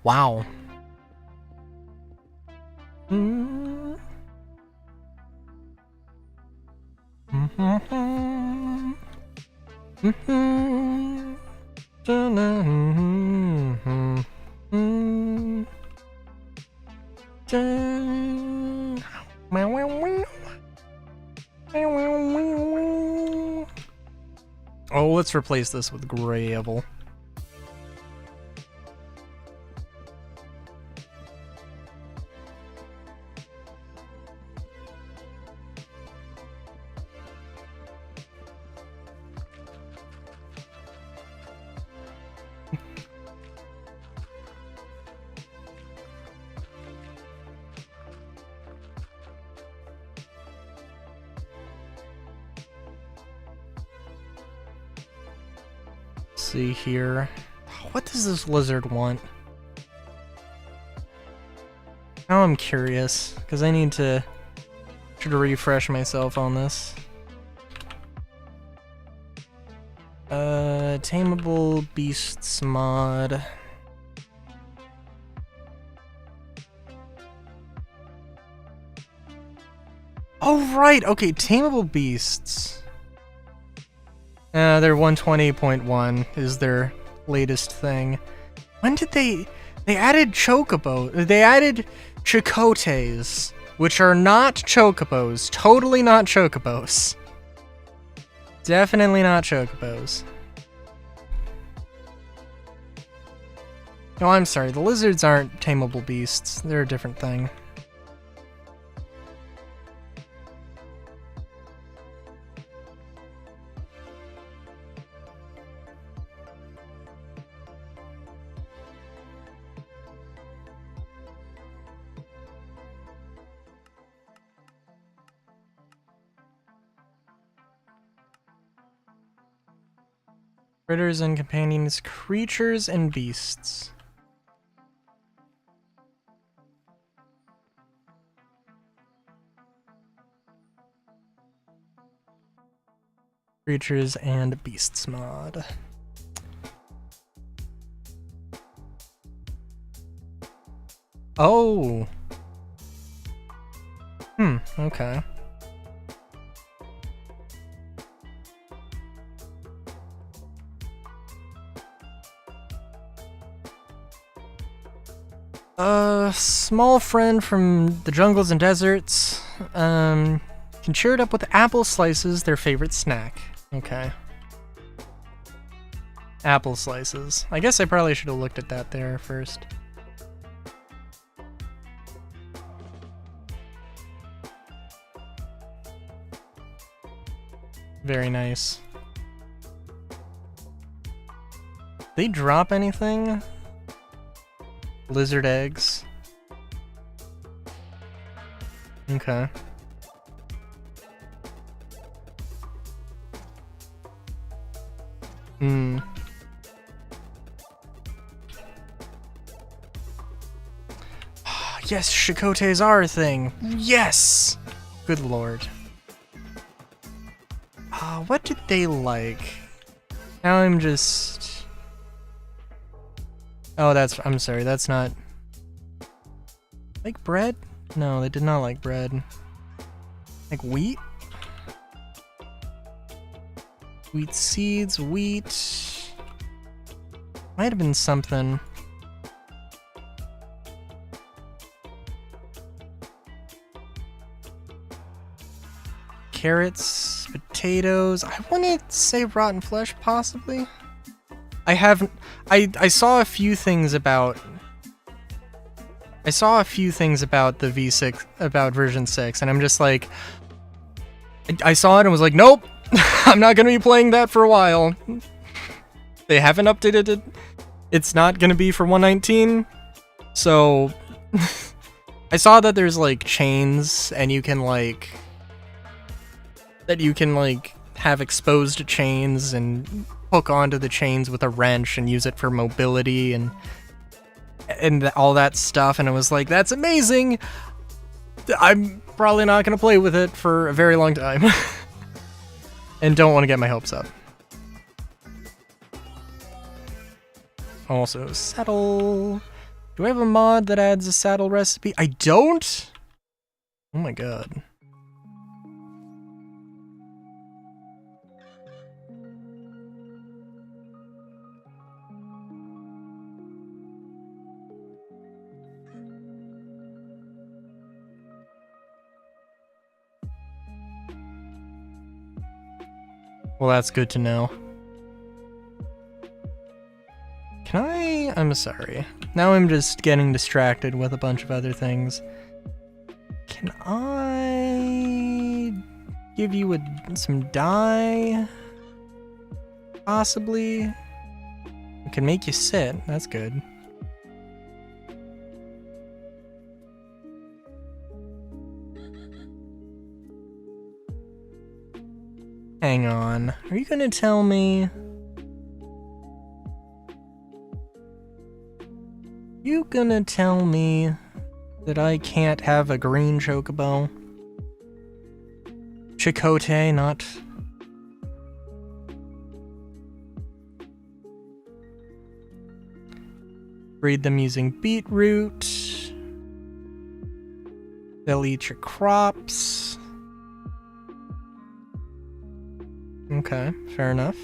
Wow. let's replace this with Gravel. See here. What does this lizard want? Now I'm curious, because I should refresh myself on this. Tameable Beasts mod. Oh right, okay, Tameable Beasts. Their 120.1 is their latest thing. When did they added Chocobo? They added Chakotay's, which are not Chocobos. Totally not Chocobos. Definitely not Chocobos. No, I'm sorry. The lizards aren't tameable beasts. They're a different thing. Critters and companions, creatures and beasts. Creatures and beasts mod. Oh. Okay. Small friend from the jungles and deserts, can cheer it up with apple slices, their favorite snack. Okay. Apple slices. I guess I probably should have looked at that there first. Very nice. They drop anything? Lizard eggs. Okay. Yes, Chakotay's are a thing. Yes! Good lord. What did they like? Now I'm just... Oh, I'm sorry, that's not... Like bread? No, they did not like bread. Like wheat? Wheat seeds, wheat... Might have been something. Carrots, potatoes. I want to say rotten flesh, possibly. I saw a few things about. I saw a few things about the V6, about version 6, and I'm just like, I saw it and was like, nope, I'm not gonna be playing that for a while. They haven't updated it. It's not gonna be for 119, so I saw that there's like chains, and you can like. That you can, like, have exposed chains and hook onto the chains with a wrench and use it for mobility and all that stuff, and it was like, that's amazing! I'm probably not gonna play with it for a very long time. And don't want to get my hopes up. Also, saddle... Do I have a mod that adds a saddle recipe? I don't? Oh my god. Well, that's good to know. I'm sorry. Now I'm just getting distracted with a bunch of other things. Can I give you some dye? Possibly. I can make you sit. That's good. Hang on. Are you gonna tell me? You gonna tell me that I can't have a green chocobo? Chicote, not... Breed them using beetroot. They'll eat your crops. Okay, fair enough.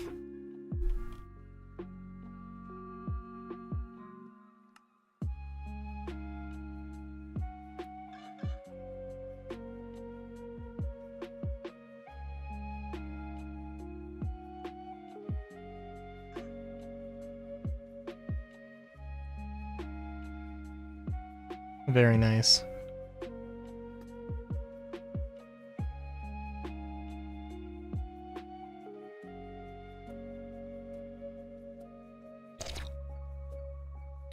Very nice.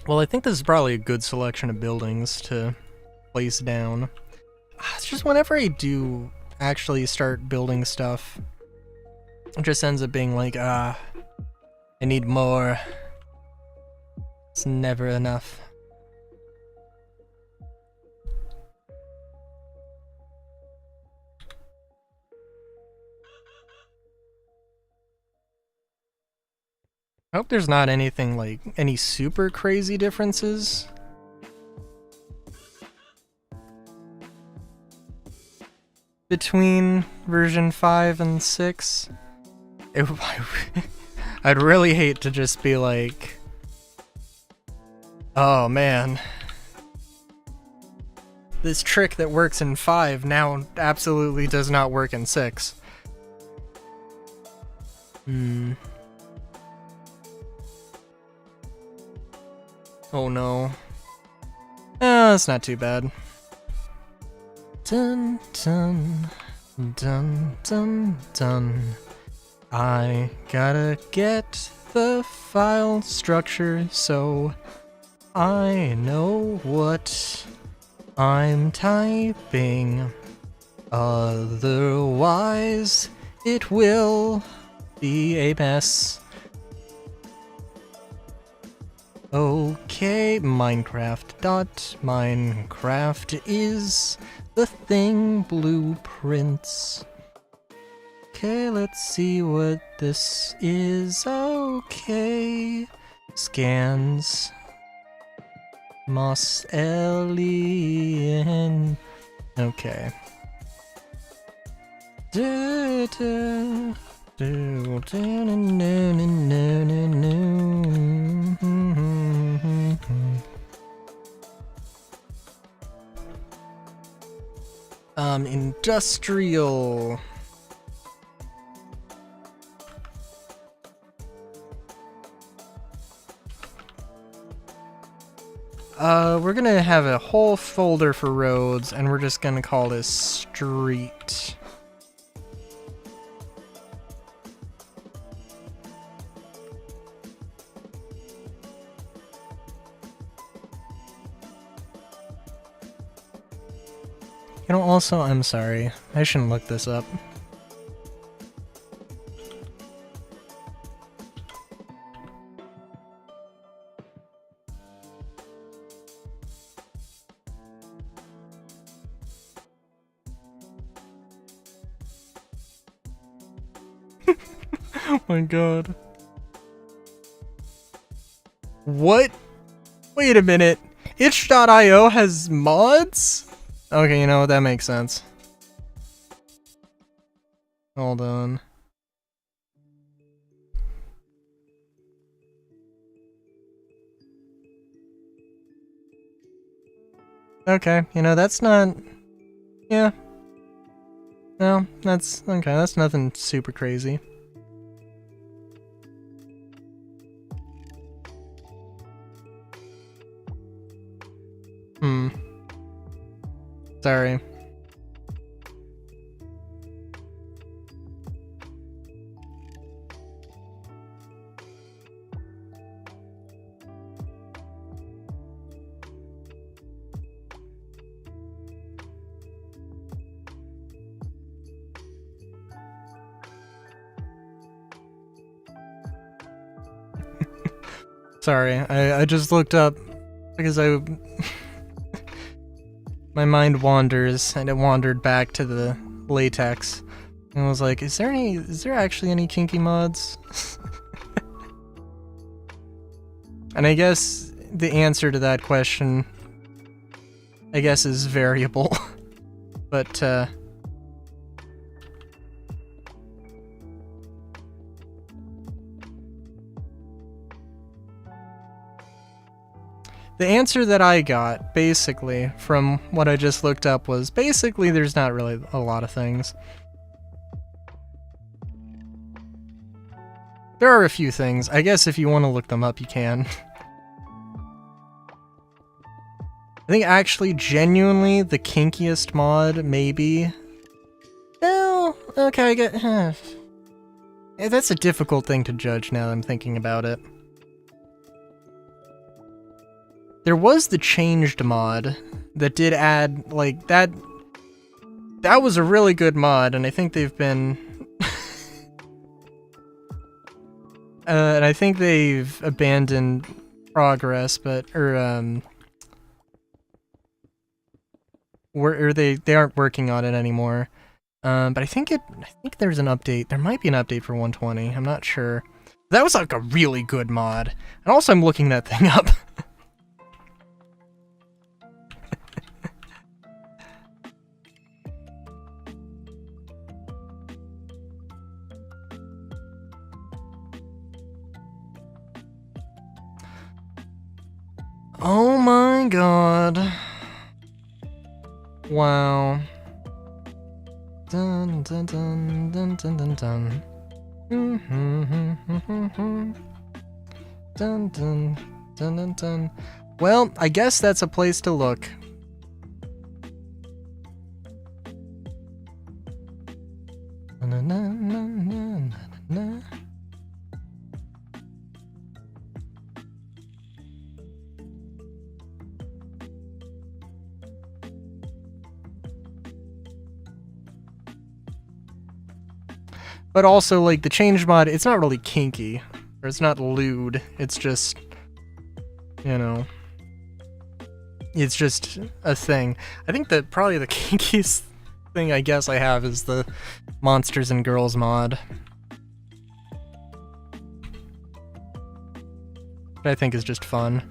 Well, I think this is probably a good selection of buildings to place down. It's just whenever I do actually start building stuff, it just ends up being like, I need more. It's never enough. I hope there's not anything like any super crazy differences. Between version 5 and 6. I'd really hate to just be like, oh man, this trick that works in 5 now absolutely does not work in 6. Oh no. That's not too bad. Dun dun dun dun dun. I gotta get the file structure so I know what I'm typing. Otherwise, it will be a mess. Okay, Minecraft is the thing blueprints. Okay, let's see what this is. Okay, scans. Moss alien. Okay. Industrial. We're gonna have a whole folder for roads, and we're just gonna call this street. You know, also, I'm sorry. I shouldn't look this up. Oh my god. What? Wait a minute. Itch.io has mods? Okay, you know what, that makes sense. Hold on. Okay, you know, that's not... Yeah. No, that's... Okay, that's nothing super crazy. Sorry. Sorry, I just looked up because my mind wanders, and it wandered back to the latex, and I was like, is there actually any kinky mods? And I guess the answer to that question, I guess, is variable, but the answer that I got, basically, from what I just looked up was, basically, there's not really a lot of things. There are a few things. I guess if you want to look them up, you can. I think actually, genuinely, the kinkiest mod, maybe... No, okay, I get... That's a difficult thing to judge now that I'm thinking about it. There was the Changed mod that did add, like, that was a really good mod, and I think they've been... and I think they've abandoned progress, but, or they aren't working on it anymore. But I think there's an update. There might be an update for 120. I'm not sure. That was like a really good mod. And also I'm looking that thing up. Oh my god. Wow. Dun dun dun dun dun dun dun. Dun dun dun dun dun. Well, I guess that's a place to look. Na na na na na na. But also, like, the Change mod, it's not really kinky. Or it's not lewd. It's just, you know... It's just a thing. I think that probably the kinkiest thing I guess I have is the Monsters and Girls mod. That I think is just fun.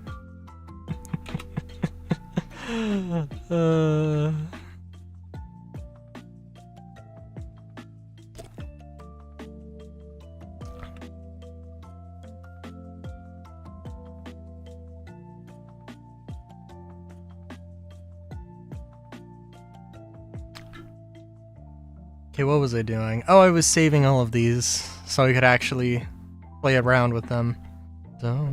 Okay, what was I doing? Oh, I was saving all of these so I could actually play around with them. So,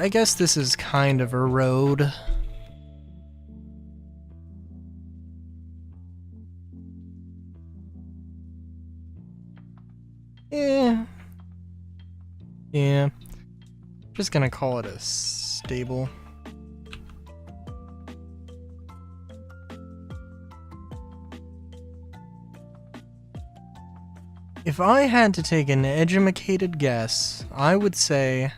I guess this is kind of a road. Yeah. Just gonna call it a stable. If I had to take an educated guess, I would say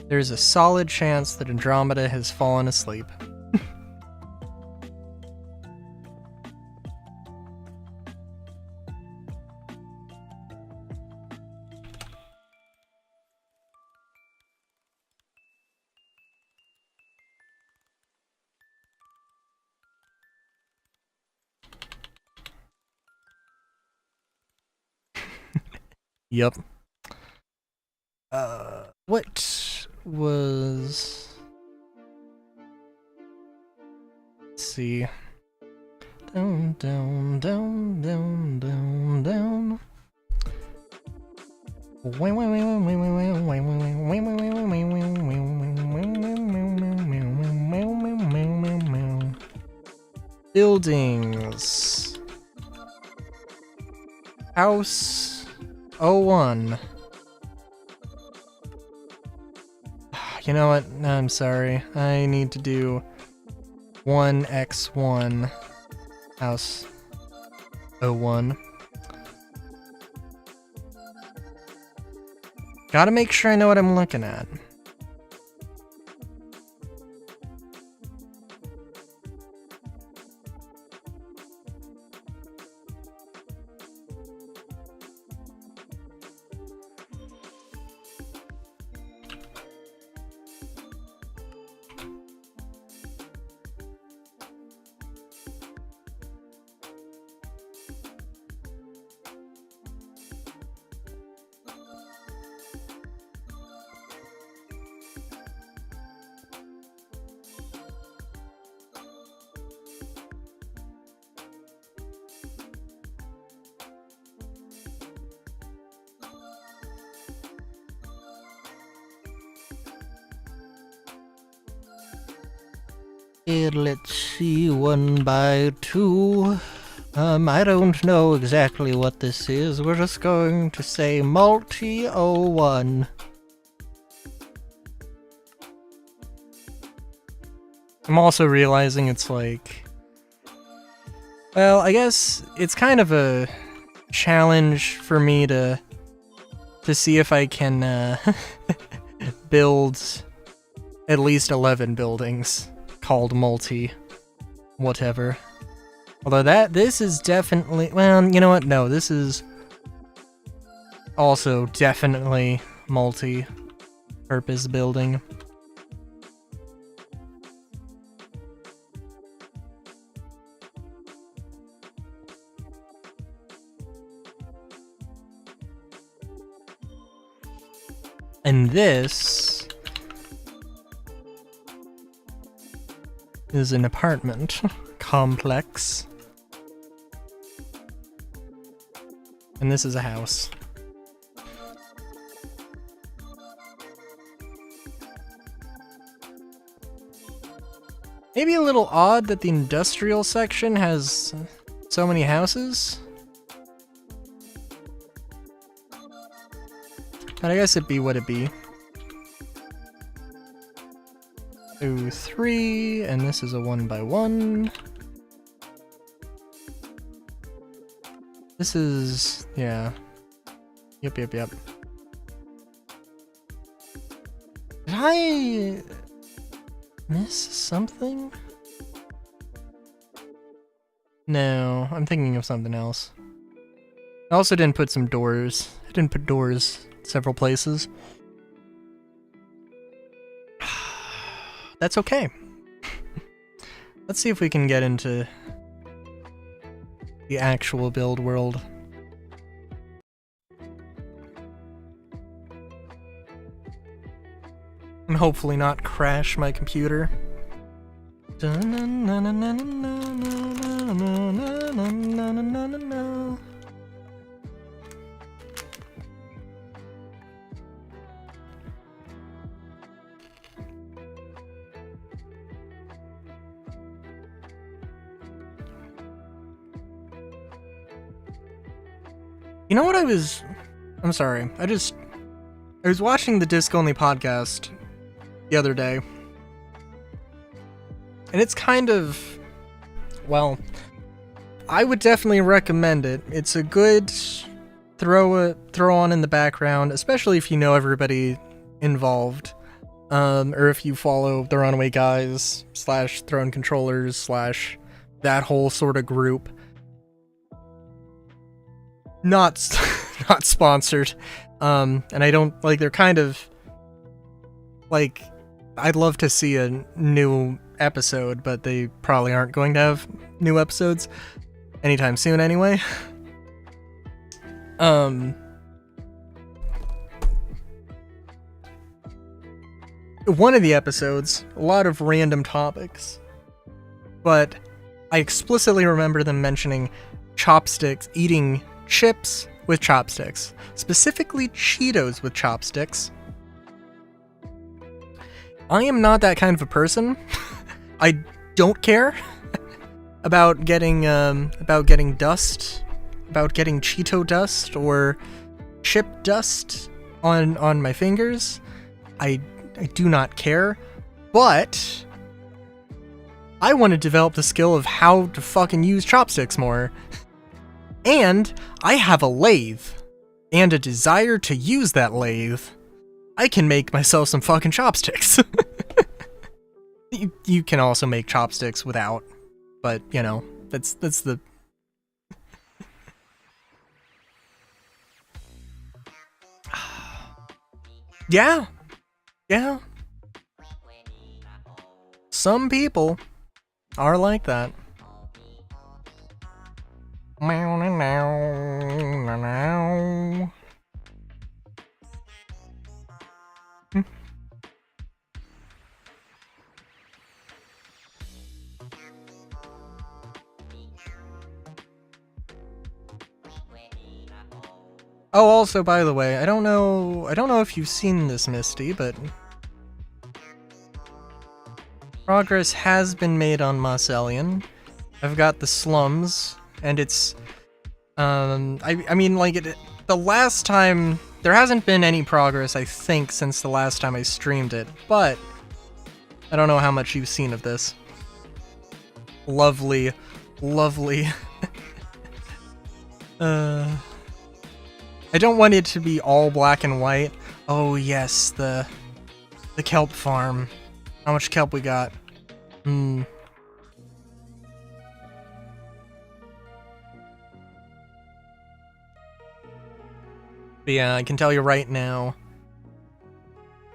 there's a solid chance that Andromeda has fallen asleep. Yep. What was... Let's see. Down, down, down, down, down, down. Buildings. House 01. You know what? I'm sorry. I need to do 1x1 house 01. Gotta make sure I know what I'm looking at. Let's see, 1 by 2. I don't know exactly what this is. We're just going to say multi 01. I'm also realizing it's like... Well, I guess it's kind of a challenge for me to see if I can build at least 11 buildings called multi whatever. Although this is definitely, well, you know what? No, this is also definitely multi-purpose building. And this is an apartment complex. And this is a house. Maybe a little odd that the industrial section has so many houses. But I guess it'd be what it be. 2, 3, and this is a 1 by 1. This is, yeah. Yep. Did I miss something? No, I'm thinking of something else. I also didn't put some doors. I didn't put doors several places. That's okay. Let's see if we can get into the actual build world. And hopefully not crash my computer. You know what I'm sorry, I was watching the Disc Only podcast the other day. And it's kind of, well, I would definitely recommend it. It's a good throw on in the background, especially if you know everybody involved. Or if you follow the Runaway Guys / Throne Controllers / that whole sort of group. Not sponsored. And I don't, like, they're kind of, like, I'd love to see a new episode, but they probably aren't going to have new episodes anytime soon anyway. One of the episodes, a lot of random topics, but I explicitly remember them mentioning chopsticks, eating chips with chopsticks, specifically Cheetos with chopsticks. I am not that kind of a person. I don't care about getting dust, about getting Cheeto dust or chip dust on my fingers. I do not care, but I want to develop the skill of how to fucking use chopsticks more. And I have a lathe and a desire to use that lathe. I can make myself some fucking chopsticks. You can also make chopsticks without, but you know, that's the Yeah. Yeah. Some people are like that. Oh, also, by the way, I don't know if you've seen this, Misty, but progress has been made on Mosselian. I've got the slums, and it's, I mean, like, the last time, there hasn't been any progress, I think, since the last time I streamed it, but I don't know how much you've seen of this. Lovely, lovely. I don't want it to be all black and white. Oh yes, the kelp farm. How much kelp we got? But yeah, I can tell you right now,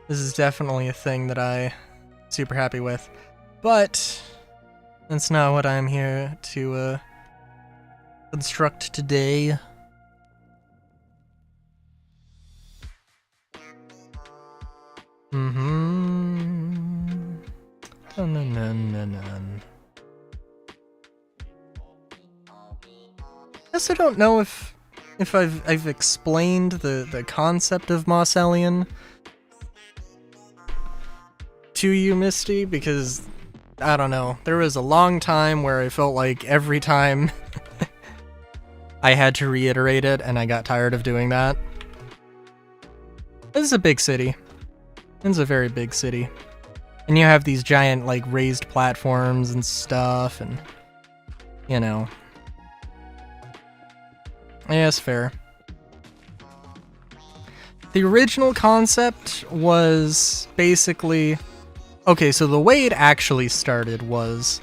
this is definitely a thing that I'm super happy with. But that's not what I'm here to construct today. I also don't know if I've explained the concept of Mosselian to you, Misty, because I don't know. There was a long time where I felt like every time I had to reiterate it, and I got tired of doing that. This is a big city. It's a very big city. And you have these giant, like, raised platforms and stuff, and, you know. Yeah, it's fair. The original concept was basically... Okay, so the way it actually started was,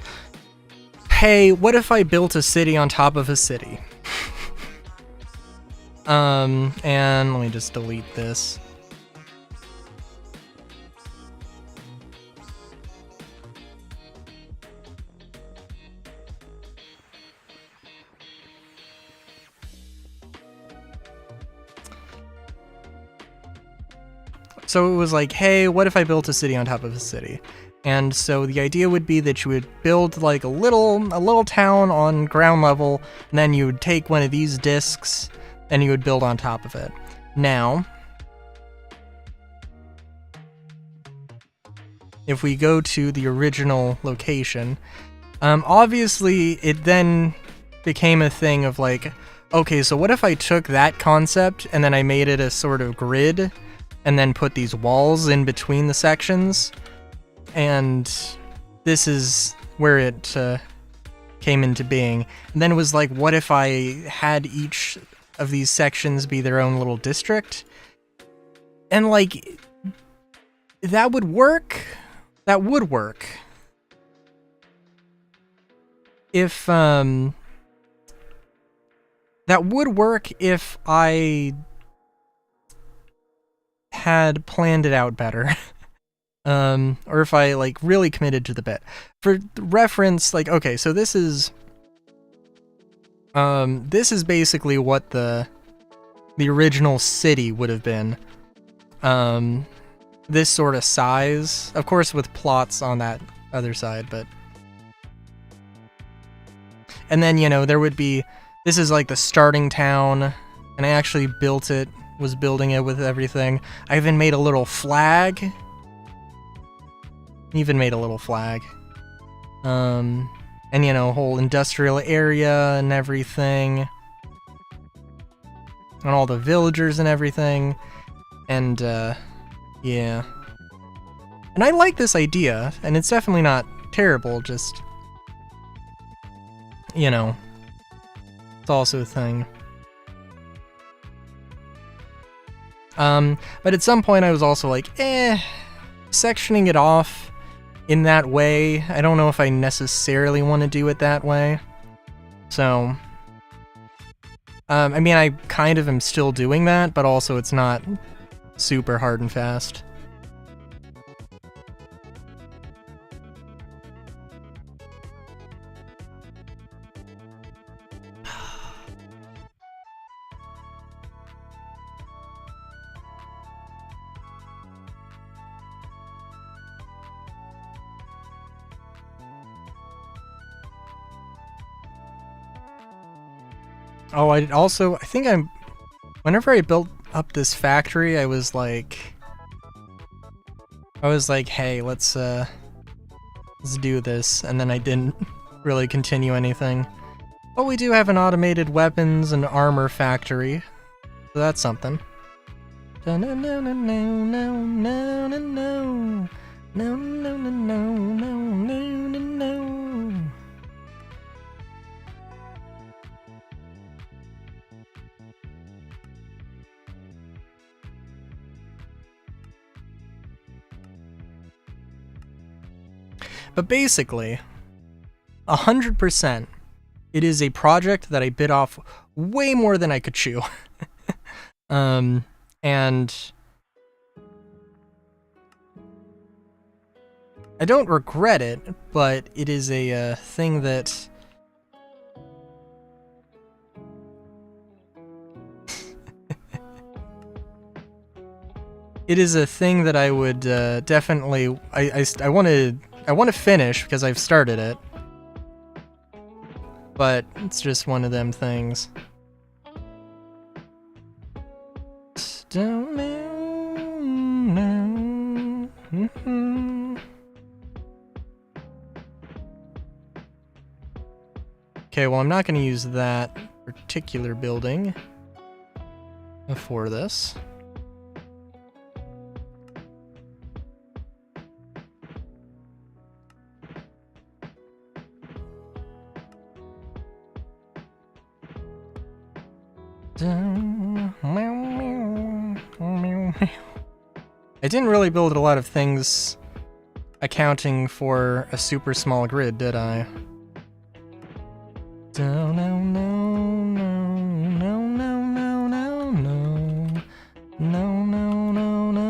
hey, what if I built a city on top of a city? And let me just delete this. So it was like, hey, what if I built a city on top of a city? And so the idea would be that you would build like a little town on ground level, and then you would take one of these discs and you would build on top of it. Now, if we go to the original location, obviously it then became a thing of like, okay, so what if I took that concept and then I made it a sort of grid and then put these walls in between the sections? And this is where it came into being. And then it was like, what if I had each of these sections be their own little district? And like, that would work. That would work. If, that would work if I had planned it out better. Or if I, like, really committed to the bit. For reference, like, okay, so this is basically what the original city would have been. This sort of size, of course with plots on that other side, but And then, you know, there would be, this is like the starting town, and I actually built it, was building it with everything. I even made a little flag. Even made a little flag. And, you know, whole industrial area and everything. And all the villagers and everything. And, yeah. And I like this idea, and it's definitely not terrible, just, you know, it's also a thing. But at some point I was also like, sectioning it off in that way, I don't know if I necessarily want to do it that way. So, I mean, I kind of am still doing that, but also it's not super hard and fast. Oh, I think whenever I built up this factory, I was like, hey, let's do this, and then I didn't really continue anything. But we do have an automated weapons and armor factory, so that's something. No, no, no, no, no, no, no, no, no, no, no, no, no, no. But basically, 100%, it is a project that I bit off way more than I could chew. And I don't regret it, but it is a thing that it is a thing that I would definitely I want to finish because I've started it. But it's just one of them things. Okay, well, I'm not going to use that particular building for this. I didn't really build a lot of things accounting for a super small grid, did I? No, no, no, no, no, no, no, no, no, no, no, no, no, no.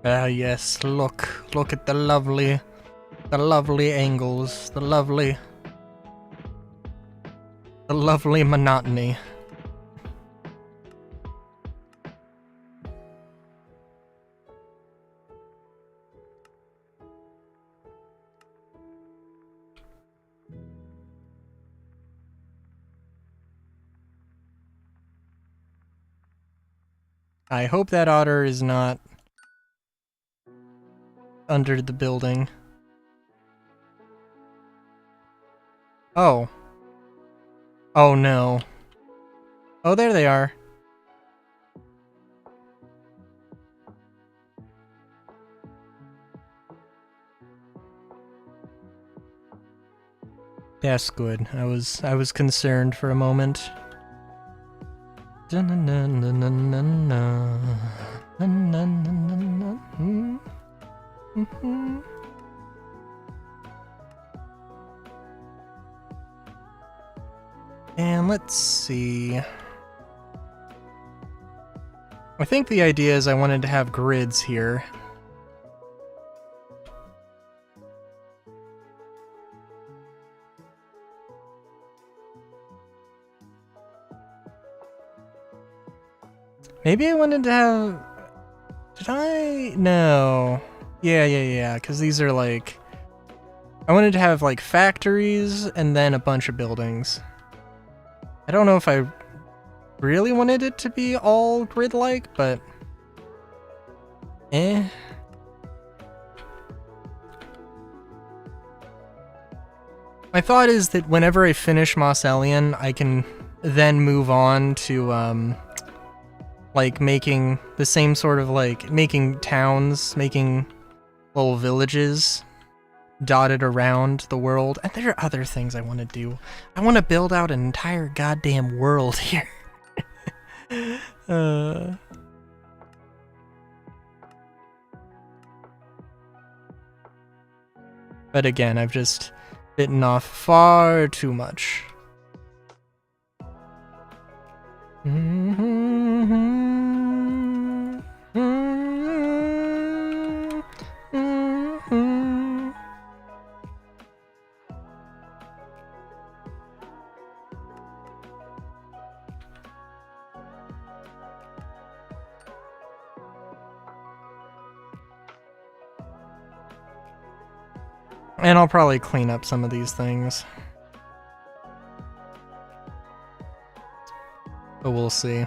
Ah, yes, look at the lovely angles, the lovely monotony. I hope that otter is not under the building. Oh. Oh no. Oh, there they are. That's good. I was concerned for a moment. And let's see. I think the idea is I wanted to have grids here. Maybe I wanted to have... Did I? No. Yeah, because these are like... I wanted to have like factories and then a bunch of buildings. I don't know if I really wanted it to be all grid-like, but... My thought is that whenever I finish Moss Alien, I can then move on to, like, making the same sort of, like, making towns, making little villages dotted around the world. And there are other things I want to do. I want to build out an entire goddamn world here. But again, I've just bitten off far too much. And I'll probably clean up some of these things. But we'll see.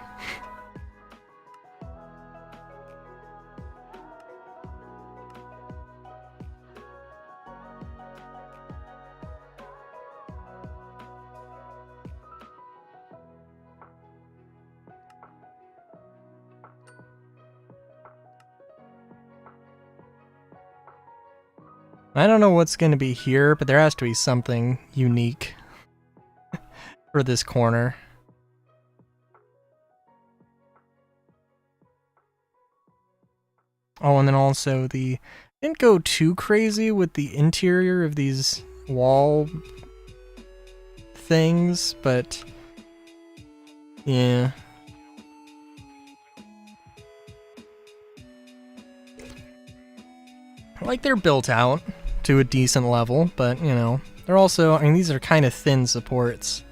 I don't know what's going to be here, but there has to be something unique for this corner. Oh, and then also didn't go too crazy with the interior of these wall things, but yeah. Like, they're built out to a decent level, but, you know, they're also, I mean, these are kind of thin supports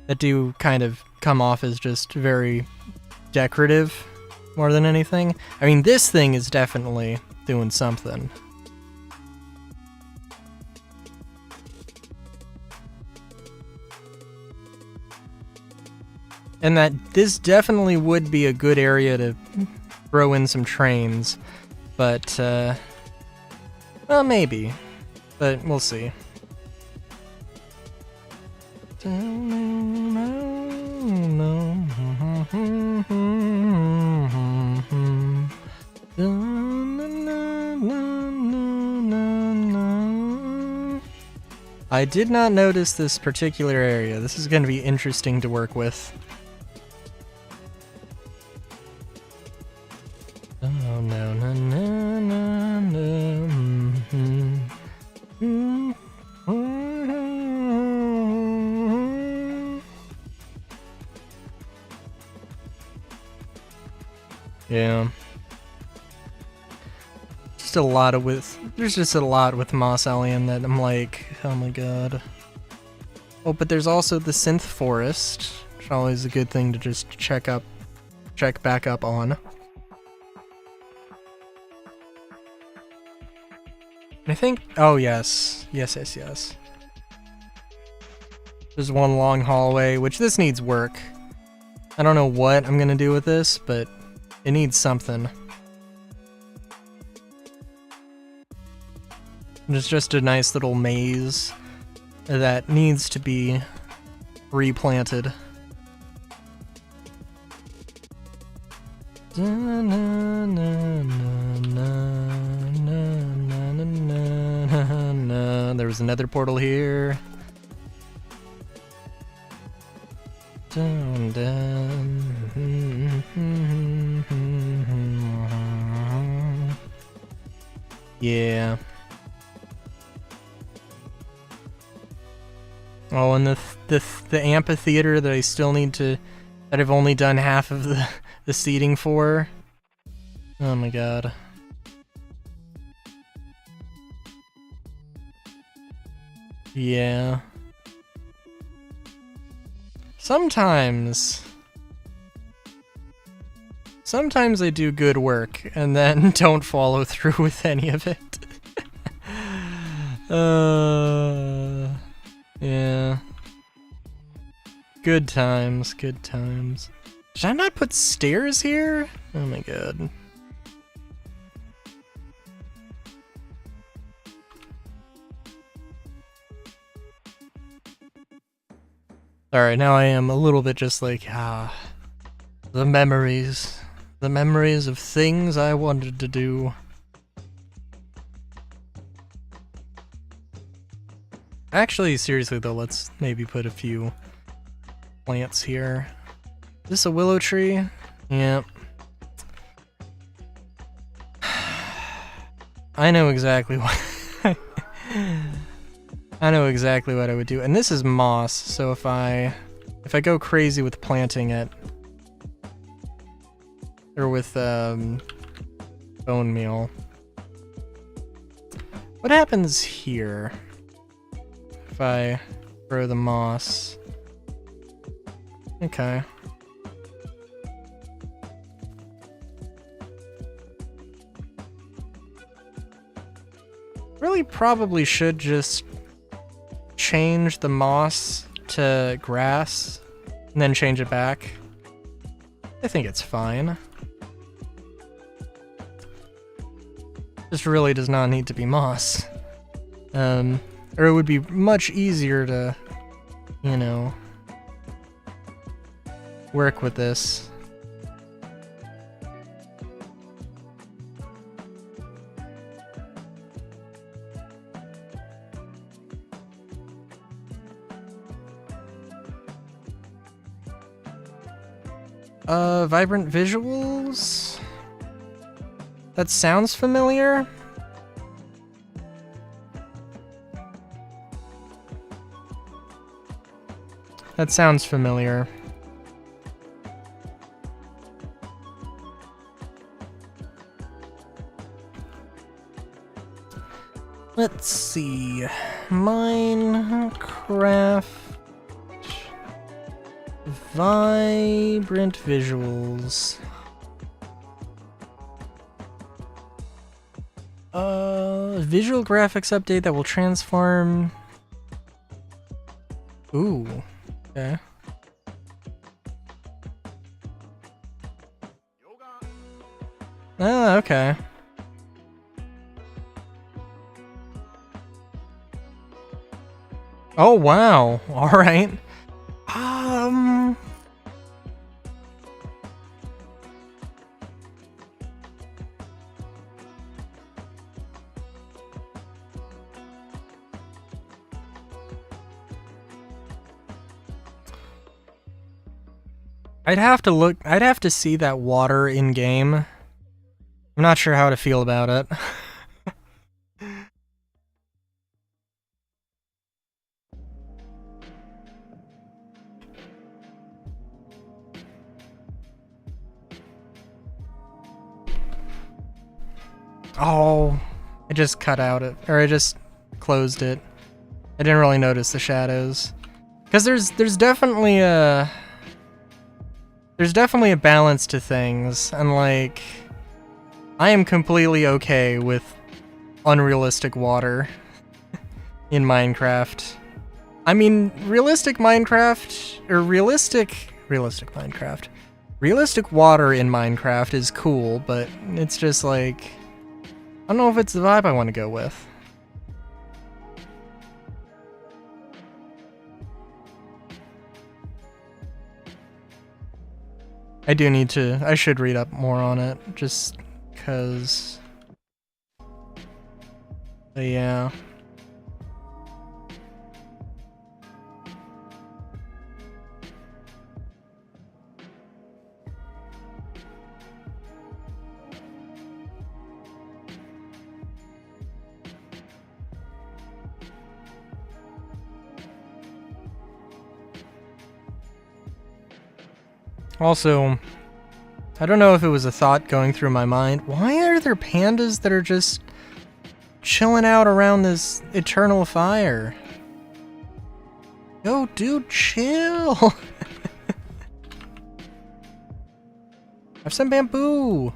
that do kind of come off as just very decorative more than anything. I mean, this thing is definitely doing something. And that this definitely would be a good area to throw in some trains, but, well, maybe, but we'll see. I did not notice this particular area. This is going to be interesting to work with. Oh, no, no, no, no, no. Yeah. Just a lot of there's just a lot with Moss Alien that I'm like, oh my god. Oh, but there's also the Synth Forest, which is always a good thing to just check back up on. I think, oh yes. Yes. There's one long hallway, which this needs work. I don't know what I'm gonna do with this, but it needs something. It's just a nice little maze that needs to be replanted. There was another portal here. Yeah. Oh, and the amphitheater that I still need to, that I've only done half of the seating for. Oh my god. Yeah. Sometimes I do good work and then don't follow through with any of it. Yeah. Good times, good times. Should I not put stairs here? Oh my god. Alright, now I am a little bit just like, the memories. The memories of things I wanted to do. Actually, seriously though, let's maybe put a few plants here. Is this a willow tree? Yep. I know exactly what I know exactly what I would do. And this is moss, so if I go crazy with planting it, or with bone meal, what happens here if I grow the moss? Okay. Really probably should just change the moss to grass and then change it back. I think it's fine. This really does not need to be moss. Or it would be much easier to, you know, work with this. Vibrant visuals? That sounds familiar. That sounds familiar. Let's see. Minecraft. Vibrant visuals. Visual graphics update that will transform. Ooh. Okay. Oh, okay. Oh, wow. All right. I'd have to see that water in game. I'm not sure how to feel about it. Oh, I just cut out it, or I just closed it. I didn't really notice the shadows. Because there's definitely a balance to things, and like, I am completely okay with unrealistic water in Minecraft. I mean, realistic Minecraft, or realistic Minecraft. Realistic water in Minecraft is cool, but it's just like, I don't know if it's the vibe I want to go with. I should read up more on it, just cause, but yeah. Also, I don't know if it was a thought going through my mind. Why are there pandas that are just chilling out around this eternal fire? Yo, dude, chill. Have some bamboo.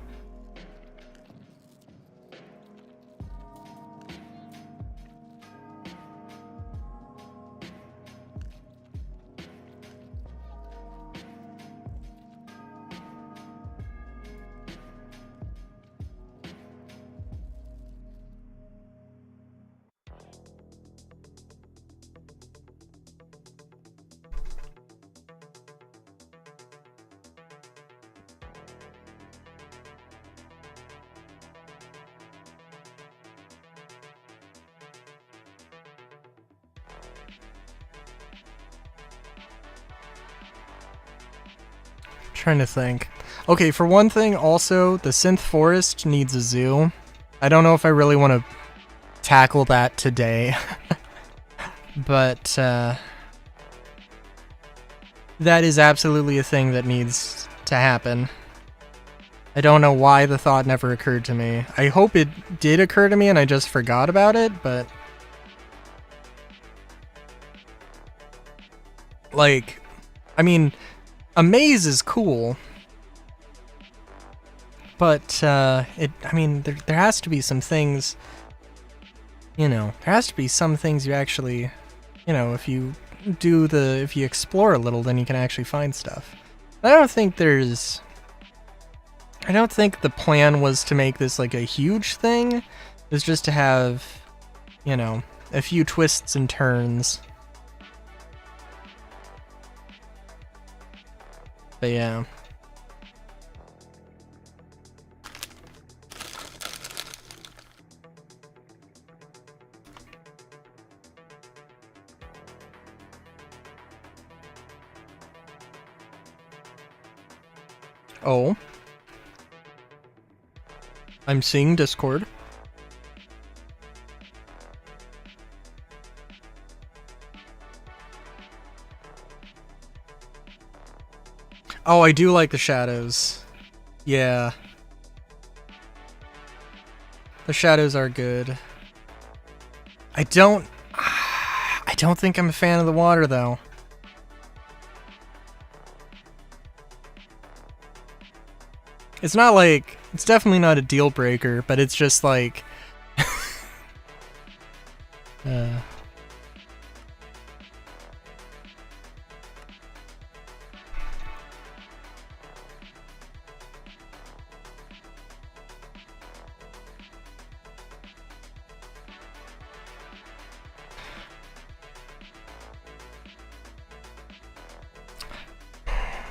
Trying to think. Okay, for one thing, also, the synth forest needs a zoo. I don't know if I really want to tackle that today. But, that is absolutely a thing that needs to happen. I don't know why the thought never occurred to me. I hope it did occur to me and I just forgot about it, but... like, I mean... a maze is cool, but I mean, there has to be some things, you know, there has to be some things you actually, you know, if you explore a little, then you can actually find stuff. I don't think the plan was to make this like a huge thing. It was just to have, you know, a few twists and turns. But yeah. Oh. I'm seeing Discord. Oh, I do like the shadows. Yeah. The shadows are good. I don't think I'm a fan of the water, though. It's not like... it's definitely not a deal breaker, but it's just like...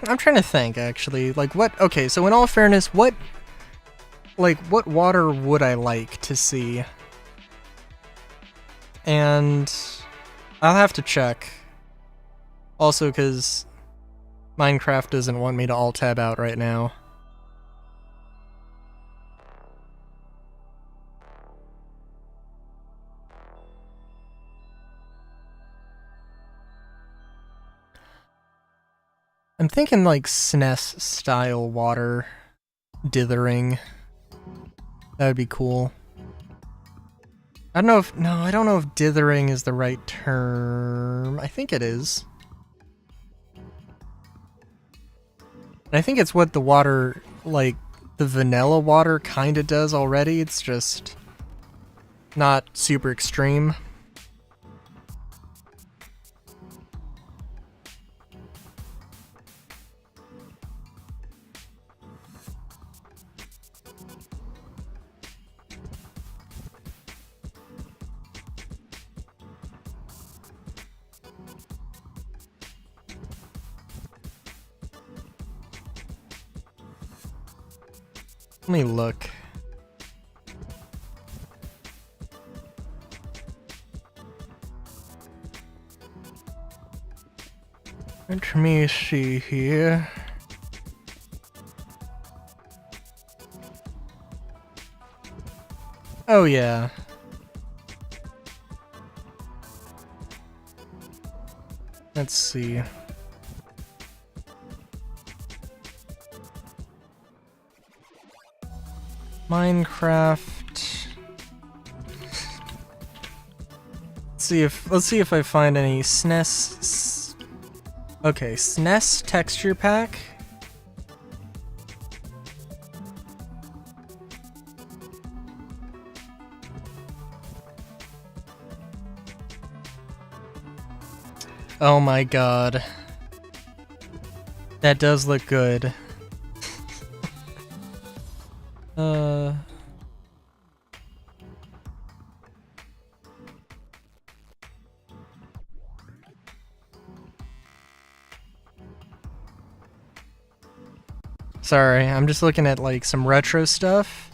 I'm trying to think, actually. Like, what... okay, so in all fairness, what water would I like to see? And... I'll have to check. Also, because Minecraft doesn't want me to alt-tab out right now. I'm thinking like SNES style water dithering. That would be cool. I don't know if dithering is the right term. I think it is. I think it's what the water, like, the vanilla water kinda does already. It's just not super extreme. Let me look. Let me see here. Oh yeah. Let's see. Minecraft. Let's see if I find any SNES. Okay, SNES texture pack. Oh my god. That does look good. Sorry, I'm just looking at like some retro stuff,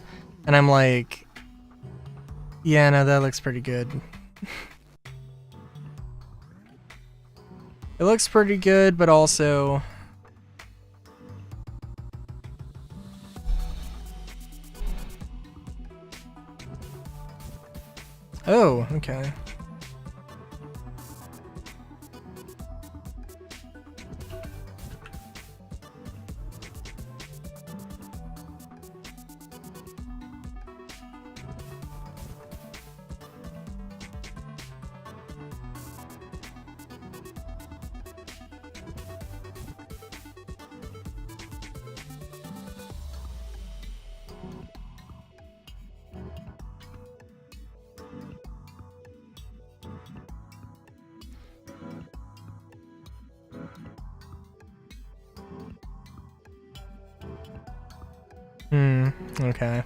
and I'm like, yeah, no, that looks pretty good. It looks pretty good, but also... Oh, okay. Okay.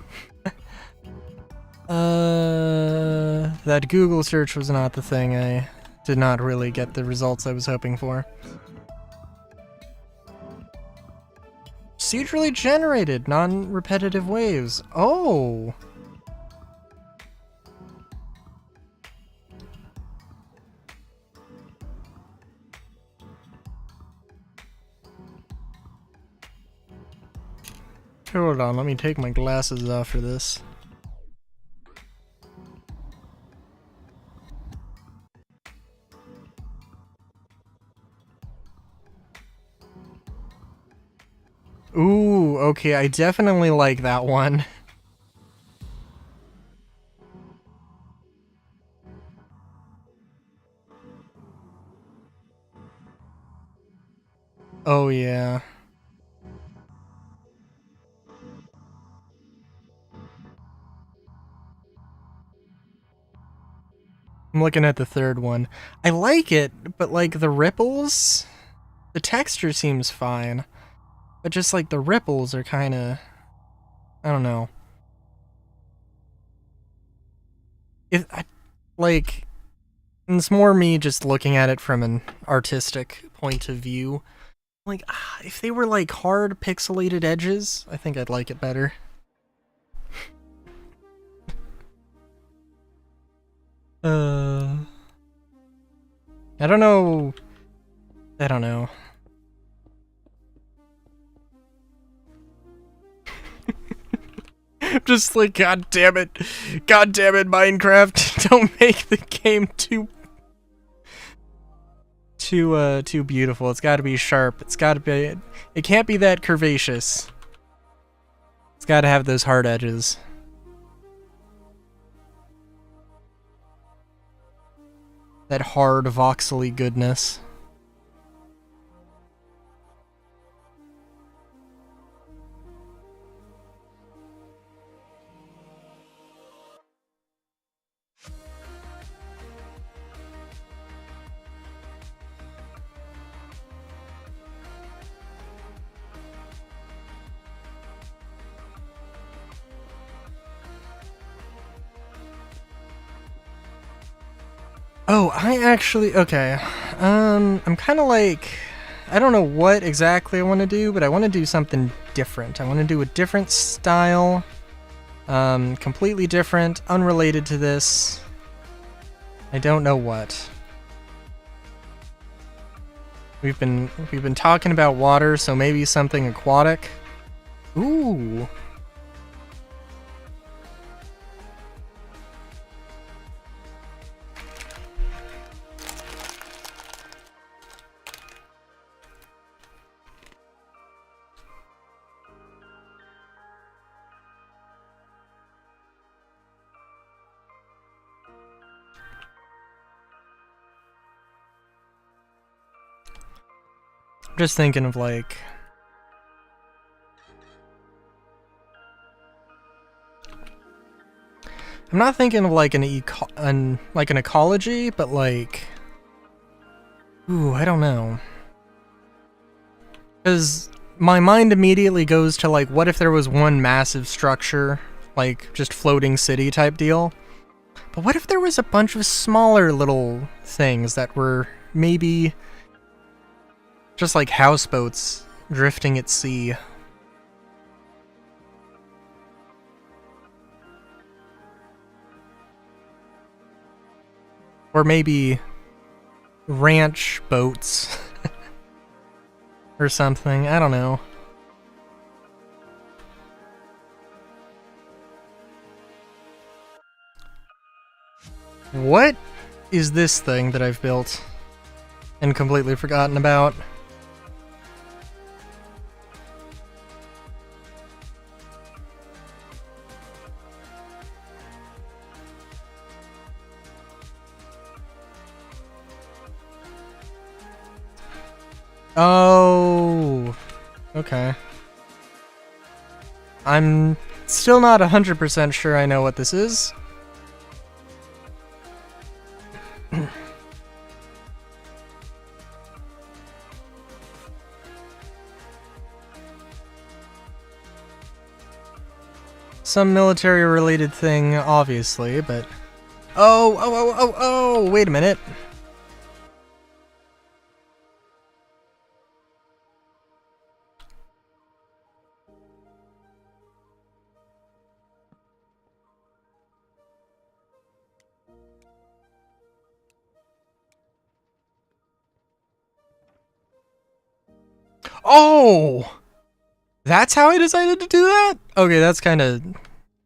That Google search was not the thing. I did not really get the results I was hoping for. Procedurally generated, non-repetitive waves. Oh! Hold on, let me take my glasses off for this. Ooh, okay, I definitely like that one. Oh yeah. I'm looking at the third one. I like it, but like the ripples, the texture seems fine, but just like the ripples are kind of, I don't know. Like, it's more me just looking at it from an artistic point of view. Like, if they were like hard pixelated edges, I think I'd like it better. I don't know. I don't know. Just like, god damn it, Minecraft, don't make the game too beautiful. It's got to be sharp. It's got to be. It can't be that curvaceous. It's got to have those hard edges. That hard voxely goodness. Oh, okay. I'm kind of like, I don't know what exactly I want to do, but I want to do something different. I want to do a different style, completely different, unrelated to this. I don't know what. We've been talking about water, so maybe something aquatic. Ooh. just thinking of like... I'm not thinking of like an ecology, but like... Ooh, I don't know. Because my mind immediately goes to like, what if there was one massive structure, like just floating city type deal? But what if there was a bunch of smaller little things that were maybe just like houseboats drifting at sea? Or maybe ranch boats or something, I don't know. What is this thing that I've built and completely forgotten about? Oh, okay. I'm still not 100% sure I know what this is. Some military-related thing, obviously, but... Oh, wait a minute. Oh! That's how I decided to do that? Okay, that's kind of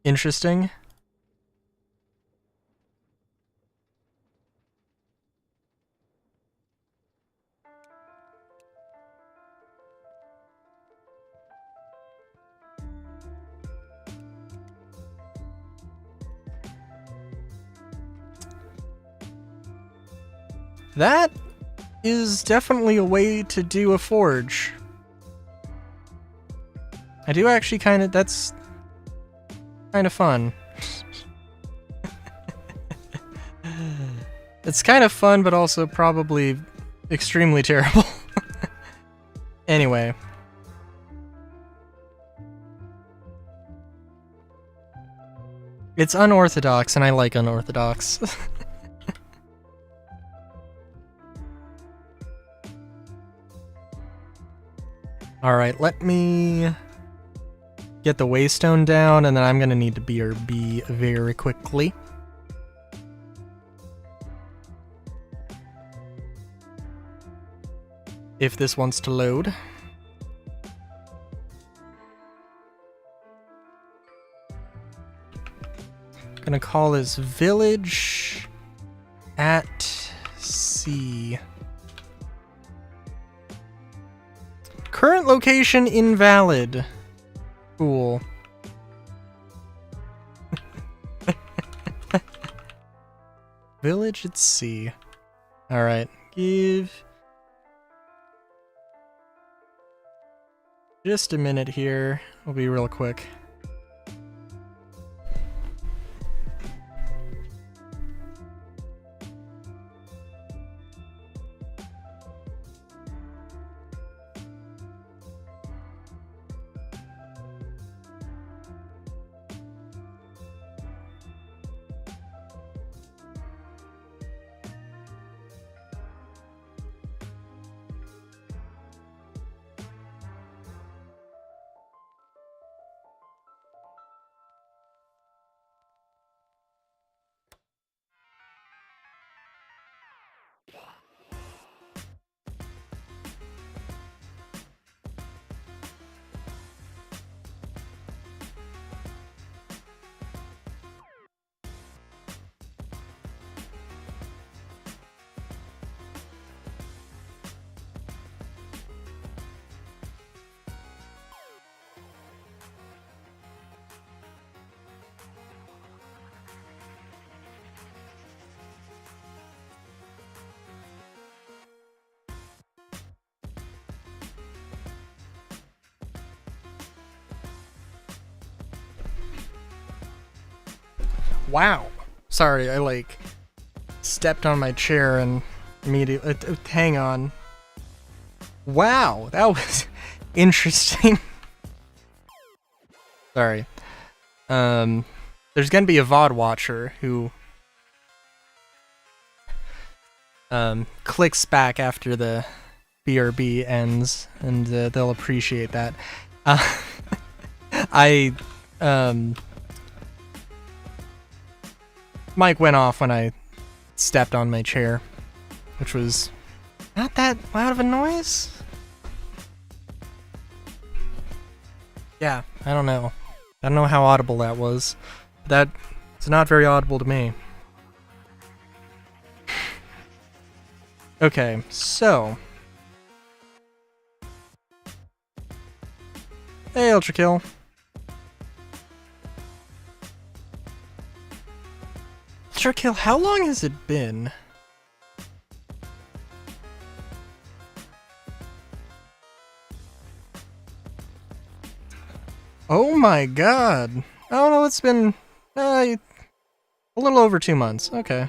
interesting. That is definitely a way to do a forge. I do actually kind of... That's kind of fun. It's kind of fun, but also probably extremely terrible. Anyway. It's unorthodox, and I like unorthodox. Alright, let me get the waystone down, and then I'm gonna need to BRB very quickly. If this wants to load. Gonna call this Village at Sea. Current location invalid. Cool. Village at Sea. Alright, give just a minute here. We'll be real quick. Wow. Sorry, I like stepped on my chair and immediately. Hang on. Wow, that was interesting. Sorry. There's gonna be a VOD watcher who clicks back after the BRB ends, and they'll appreciate that. Mic went off when I stepped on my chair, which was not that loud of a noise. Yeah, I don't know. I don't know how audible that was. It's not very audible to me. Okay, so. Hey, Ultra Kill. Ultra Kill, how long has it been? Oh my god. Oh no, it's been a little over 2 months. Okay.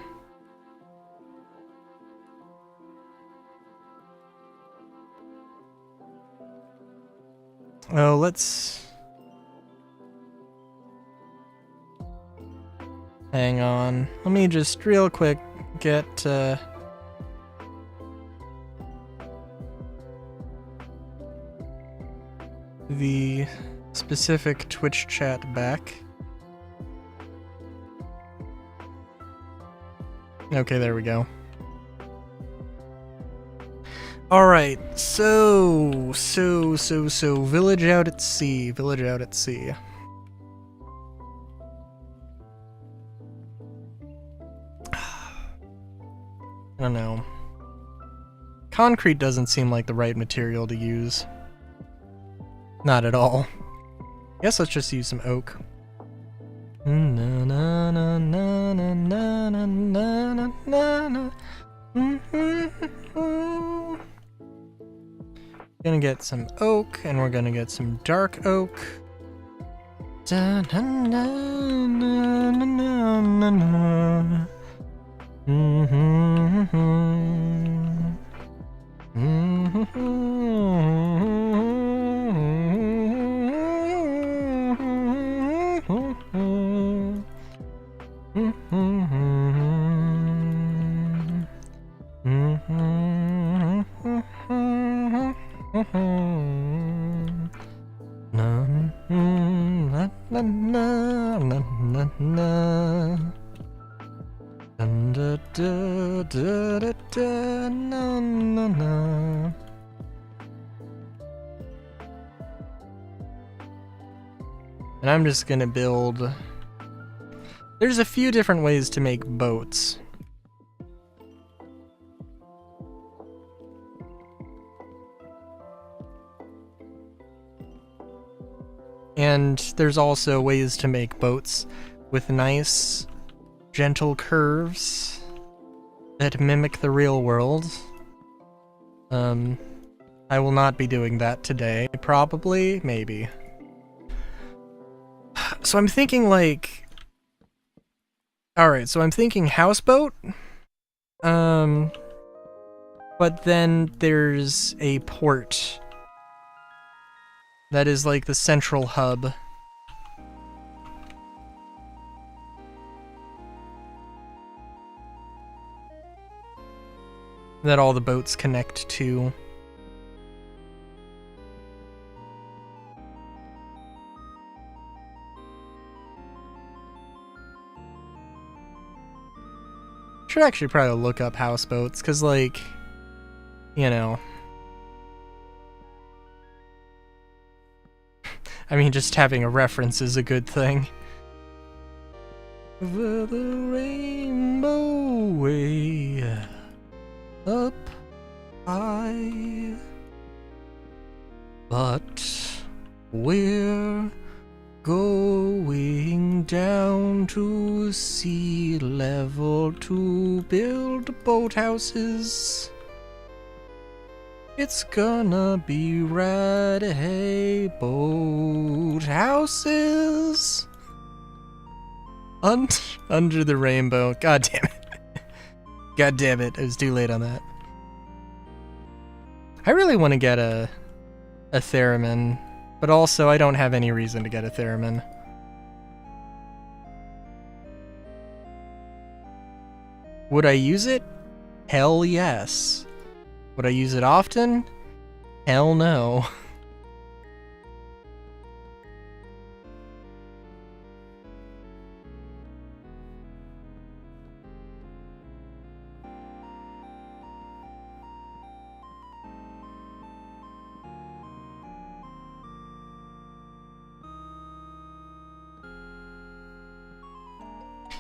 Oh, let's... Hang on. Let me just real quick get... the specific Twitch chat back. Okay, there we go. Alright, so, Village Out at Sea, Village Out at Sea. I don't know. Concrete doesn't seem like the right material to use. Not at all. Guess let's just use some oak. Gonna get some oak, and we're gonna get some dark oak. And I'm just gonna build... There's a few different ways to make boats. And there's also ways to make boats with nice, gentle curves that mimic the real world. I will not be doing that today. Probably, maybe. So I'm thinking like... Alright, so I'm thinking houseboat. But then there's a port that is like the central hub. That all the boats connect to. Should actually probably look up houseboats, because, like, you know. I mean, just having a reference is a good thing. Over the rainbow way up high, but we're going down to sea level to build boathouses. It's gonna be rad, hey, boathouses. Under the rainbow. God damn it. God damn it. It was too late on that. I really want to get a theremin, but also I don't have any reason to get a theremin. Would I use it? Hell yes. Would I use it often? Hell no.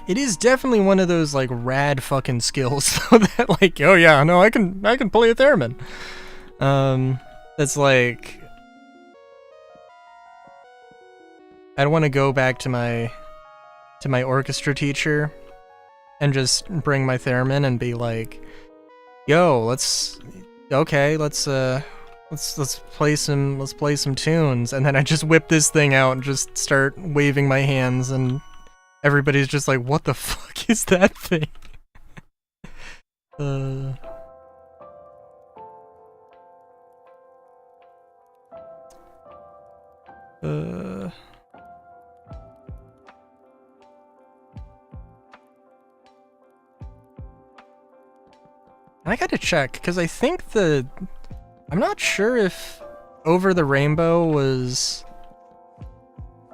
It is definitely one of those like rad fucking skills though, that like, oh yeah, no, I can play a theremin. That's like, I don't want to go back to my orchestra teacher and just bring my theremin and be like, yo, let's play some tunes, and then I just whip this thing out and just start waving my hands and everybody's just like, what the fuck is that thing? I gotta check, because I think I'm not sure if Over the Rainbow was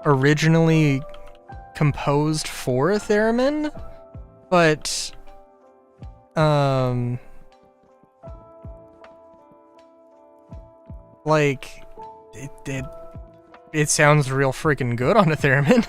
originally composed for a theremin, but like it sounds real freaking good on a theremin.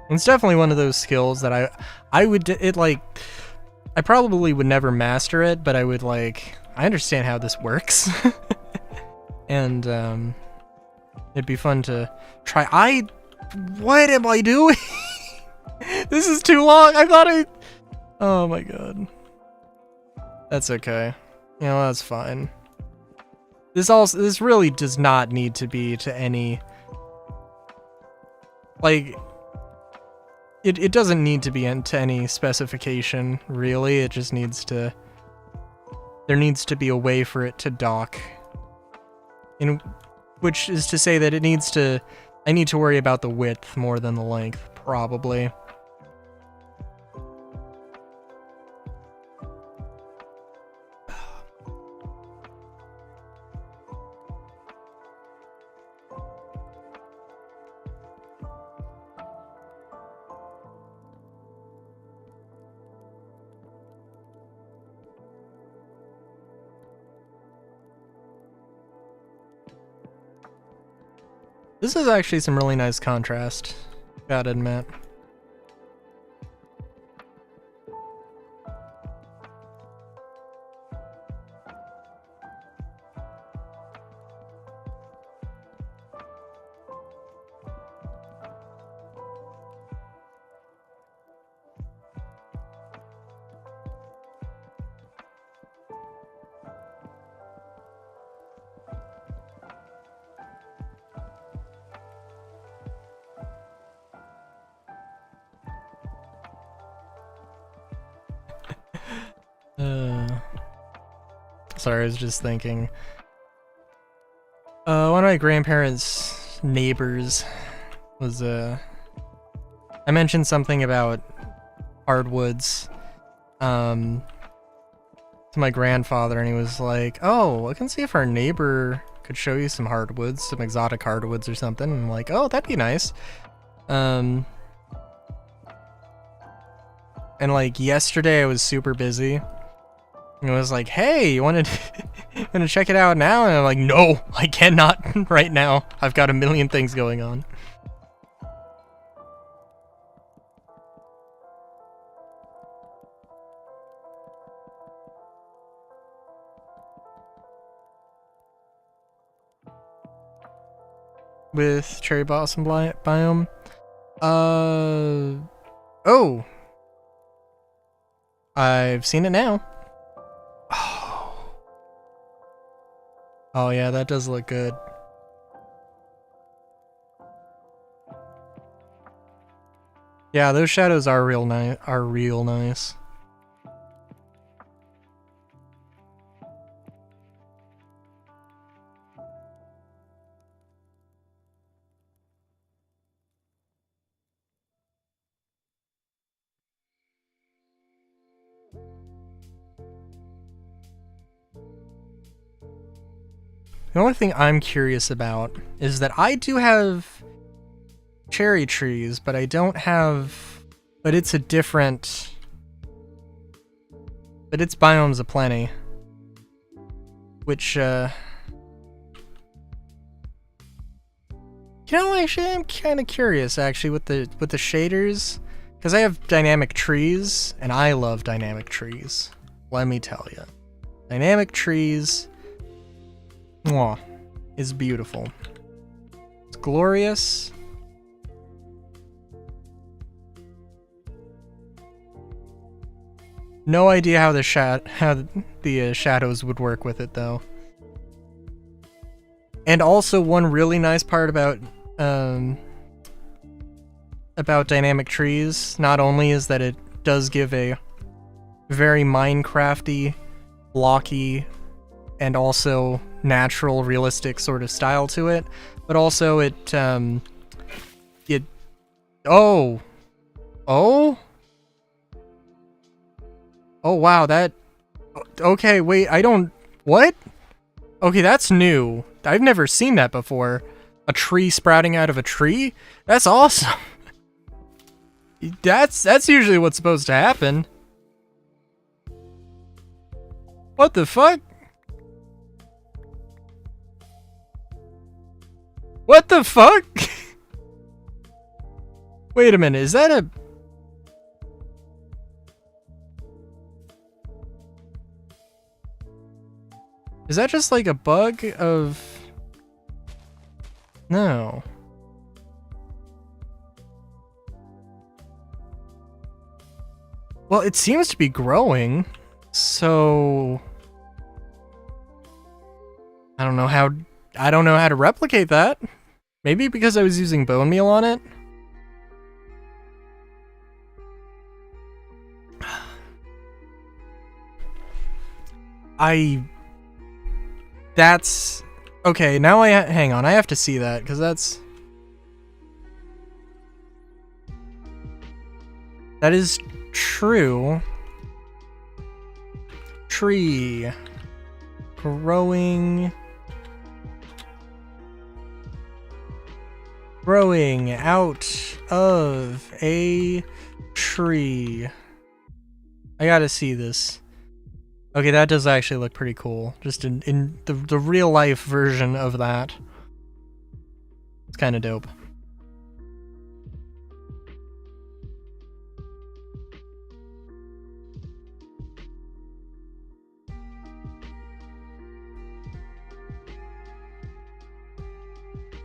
It's definitely one of those skills that I would, I probably would never master it, but I would I understand how this works. And it'd be fun to try. What am I doing? This is too long. Oh my god. That's okay. You know, that's fine. This really does not need to be to any, it doesn't need to be into any specification, really. It just needs to, there needs to be a way for it to dock. Which is to say that I need to worry about the width more than the length, probably. This is actually some really nice contrast, gotta admit. Sorry, I was just thinking. One of my grandparents' neighbors was, I mentioned something about hardwoods, to my grandfather, and he was like, oh, I can see if our neighbor could show you some hardwoods, some exotic hardwoods or something. And I'm like, oh, that'd be nice. And yesterday I was super busy. And I was like, hey, you want to check it out now? And I'm like, no, I cannot right now. I've got a million things going on. with cherry blossom biome. Oh, I've seen it now. Oh, oh yeah, that does look good. Yeah, those shadows are real nice. The only thing I'm curious about is that I do have cherry trees, but I don't have... But it's a different... But it's biomes aplenty. Which, You know, actually, I'm kind of curious, actually, with the shaders. Because I have dynamic trees, and I love dynamic trees. Let me tell you. Dynamic trees... Mwah, is beautiful. It's glorious. No idea how the shadows would work with it though. And also one really nice part about dynamic trees, not only is that it does give a very Minecrafty, blocky, and also natural, realistic sort of style to it, but also oh wow, that, okay, wait, what? Okay, that's new. I've never seen that before. A tree sprouting out of a tree? That's awesome. That's usually what's supposed to happen. What the fuck? What the fuck? Wait a minute, is that a... Is that just like a bug of... No. Well, it seems to be growing, so... I don't know how to replicate that. Maybe because I was using bone meal on it? That's... Okay, now hang on, I have to see that, because that's... That is true. Tree. Growing out of a tree. I gotta see this. Okay, that does actually look pretty cool. Just in the real life version of that. It's kind of dope.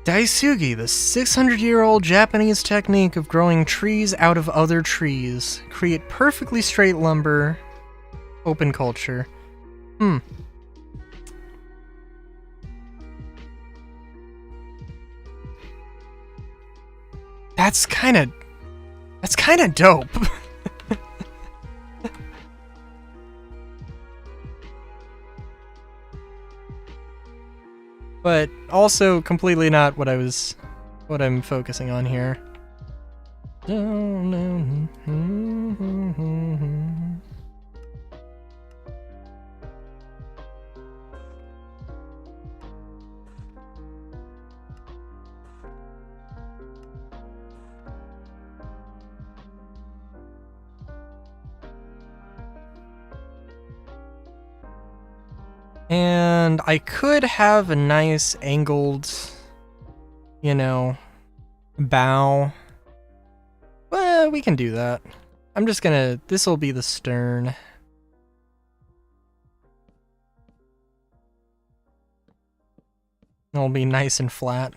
Daisugi, the 600-year-old Japanese technique of growing trees out of other trees. Create perfectly straight lumber. Open culture. That's kind of dope. But also completely not what I'm focusing on here. And I could have a nice angled, you know, bow. Well, we can do that. I'm just gonna, this'll be the stern. It'll be nice and flat.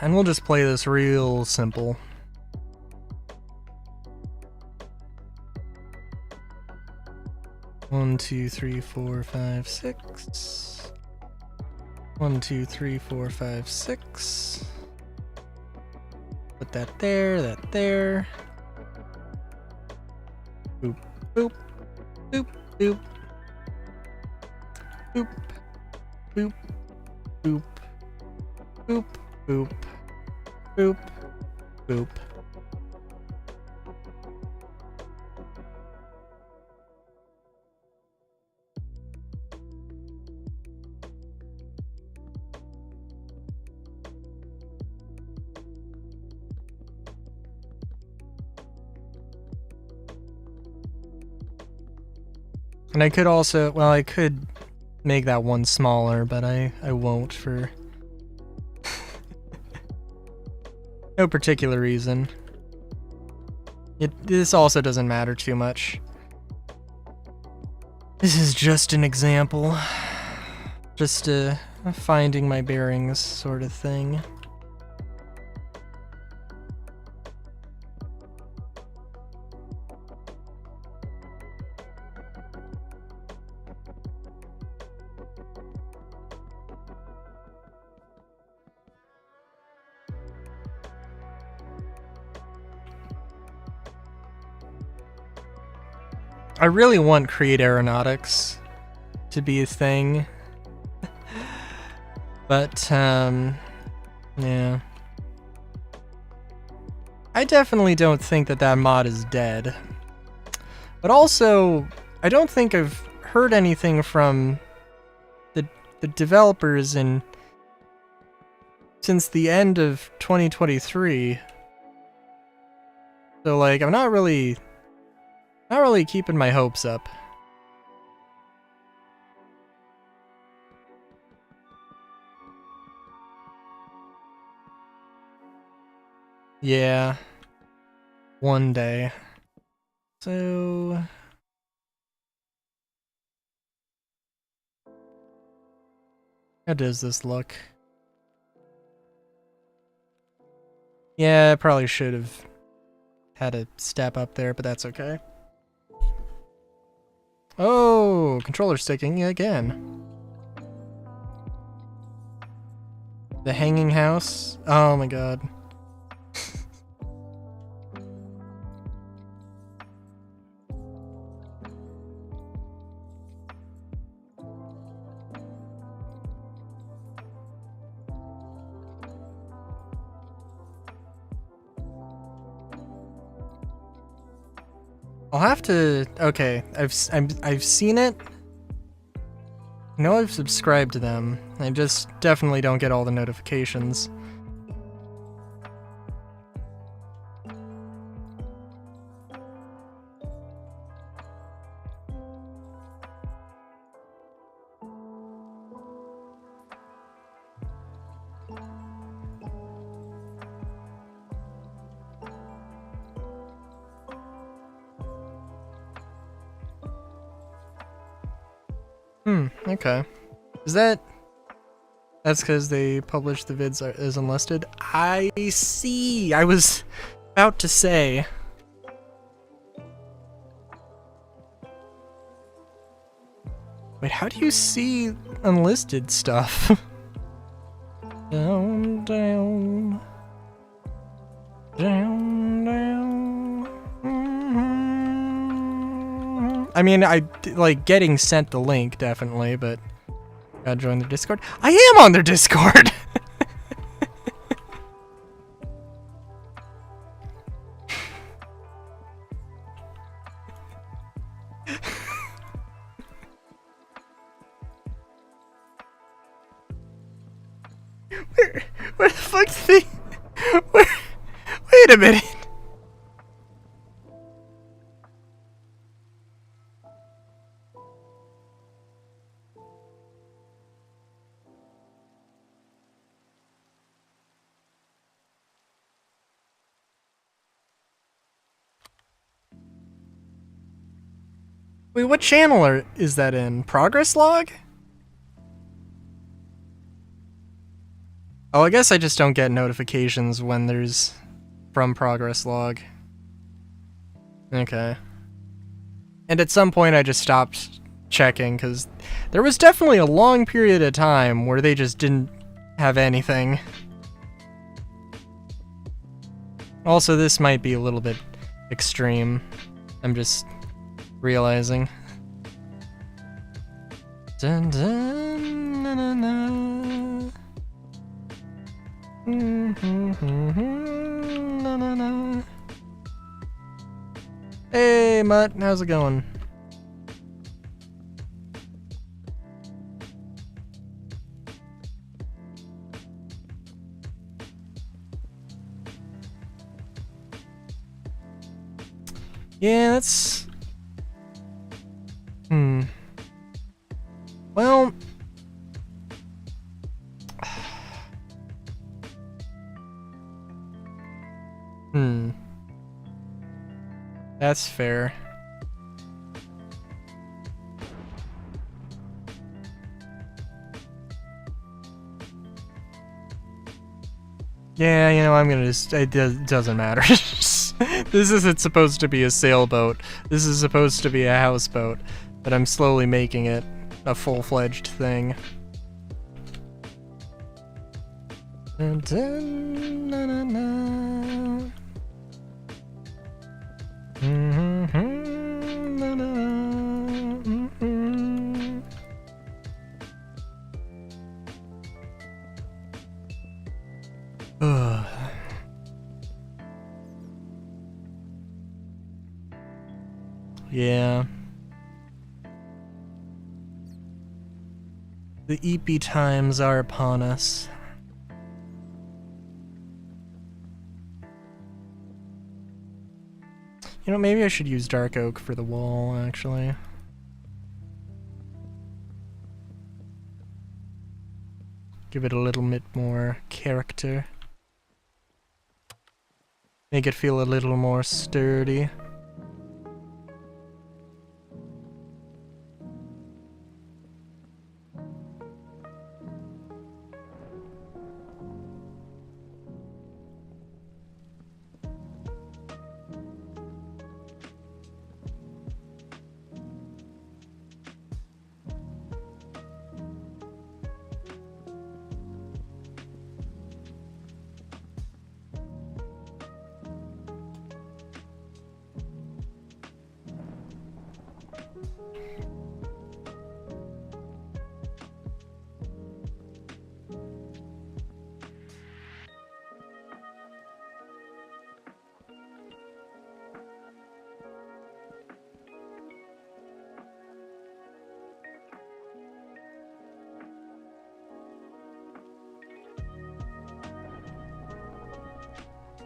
and we'll just play this real simple. One, two, three, four, five, six. 1, 2, 3, 4, 5, 6. Put that there, that there. Boop, boop, boop, boop. Boop, boop, boop, boop, boop, boop, boop. And I could also, well, I could make that one smaller, but I won't for no particular reason. This also doesn't matter too much. This is just an example. Just a finding my bearings sort of thing. I really want Creed Aeronautics to be a thing. But, yeah. I definitely don't think that that mod is dead. But also, I don't think I've heard anything from the developers since the end of 2023. So, like, I'm not really keeping my hopes up. Yeah. One day. So... how does this look? Yeah, I probably should have had a step up there, but that's okay. Oh, controller sticking again. The hanging house? Oh my god. I'll have to. Okay, I've seen it. I know I've subscribed to them. I just definitely don't get all the notifications. Okay. Is that's because they publish the vids as unlisted? I see! I was about to say. Wait, how do you see unlisted stuff? Down, down. Down, down. I mean, I like getting sent the link, definitely, but gotta join their Discord. I am on their Discord! Where the fuck did they... Wait a minute! Wait, what channel is that in? Progress log? Oh, I guess I just don't get notifications when there's from progress log. Okay. And at some point I just stopped checking, because there was definitely a long period of time where they just didn't have anything. Also, this might be a little bit extreme. I'm just realizing. Dun, dun, na, na, na. Na, na, na. Hey, Mutt, how's it going? Yeah, that's... Well... That's fair. Yeah, you know, I'm gonna just... It doesn't matter. This isn't supposed to be a sailboat. This is supposed to be a houseboat. But I'm slowly making it a full-fledged thing. Dun, dun, na, na, na. Na, na, Ugh. Yeah. The eepy times are upon us. You know, maybe I should use dark oak for the wall, actually. Give it a little bit more character. Make it feel a little more sturdy.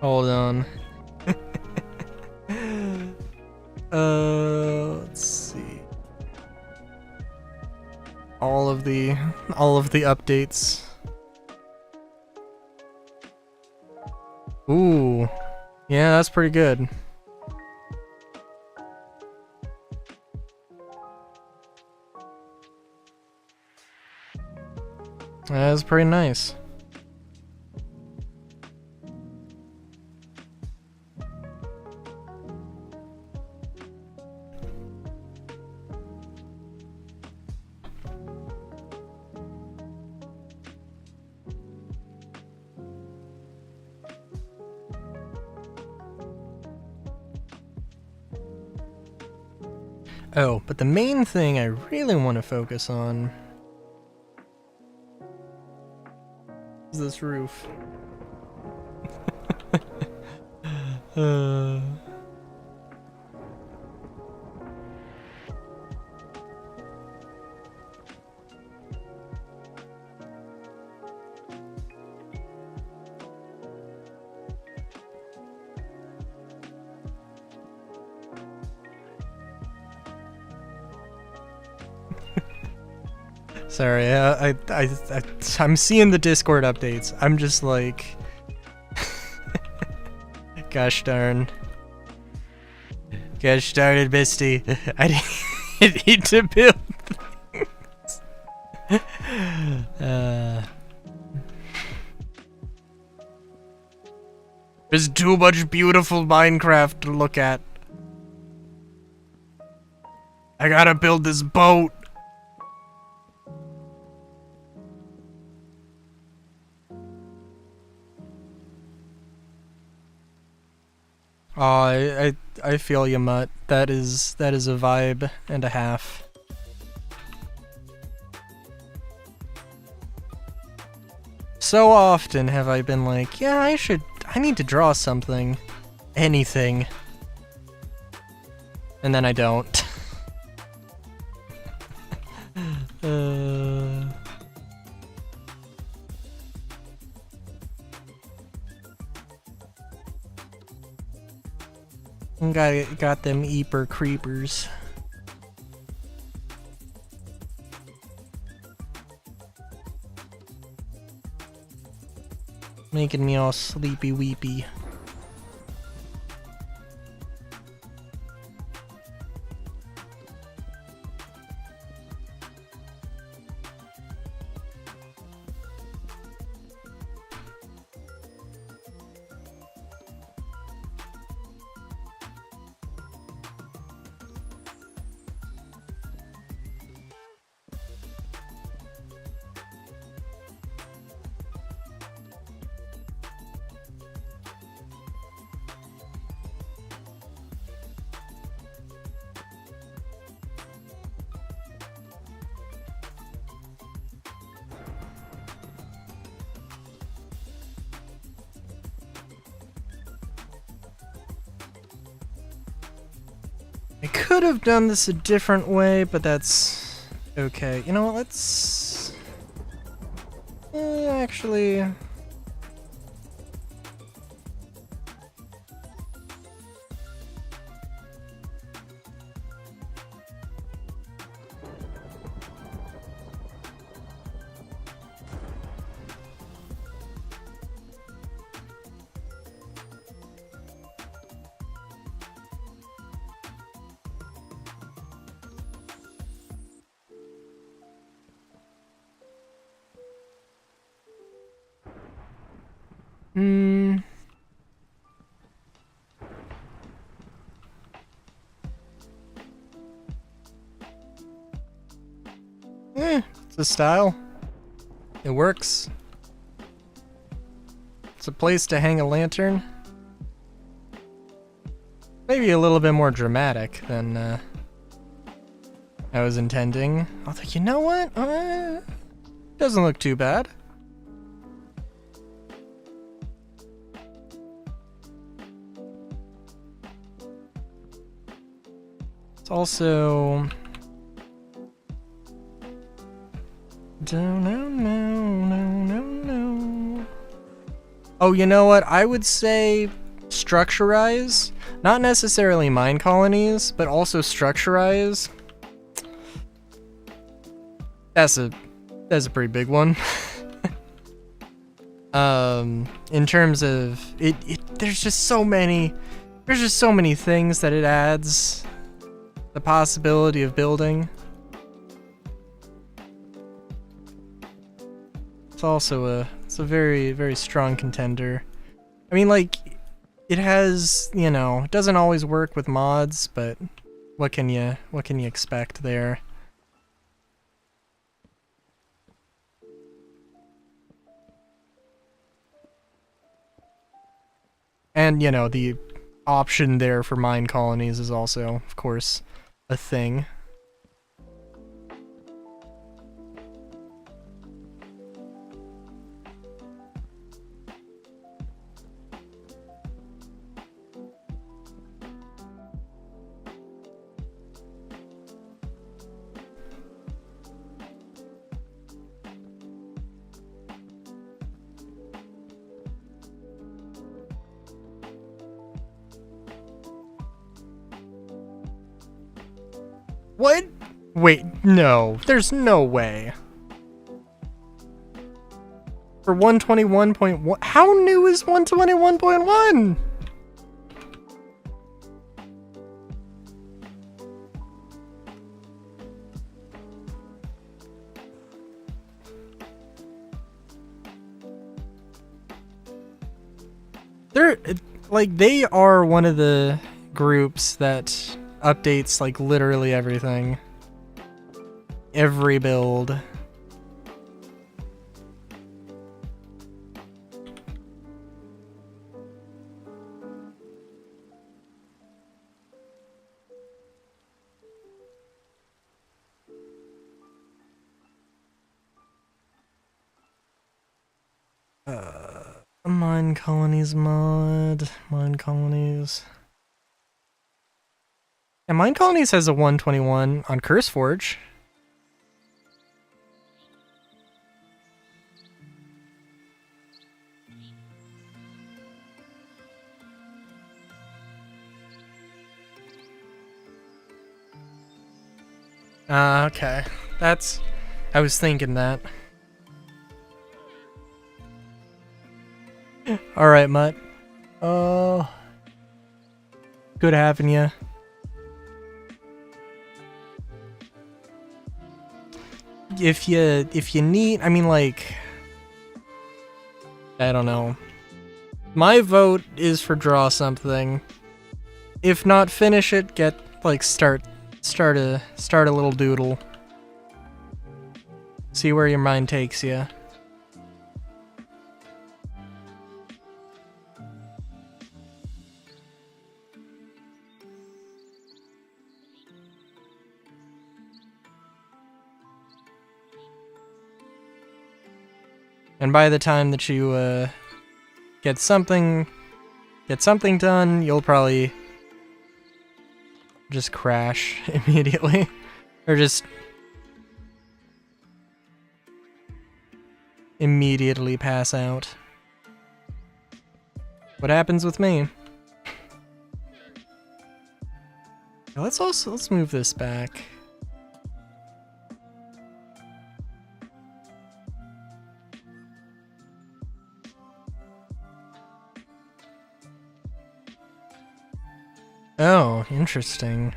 Hold on. Let's see. All of the updates. Ooh. Yeah, that's pretty good. That's pretty nice. Oh, but the main thing I really want to focus on is this roof. Sorry, I'm seeing the Discord updates. I'm just like, gosh darn. Gosh darn it, Misty. I need to build things. There's too much beautiful Minecraft to look at. I gotta build this boat. Oh, I feel you, Mutt. That is a vibe and a half. So often have I been like, yeah, I need to draw something. Anything. And then I don't. Got them Eeper creepers. Making me all sleepy weepy. I could have done this a different way, but that's okay. You know what, let's... actually... It's a style. It works. It's a place to hang a lantern. Maybe a little bit more dramatic than I was intending. Although, you know what? Doesn't look too bad. It's also... No. Oh, you know what? I would say structurize. Not necessarily mine colonies, but also structurize. That's a pretty big one. In terms of there's just so many things that it adds. The possibility of building. It's also it's a very, very strong contender. I mean, like, it has, you know, it doesn't always work with mods, but what can you expect there? And, you know, the option there for mine colonies is also, of course, a thing. What? Wait, no. There's no way. For 121.1? How new is 121.1? Like, they are one of the groups that updates, like, literally everything. Every build. Mine colonies mod. Mine colonies. And Mine Colonies has a 121 on CurseForge. Okay. That's... I was thinking that. Alright, Mutt. Oh... Good having you. If you need... I mean, like... I don't know. My vote is for draw something. If not finish it, get, like, start a little doodle. See where your mind takes you. And by the time that you get something done, you'll probably just crash immediately. Or just immediately pass out. What happens with me? Let's move this back. Oh, interesting.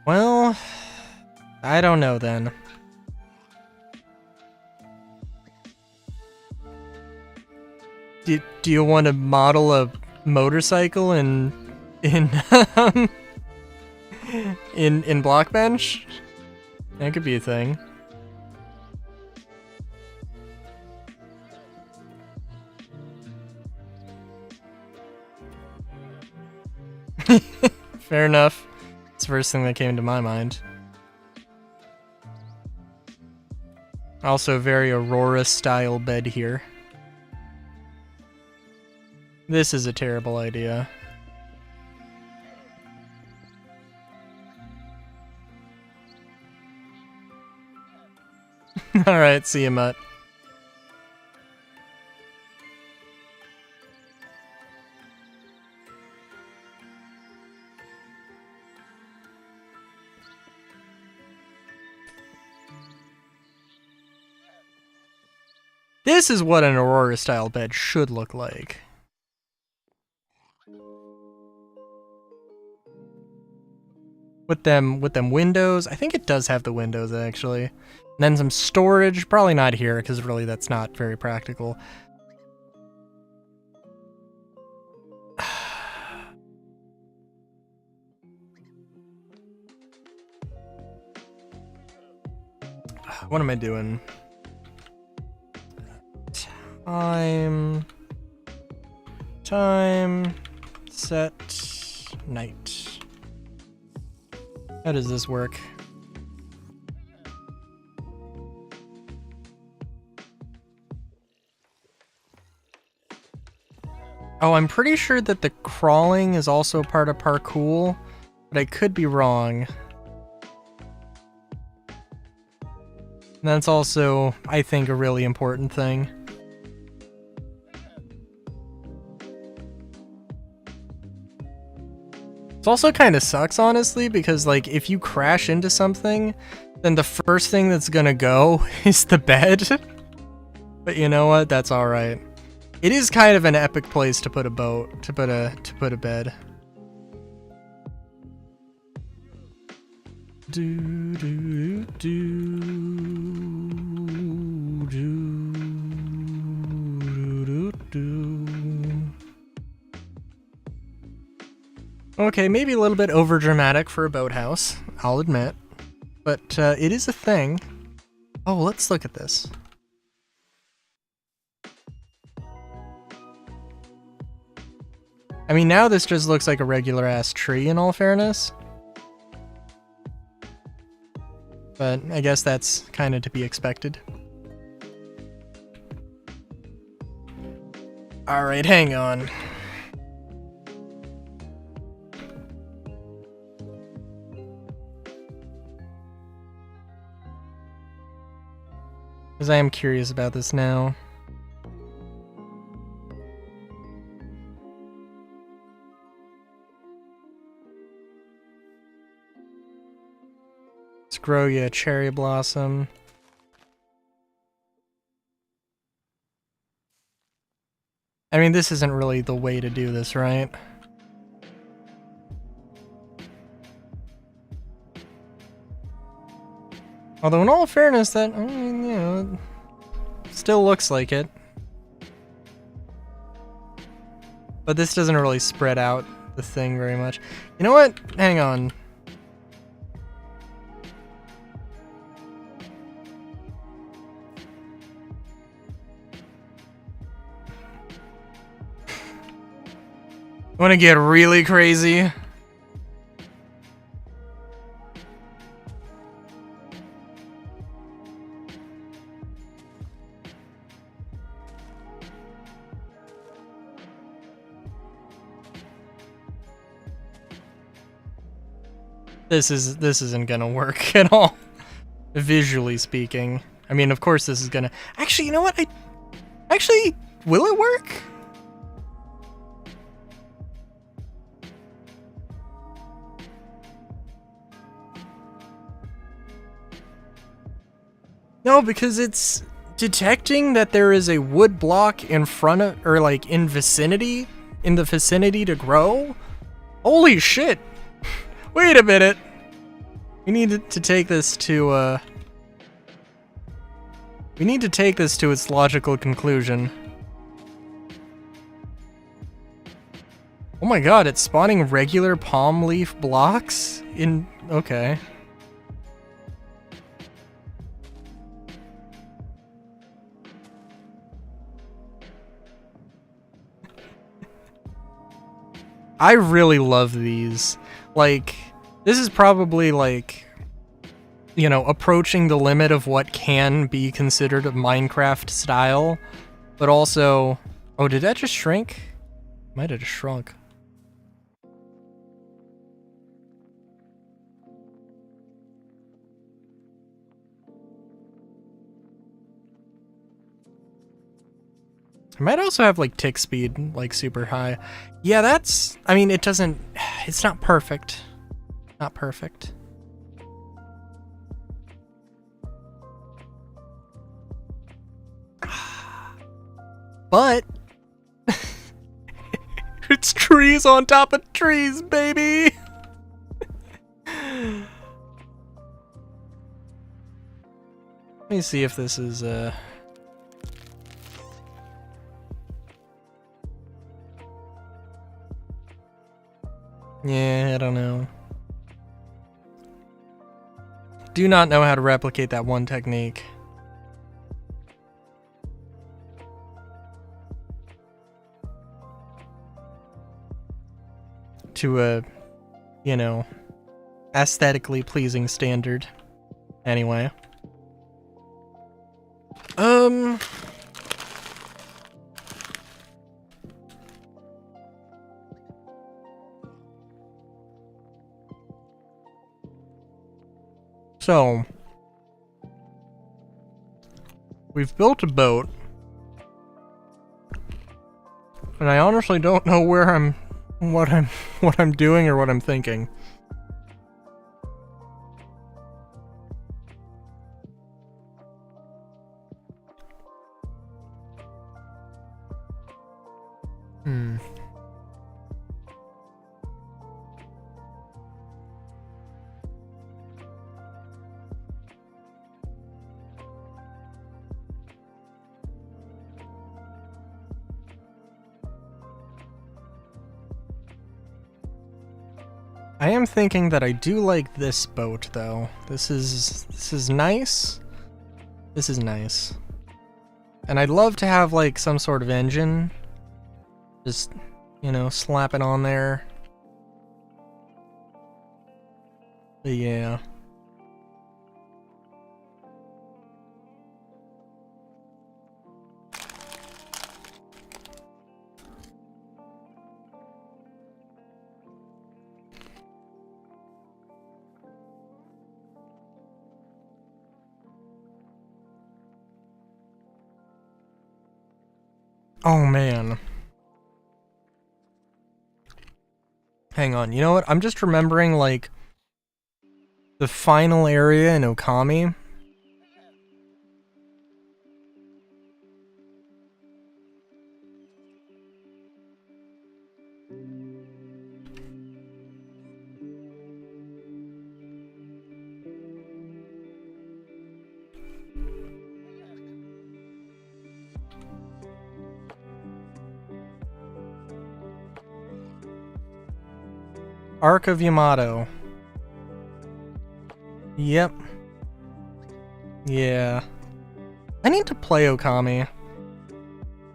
Well, I don't know then. Do you want to model a motorcycle in Blockbench? That could be a thing. Fair enough. It's the first thing that came to my mind. Also, very Aurora-style bed here. This is a terrible idea. Alright, see you, Mutt. This is what an Aurora-style bed should look like. With them windows. I think it does have the windows, actually. And then some storage. Probably not here, because really that's not very practical. What am I doing? Time, set, night. How does this work? Oh, I'm pretty sure that the crawling is also part of parkour, but I could be wrong. And that's also, I think, a really important thing. It also kind of sucks, honestly, because, like, if you crash into something, then the first thing that's gonna go is the bed. But you know what? That's alright. It is kind of an epic place to put a boat, to put a bed. Do do do do do do do. Okay, maybe a little bit overdramatic for a boathouse, I'll admit. But it is a thing. Oh, let's look at this. I mean, now this just looks like a regular-ass tree, in all fairness. But I guess that's kind of to be expected. Alright, hang on. Because I am curious about this now. Let's grow you a cherry blossom. I mean, this isn't really the way to do this, right? Although, in all fairness, that, I mean, you know, it still looks like it. But this doesn't really spread out the thing very much. You know what? Hang on. Want to get really crazy? This isn't gonna work at all, visually speaking. I mean, of course this is gonna... Actually, you know what? Actually, will it work? No, because it's detecting that there is a wood block in front of, or like in the vicinity to grow. Holy shit! Wait a minute. We need to take this to we need to take this to its logical conclusion. Oh my god, it's spawning regular palm leaf blocks in... Okay. I really love these. Like, this is probably like, you know, approaching the limit of what can be considered a Minecraft style, but also... Oh, did that just shrink? Might have just shrunk. I might also have like tick speed like super high. Yeah, that's... I mean, it doesn't... It's not perfect. Not perfect. But... It's trees on top of trees, baby! Let me see if this is, Yeah, I don't know. Do not know how to replicate that one technique. To a, you know, aesthetically pleasing standard. Anyway. So, we've built a boat, and I honestly don't know where what I'm doing or what I'm thinking. I am thinking that I do like this boat though. This is nice. This is nice. And I'd love to have like some sort of engine. Just, you know, slap it on there. But yeah. Oh man. Hang on, you know what? I'm just remembering like the final area in Okami. Arc of Yamato. Yep. Yeah. I need to play Okami.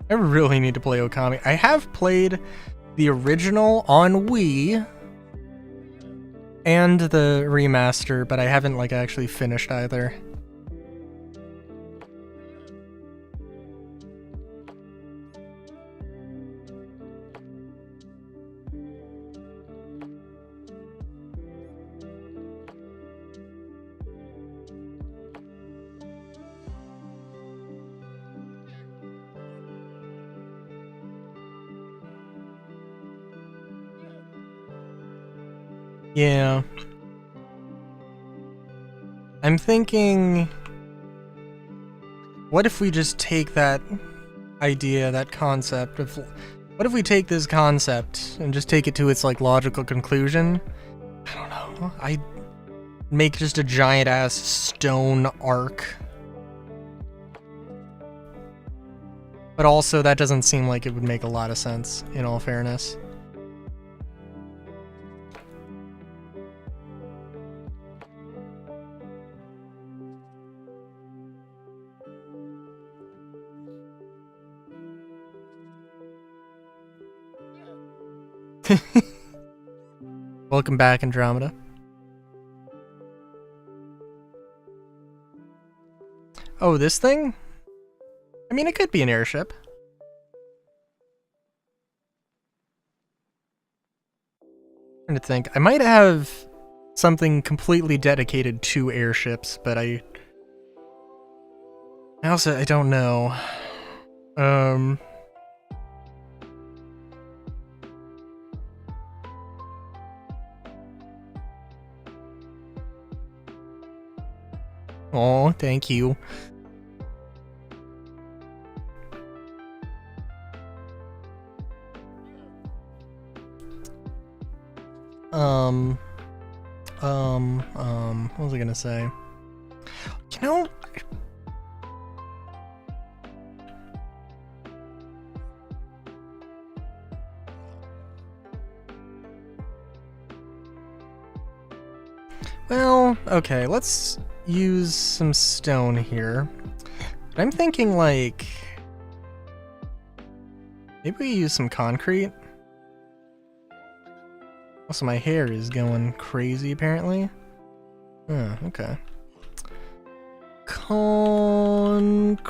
I really need to play Okami. I have played the original on Wii and the remaster, but I haven't like actually finished either. Yeah. I'm thinking, what if we just take that idea, that concept of, what if we take this concept and just take it to its like logical conclusion? I don't know. I make just a giant ass stone arc. But also that doesn't seem like it would make a lot of sense, in all fairness. Welcome back, Andromeda. Oh, this thing? I mean, it could be an airship. I'm trying to think. I might have something completely dedicated to airships, but I don't know. Oh, thank you. What was I gonna say? You know, well, okay, let's use some stone here. But I'm thinking like, maybe we use some concrete. Also, my hair is going crazy, apparently. Oh, okay. Concrete.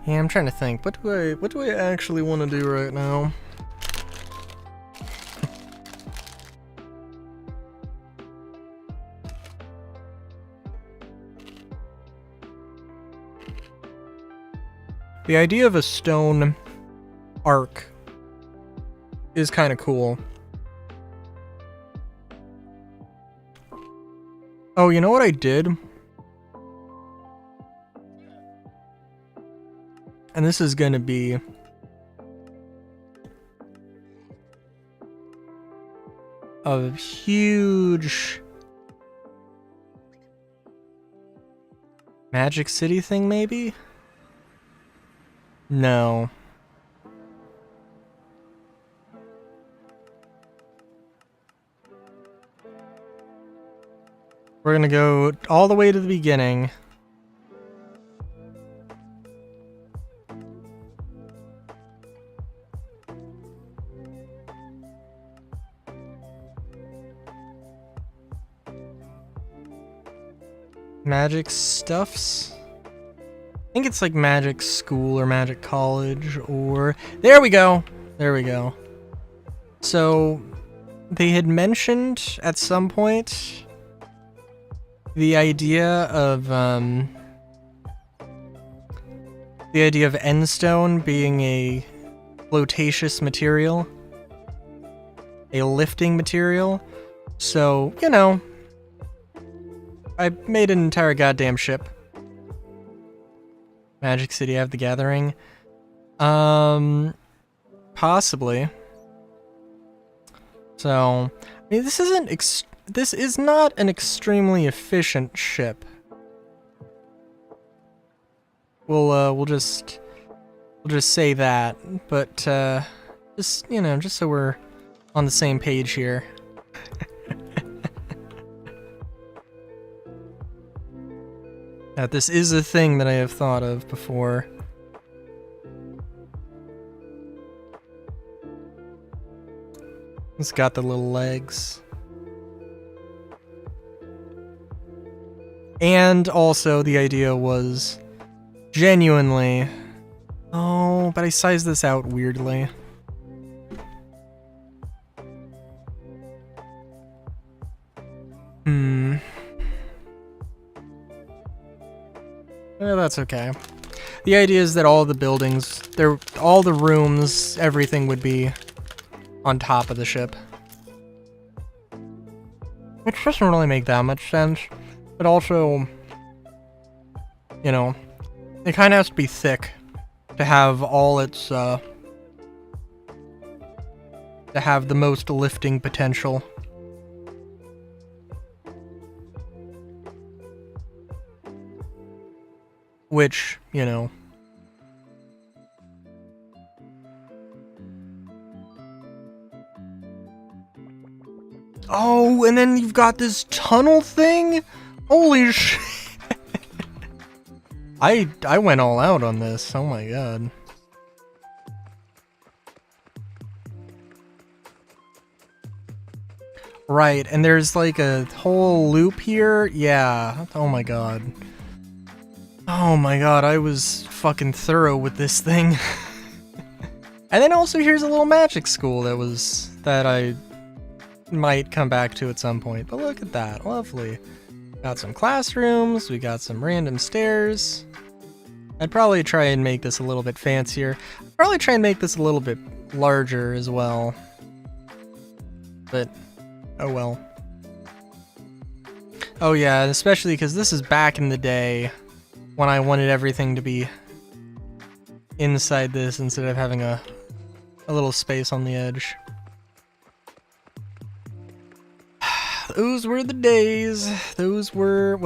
Yeah, I'm trying to think. What do I actually want to do right now? The idea of a stone arc is kind of cool. Oh, you know what I did? And this is gonna be a huge Magic City thing, maybe? No. We're gonna go all the way to the beginning. Magic Stuffs? I think it's like Magic School or Magic College or... There we go! There we go. So, they had mentioned at some point the idea of endstone being a flotaceous material, a lifting material. So, you know, I made an entire goddamn ship. Magic City Have the Gathering. Possibly. So, I mean, this is not an extremely efficient ship. We'll just say that, but just, you know, just so we're on the same page here. That this is a thing that I have thought of before. It's got the little legs. And also the idea was genuinely... Oh, but I sized this out weirdly. That's okay. The idea is that all the buildings, all the rooms, everything would be on top of the ship. Which doesn't really make that much sense. But also, you know, it kind of has to be thick to have all its, to have the most lifting potential. Which, you know... Oh, and then you've got this tunnel thing? Holy shit. I went all out on this. Oh my god. Right, and there's like a whole loop here. Yeah. Oh my god. Oh my god, I was fucking thorough with this thing. And then also here's a little magic school that I might come back to at some point. But look at that, lovely. Got some classrooms, we got some random stairs. I'd probably try and make this a little bit fancier. I'd probably try and make this a little bit larger as well. But, oh well. Oh yeah, especially because this is back in the day when I wanted everything to be inside this instead of having a little space on the edge. Those were the days. Those were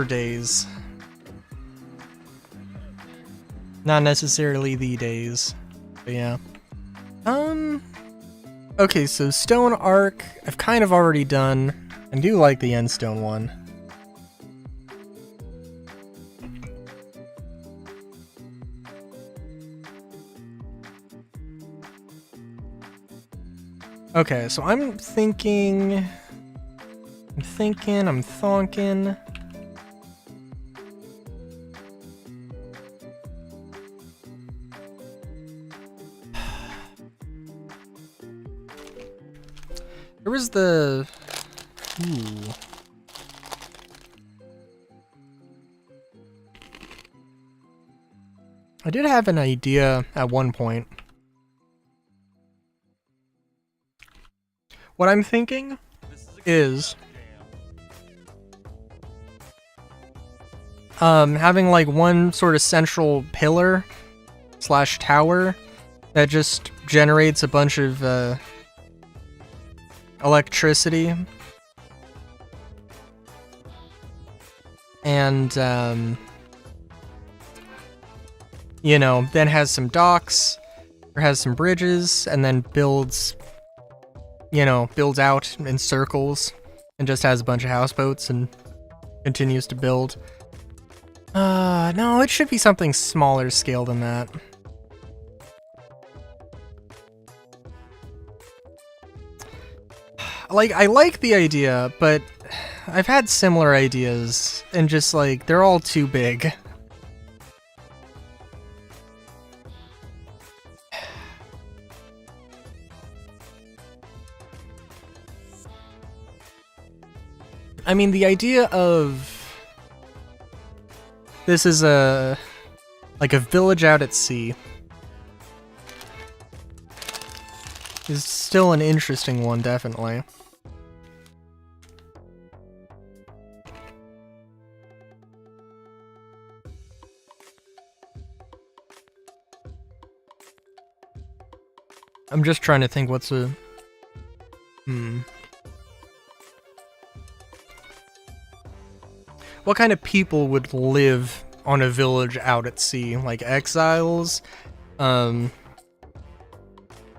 days. Not necessarily the days, but yeah. Okay, so Stone Arc, I've kind of already done. I do like the Endstone one. Okay, so I'm thonking. There was the... Ooh. I did have an idea at one point. What I'm thinking is... having like one sort of central pillar / tower that just generates a bunch of electricity, and you know, then has some docks or has some bridges, and then builds, you know, builds out in circles and just has a bunch of houseboats and continues to build. No, it should be something smaller scale than that. Like, I like the idea, but I've had similar ideas, and just like, they're all too big. I mean, the idea of this is like a village out at sea is still an interesting one, definitely. I'm just trying to think what's a... What kind of people would live on a village out at sea? Like exiles?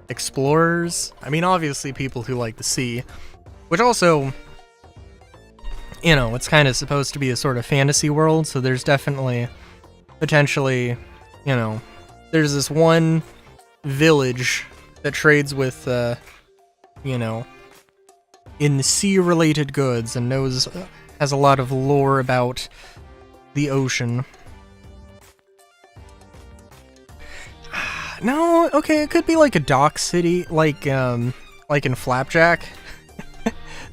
Explorers? I mean, obviously people who like the sea. Which also, you know, it's kind of supposed to be a sort of fantasy world, so there's definitely, potentially, you know, there's this one village that trades with, you know, in sea-related goods and has a lot of lore about the ocean. No, okay, it could be like a dock city, like in Flapjack.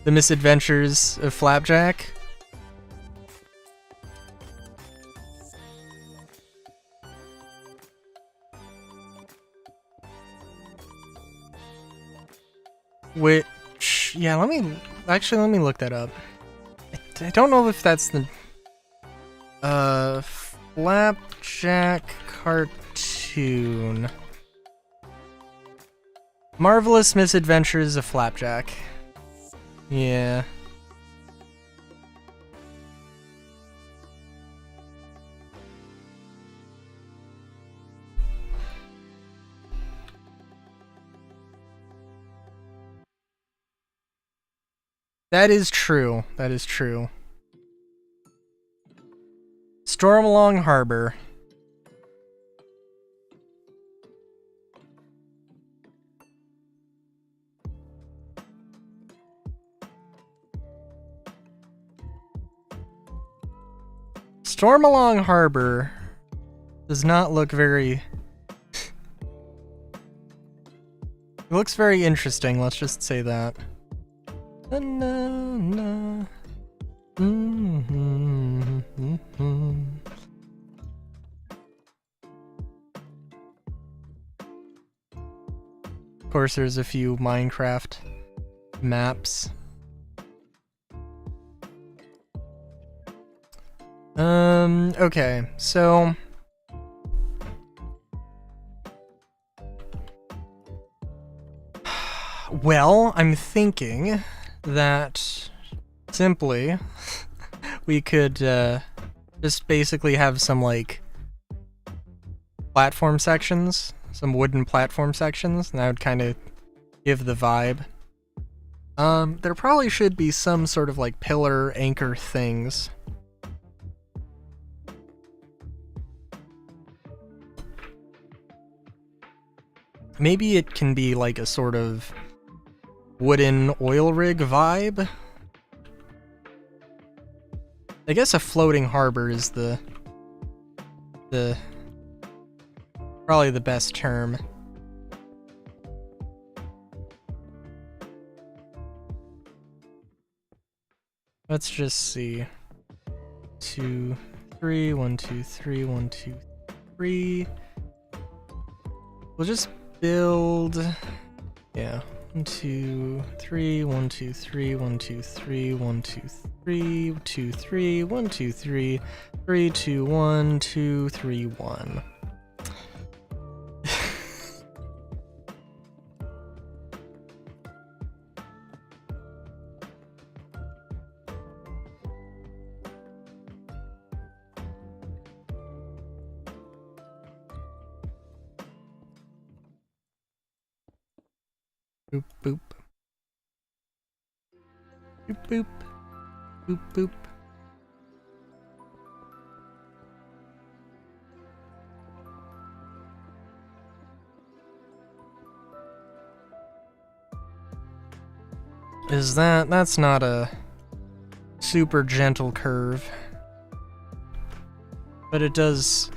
The Misadventures of Flapjack. Which, yeah, let me look that up. I don't know if that's the Flapjack cartoon. Marvelous Misadventures of Flapjack. Yeah. That is true. That is true. Stormalong Harbor. Stormalong Harbor does not look very... It looks very interesting, let's just say that. Of course, there's a few Minecraft maps. Okay, so... Well, I'm thinking that simply we could just basically have some like platform sections, some wooden platform sections, and that would kind of give the vibe. There probably should be some sort of like pillar anchor things. Maybe it can be like a sort of wooden oil rig vibe. I guess a floating harbor is probably the best term. Let's just see. 2, 3, 1, 2, 3, 1, 2, 3. We'll just build, yeah, 1, 2, 3, 1, 2, 3, 1, 2, 3, 1, 2, 3, 2, 3, 1, 2, 3, 3, 2, 1, 2, 3, 1. Boop, boop. Boop, boop. Boop, boop. That's not a super gentle curve. But it does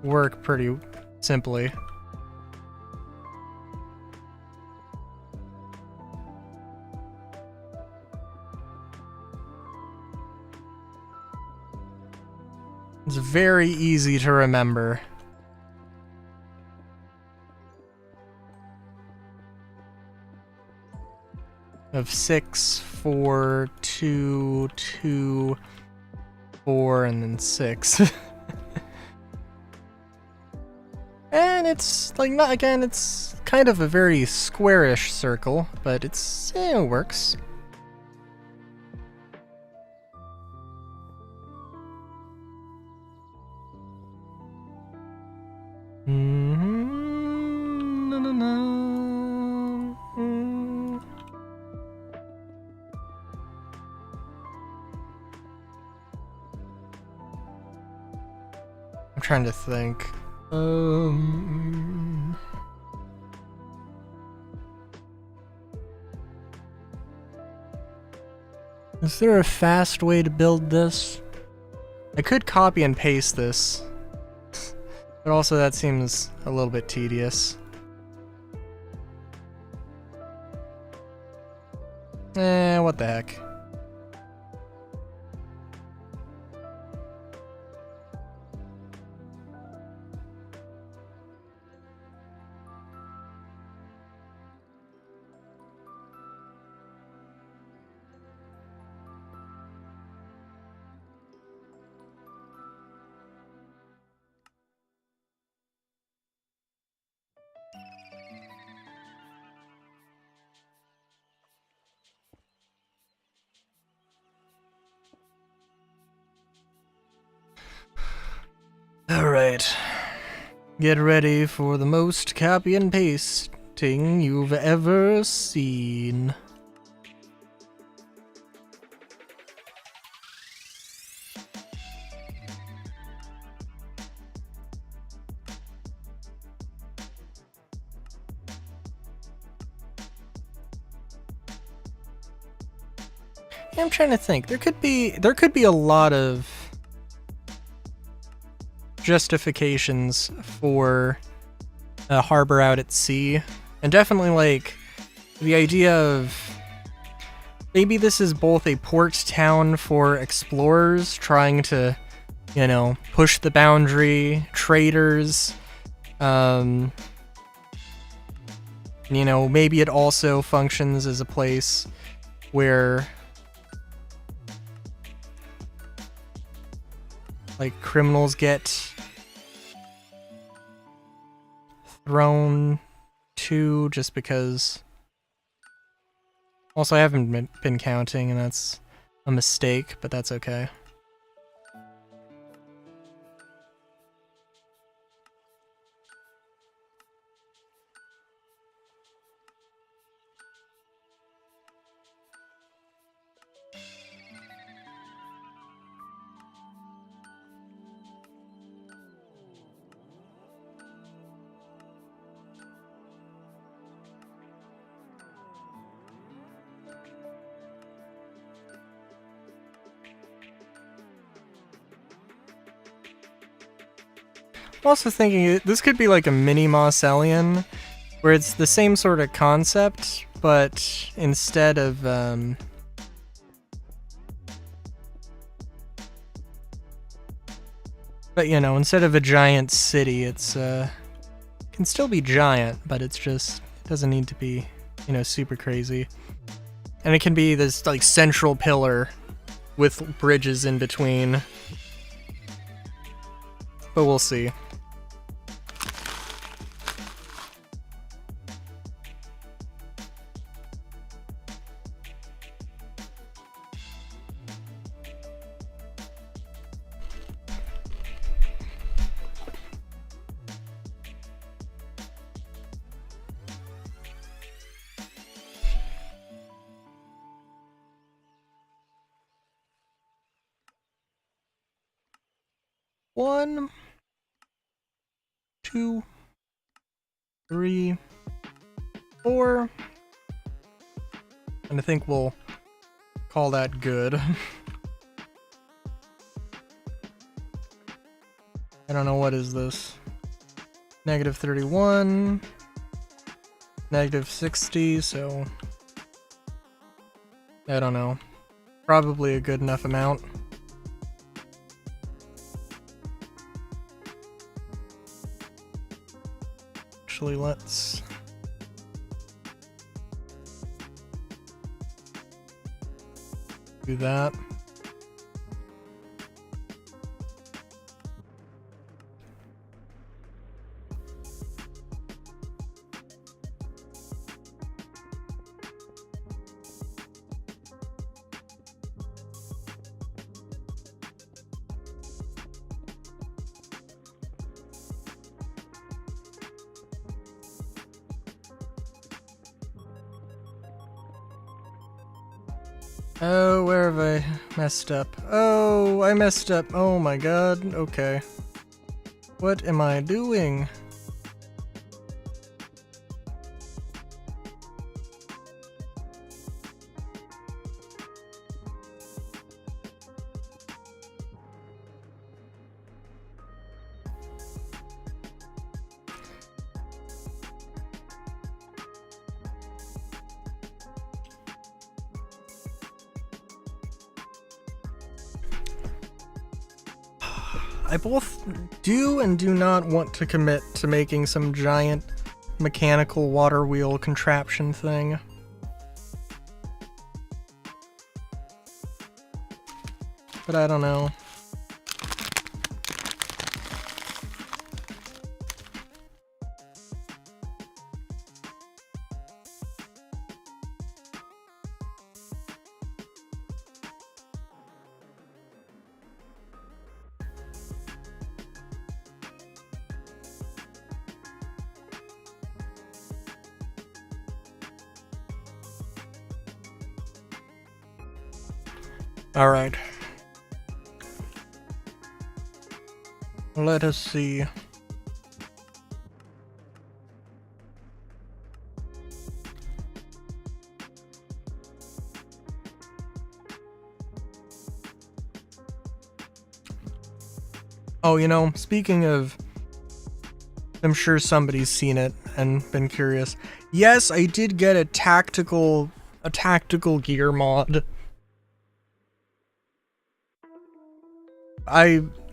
work pretty simply. It's very easy to remember. Of 6, 4, 2, 2, 4, and then 6. And it's like not again, it's kind of a very squarish circle, but it works. I'm trying to think. Is there a fast way to build this? I could copy and paste this, but also that seems a little bit tedious. What the heck. Alright. Get ready for the most copy and pasting you've ever seen. I'm trying to think. There could be a lot of justifications for a harbor out at sea, and definitely like the idea of maybe this is both a port town for explorers trying to, you know, push the boundary, traders, you know, maybe it also functions as a place where like criminals get thrown to just because. Also, I haven't been counting, and that's a mistake, but that's okay. I'm also thinking this could be like a mini Mosselian, where it's the same sort of concept, but instead of but you know, instead of a giant city, it's can still be giant, but it's Doesn't need to be, you know, super crazy. And it can be this like central pillar with bridges in between. But we'll see. One, two, three, four, and I think we'll call that good. I don't know, what is this? Negative 31, negative 60, so I don't know. Probably a good enough amount. Actually, let's do that. Oh, where have I messed up? Oh, I messed up. Oh my god. Okay. What am I doing? I both do and do not want to commit to making some giant mechanical water wheel contraption thing. But I don't know. All right. Let us see. Oh, you know, speaking of, I'm sure somebody's seen it and been curious. Yes, I did get a tactical gear mod.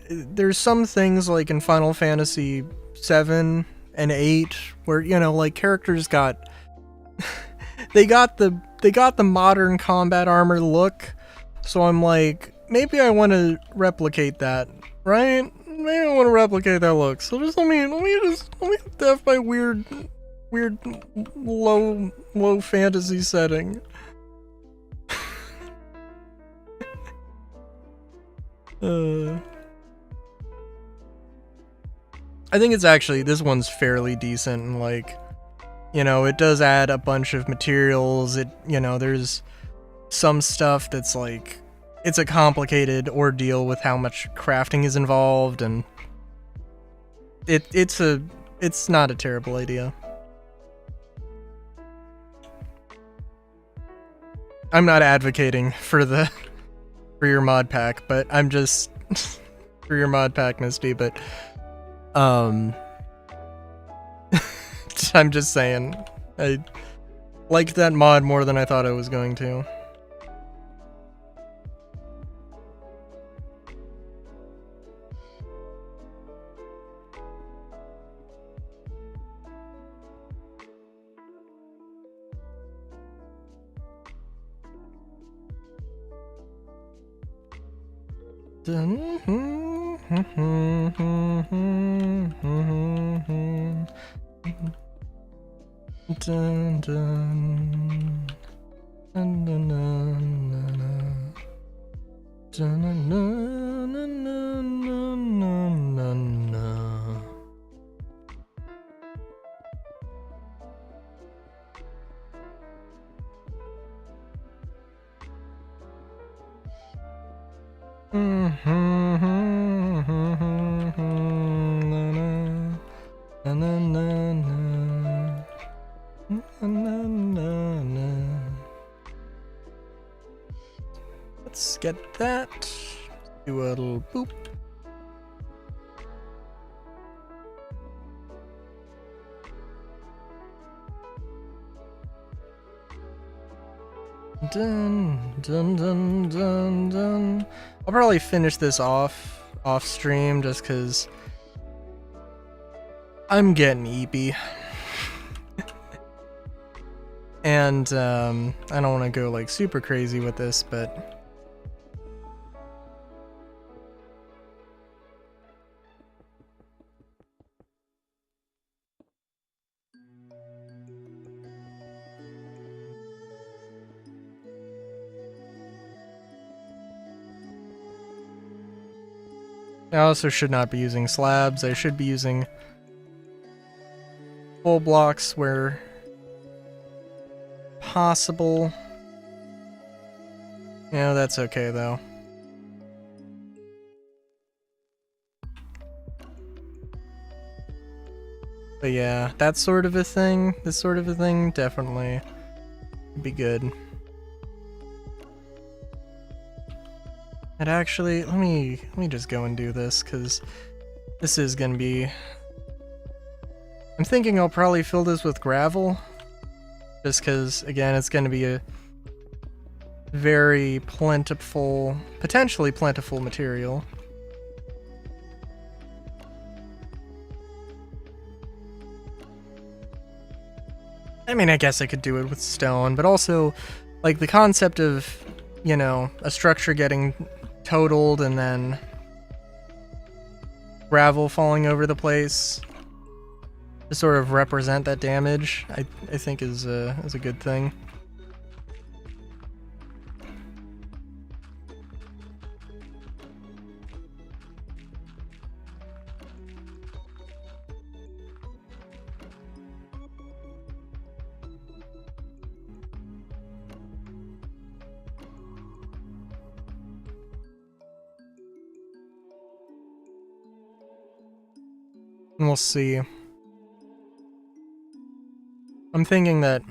There's some things like in Final Fantasy 7 and 8 where, you know, like characters got they got the modern combat armor look. So I'm like, maybe I want to replicate that, right? Maybe I want to replicate that look. So just let me have my weird low fantasy setting. I think it's actually, this one's fairly decent, and like, you know, it does add a bunch of materials. It, you know, there's some stuff that's like, it's a complicated ordeal with how much crafting is involved, and it's not a terrible idea. I'm not advocating for your mod pack, but I'm just for your mod pack, Misty, but I'm just saying, I liked that mod more than I thought I was going to. Dun, dun. Dun, dun, dun, dun, dun. Dun, dun, dun, dun, dun, dun, dun, dun. Let's get that. Do a little boop. Dun dun dun dun dun. I'll probably finish this off stream just because I'm getting eepy. And I don't want to go like super crazy with this, but I also should not be using slabs. I should be using full blocks where possible. Yeah, that's okay though. But yeah, that sort of a thing, this sort of a thing, definitely would be good. And actually, let me just go and do this, because this is gonna be... I'm thinking I'll probably fill this with gravel, just because, again, it's gonna be a very plentiful, potentially plentiful material. I mean, I guess I could do it with stone, but also, like, the concept of, you know, a structure getting totaled and then gravel falling over the place to sort of represent that damage, I think is a good thing. And we'll see. I'm thinking that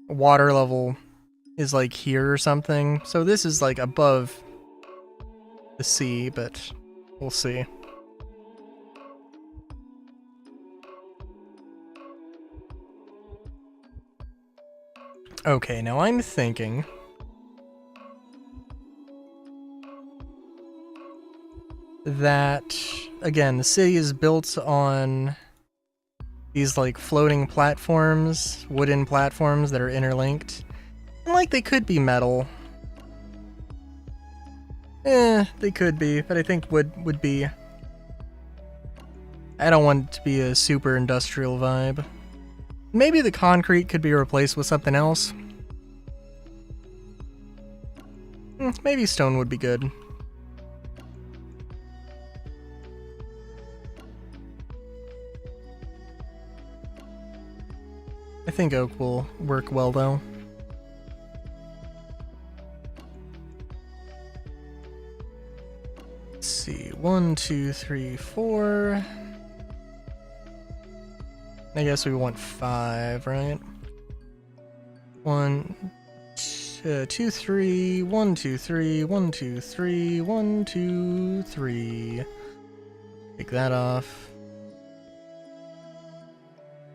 water level is like here or something. So this is like above the sea, but we'll see. Okay, now I'm thinking that, again, the city is built on these like floating platforms, wooden platforms that are interlinked. And like they could be metal. They could be, but I think would be... I don't want it to be a super industrial vibe. Maybe the concrete could be replaced with something else. Maybe stone would be good. I think oak will work well though. Let's see, 1, 2, 3, 4. I guess we want 5, right? 1, 2, 3, 1, 2, 3, 1, 2, 3, 1, 2, 3. Take that off.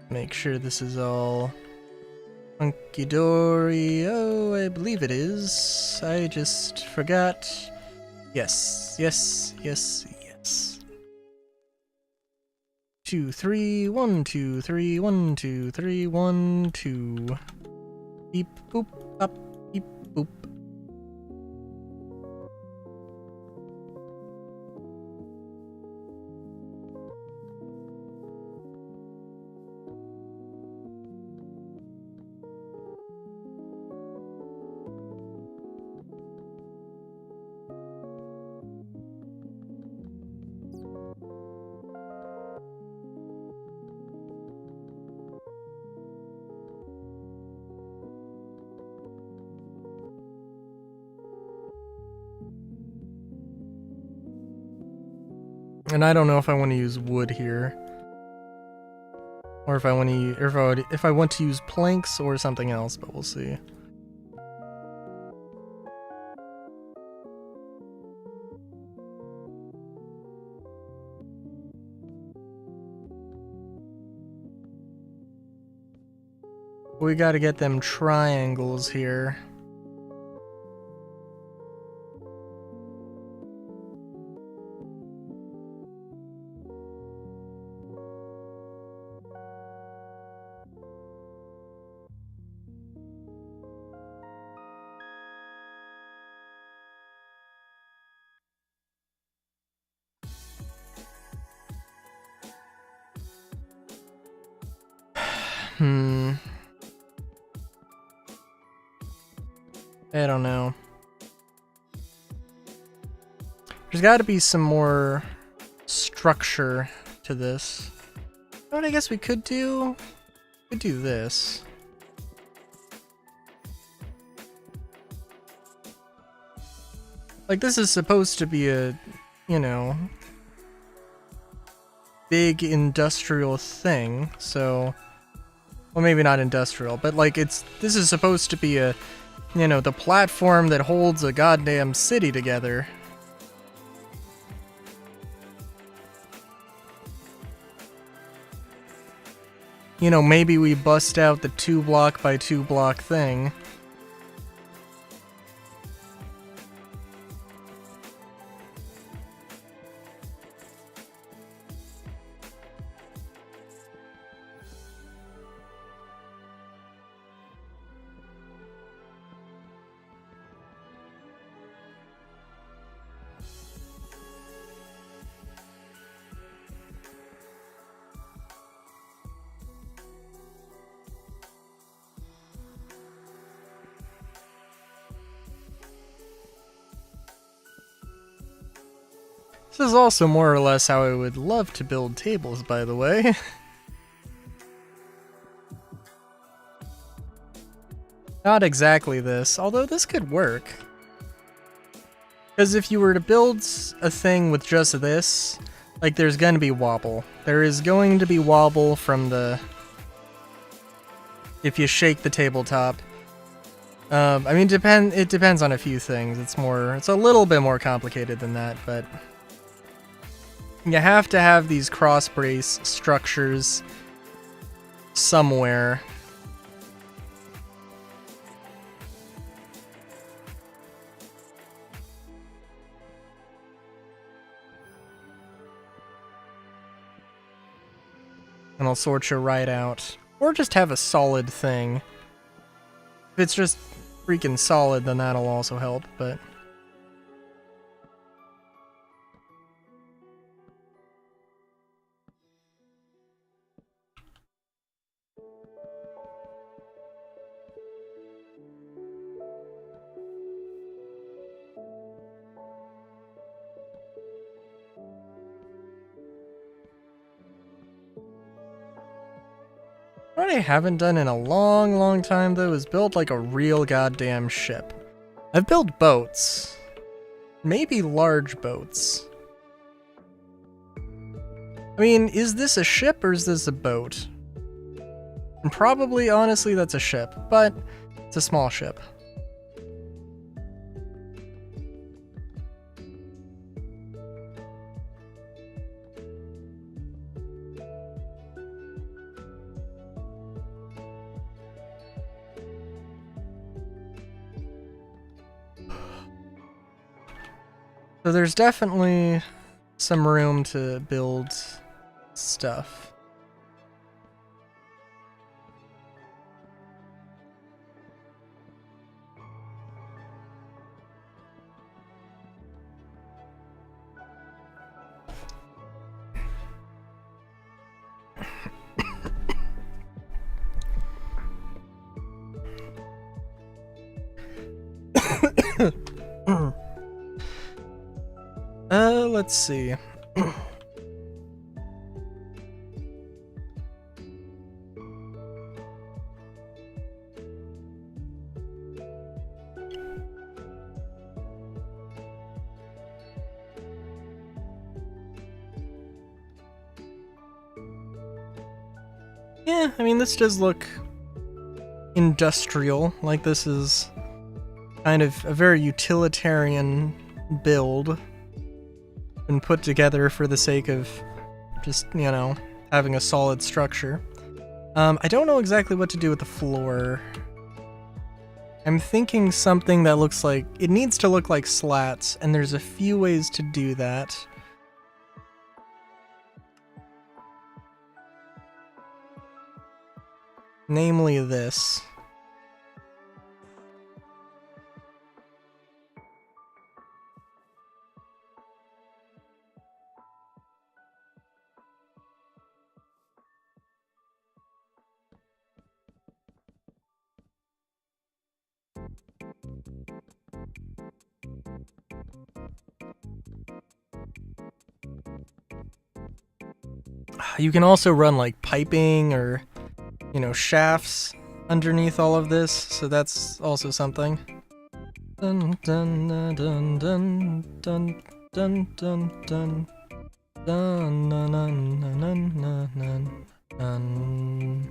Make sure this is all hunky-dory. Oh, I believe it is. I just forgot. Yes, yes, yes, yes. 2, 3, 1, 2, 3, 1, 2, 3, 1, 2. Beep, boop, up, beep, boop. And I don't know if I want to use wood here. Or if I want to if I want to use planks or something else, but we'll see. We gotta get them triangles here. I don't know. There's got to be some more structure to this. You know what I guess we could do? We could do this. Like, this is supposed to be a, you know, big industrial thing, so... Well, maybe not industrial, but like, this is supposed to be a, you know, the platform that holds a goddamn city together. You know, maybe we bust out the 2-block by 2-block thing. This is also more or less how I would love to build tables, by the way. Not exactly this, although this could work. Because if you were to build a thing with just this, like, there's going to be wobble. There is going to be wobble from the... if you shake the tabletop. I mean, it depends on a few things. It's a little bit more complicated than that, but... You have to have these cross brace structures somewhere. And I'll sort you right out. Or just have a solid thing. If it's just freaking solid, then that'll also help, but... What I haven't done in a long time, though, is build like a real goddamn ship. I've built boats. Maybe large boats. I mean, is this a ship or is this a boat? And probably, honestly, that's a ship, but it's a small ship. So there's definitely some room to build stuff. Let's see. Yeah, I mean, this does look industrial. Like, this is kind of a very utilitarian build. Been put together for the sake of just, you know, having a solid structure. I don't know exactly what to do with the floor. I'm thinking something that looks like... It needs to look like slats, and there's a few ways to do that. Namely this. You can also run like piping or, you know, shafts underneath all of this, so that's also something. Dun dun dun dun dun dun dun dun dun dun dun dun dun dun dun.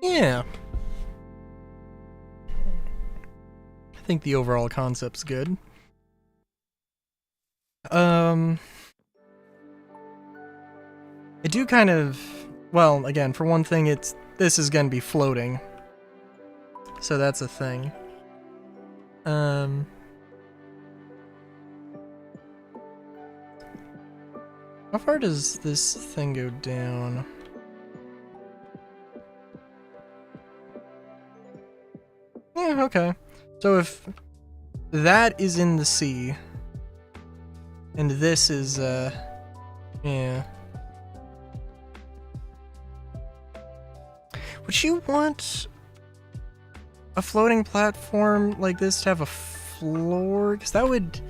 Yeah. I think the overall concept's good. I do kind of... Well, again, for one thing, this is gonna be floating. So that's a thing. How far does this thing go down? Yeah, okay. So if that is in the sea, and this is, yeah. Would you want a floating platform like this to have a floor? Because that would...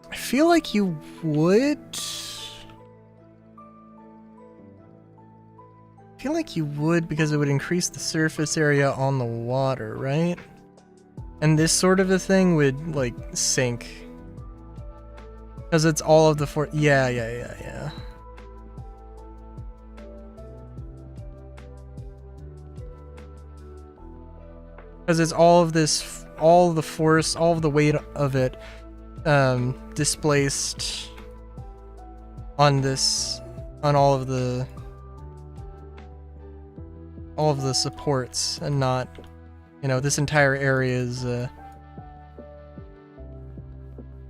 I feel like you would... I feel like you would, because it would increase the surface area on the water, right? And this sort of a thing would, like, sink. Because it's all of the yeah. Because it's all of this, all the force, all of the weight of it displaced on this, on all of the supports, and not, you know, this entire area is the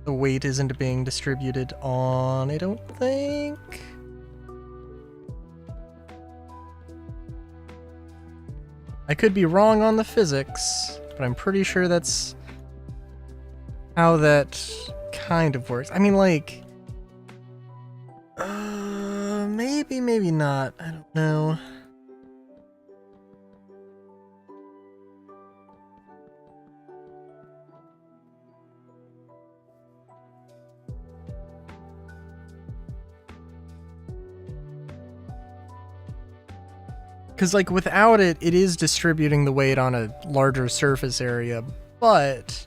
weight isn't being distributed on, I don't think. I could be wrong on the physics, but I'm pretty sure that's how that kind of works. I mean, like, maybe not. I don't know. Because, like, without it, it is distributing the weight on a larger surface area, but...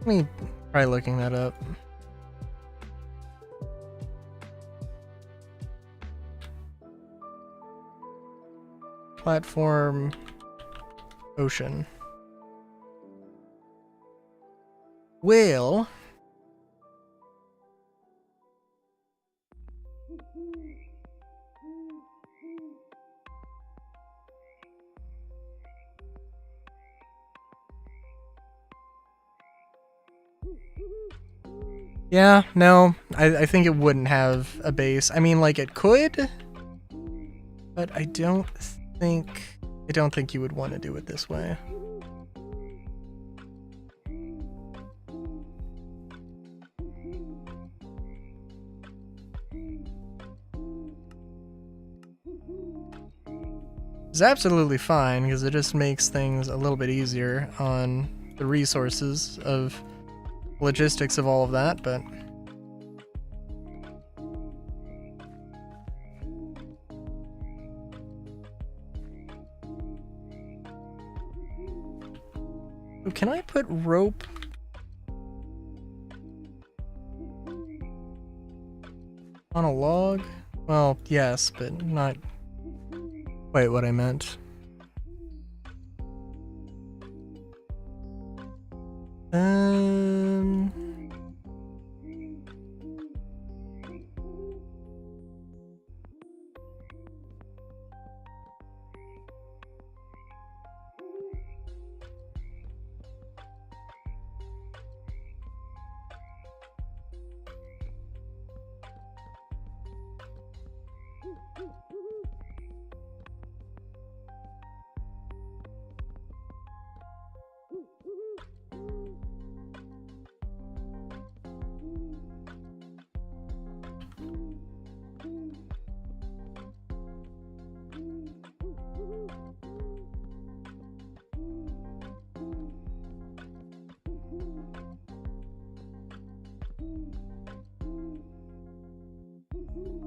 Let me try looking that up. Platform ocean. Well, yeah, no, I think it wouldn't have a base. I mean, like, it could, but I don't think you would want to do it this way. It's absolutely fine because it just makes things a little bit easier on the resources of logistics of all of that, but can I put rope on a log? Well, yes, but not quite what I meant.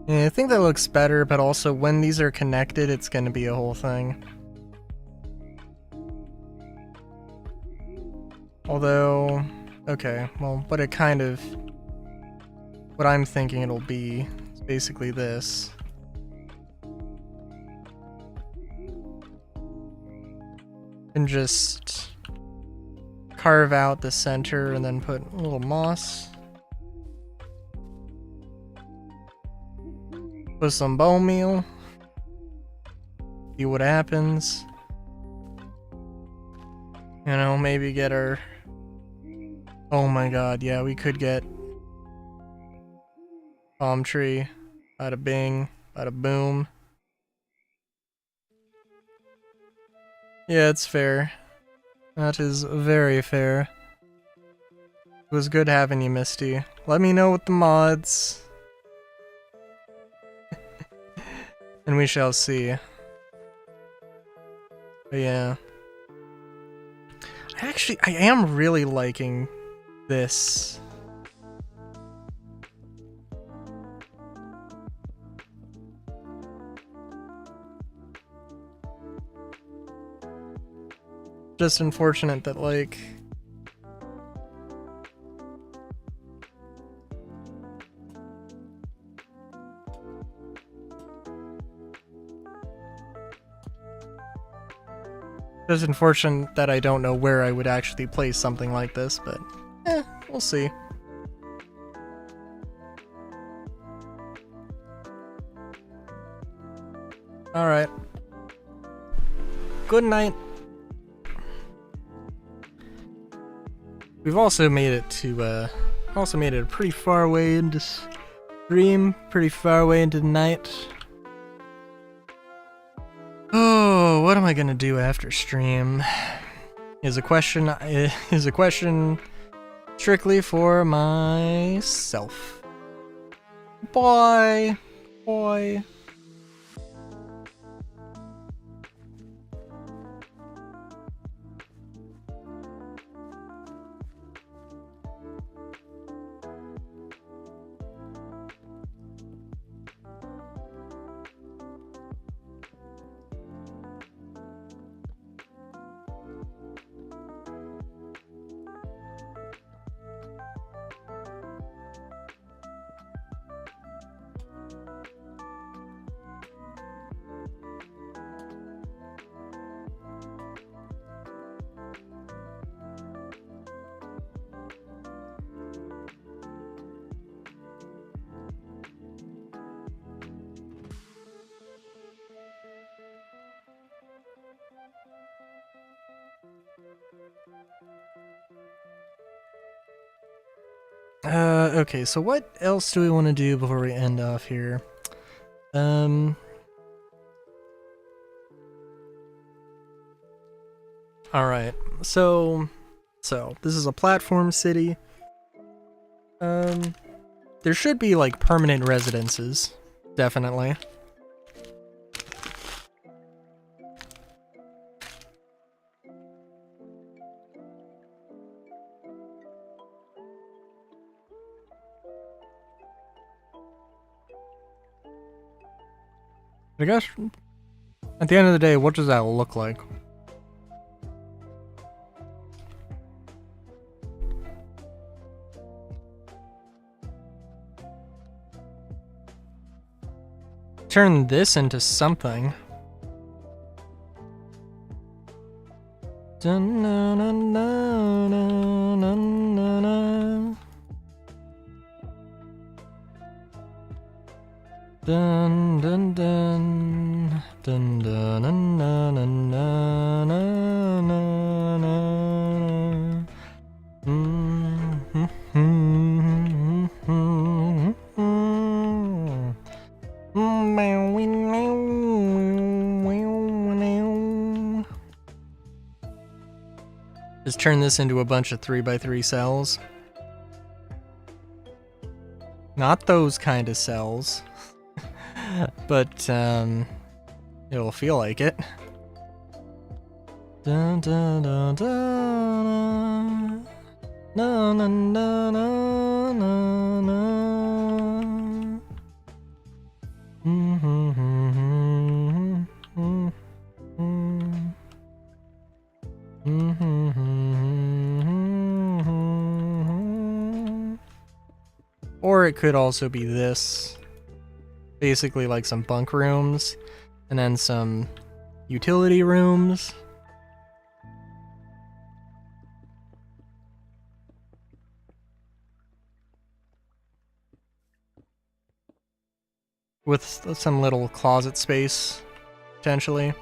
Yeah, I think that looks better, but also when these are connected, it's going to be a whole thing. Although, okay, well, what I'm thinking it'll be is basically this. And just carve out the center and then put a little moss. Put some bone meal. See what happens. You know, maybe get our... Oh my god, yeah, we could get... palm tree. Bada bing. Bada boom. Yeah, it's fair. That is very fair. It was good having you, Misty. Let me know with the mods. And we shall see. But yeah. I am really liking this. Just unfortunate that, like... Just unfortunate that I don't know where I would actually place something like this, but we'll see. Alright. Good night. We've also made it to, pretty far away into stream, pretty far away into the night. Oh, what am I gonna do after stream? Is a question strictly for myself. Bye. Bye. Okay, so what else do we want to do before we end off here? Alright, so this is a platform city. There should be like permanent residences, definitely. I guess at the end of the day, what does that look like? Turn this into something. Dun, na, na, na, na, na, na, na. Dun dun dun dun dun dun dun dun dun dun. Just turn this into a bunch of 3x3 cells. Not those kind of cells. But, it'll feel like it. Dun dun dun dun. No, no, no, no, no, no. Or it could also be this. Basically like some bunk rooms, and then some utility rooms. With some little closet space, potentially.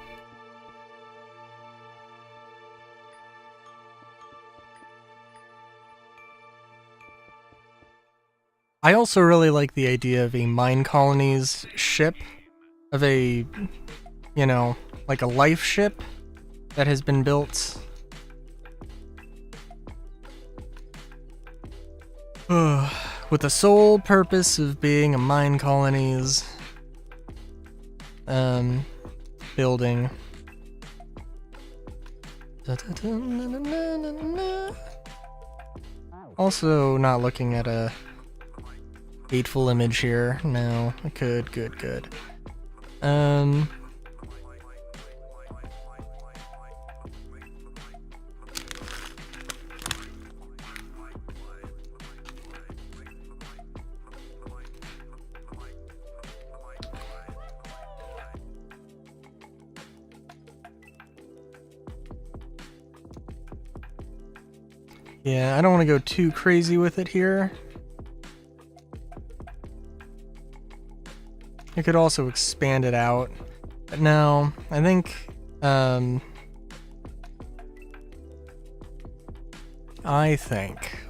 I also really like the idea of a mine colonies ship, of a, you know, like a life ship that has been built. With the sole purpose of being a mine colonies building. Also not looking at a hateful image here. No, good. Yeah, I don't want to go too crazy with it here. I could also expand it out. But no, I think,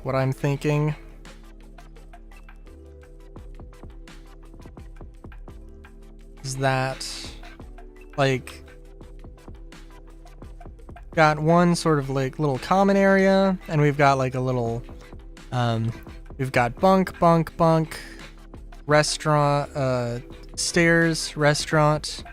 what I'm thinking is that, like, got one sort of like little common area, and we've got like a little, we've got bunk, restaurant, stairs, restaurant.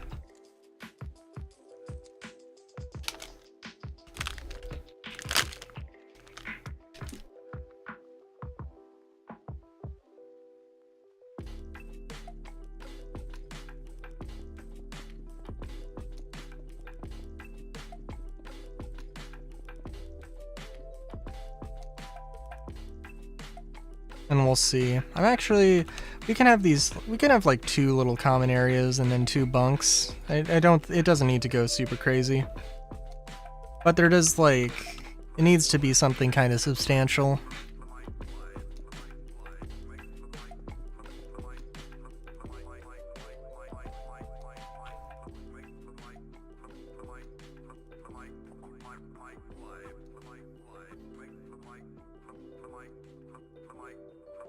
And we'll see. We can have like 2 little common areas and then 2 bunks. It doesn't need to go super crazy. But there does, like, it needs to be something kind of substantial.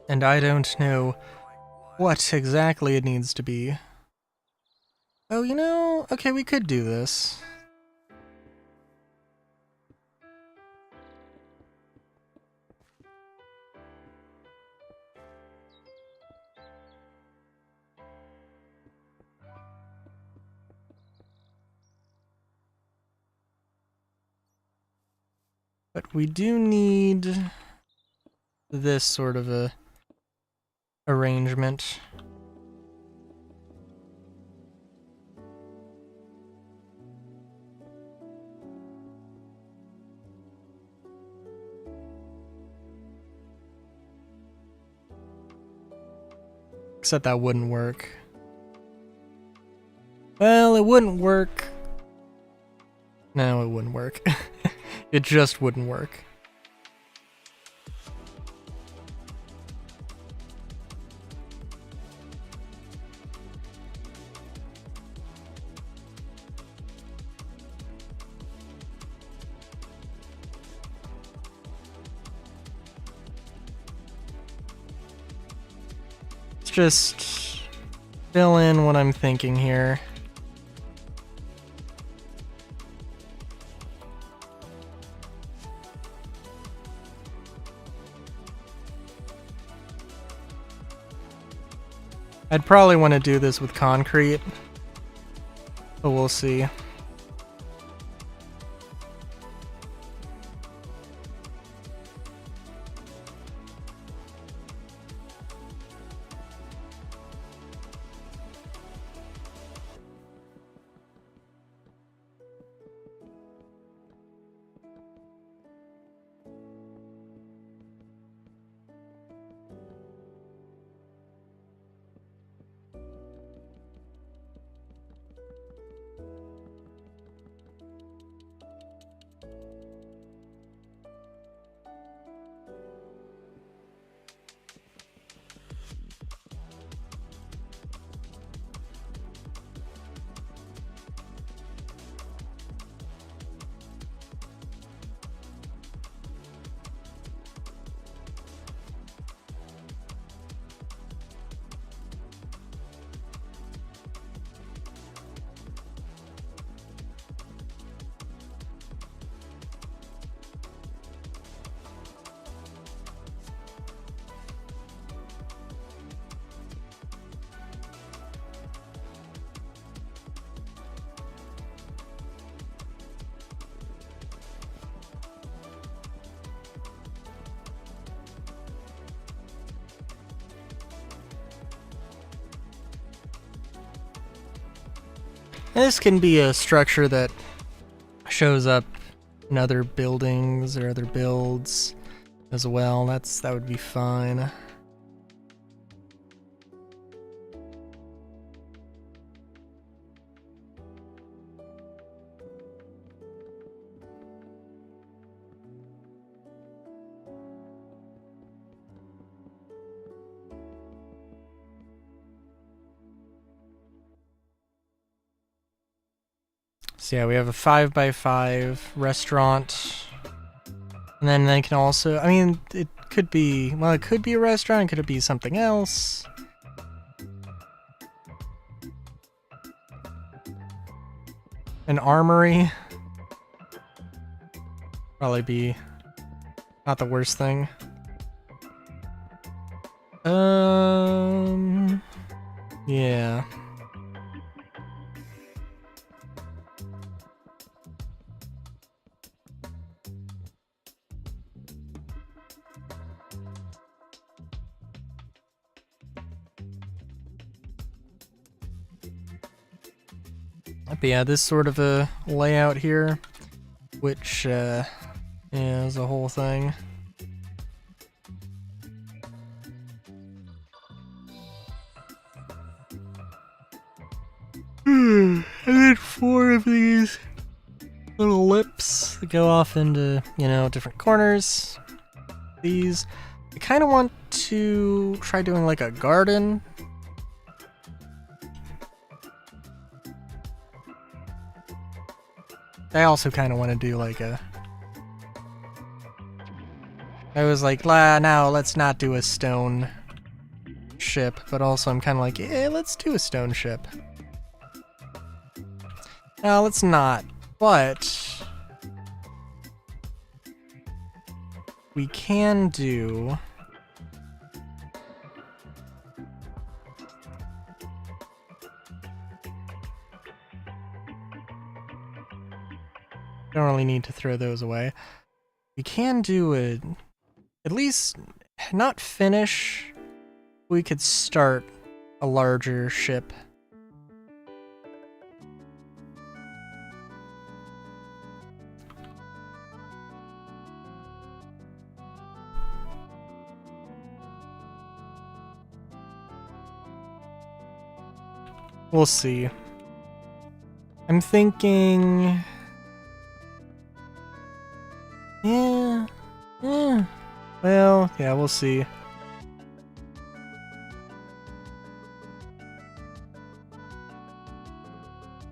And I don't know what exactly it needs to be. Oh, you know, okay, we could do this. But we do need this sort of a arrangement. Except that wouldn't work. Well, it wouldn't work. No, it wouldn't work. It just wouldn't work. Let's just fill in what I'm thinking here. I'd probably want to do this with concrete, but we'll see. This can be a structure that shows up in other buildings or other builds as well. That would be fine. So yeah, we have a 5x5 restaurant. And then they can also, I mean, it could be, well, it could be a restaurant, could it be something else? An armory? Probably be not the worst thing. Yeah. But yeah, this sort of a layout here, which yeah, is a whole thing. And then 4 of these little lips that go off into, you know, different corners. These, I kind of want to try doing like a garden. I also kind of want to do like a I was like, now let's not do a stone ship, but also I'm kind of like, yeah, let's do a stone ship. No, let's not, but we can do... Don't really need to throw those away. We can do it, at least not finish. We could start a larger ship. We'll see. I'm thinking... Yeah. Well, yeah, we'll see.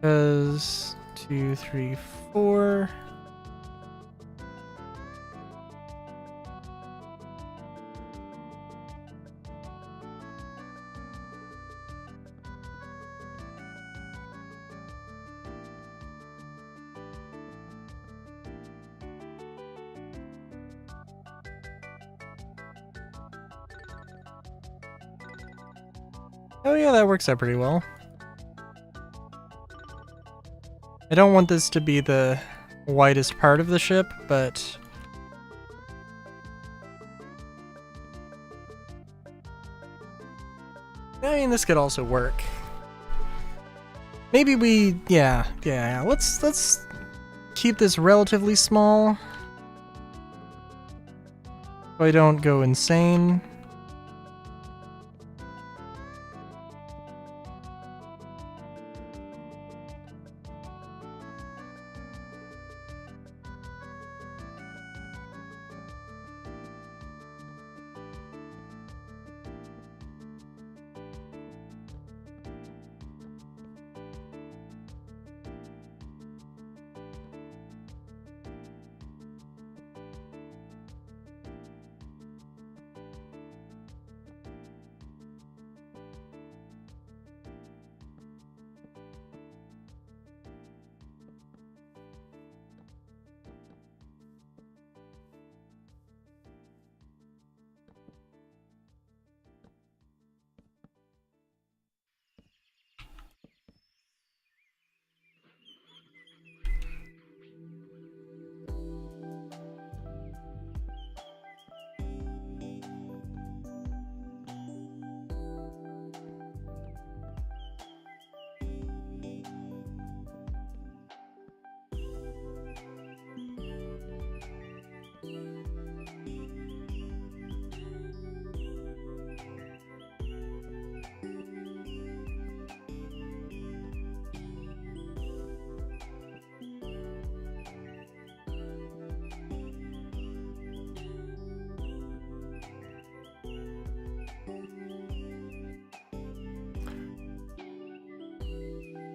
Because 2, 3, 4. Oh yeah, that works out pretty well. I don't want this to be the widest part of the ship, but... I mean, this could also work. Maybe we... Yeah. Let's keep this relatively small. So I don't go insane.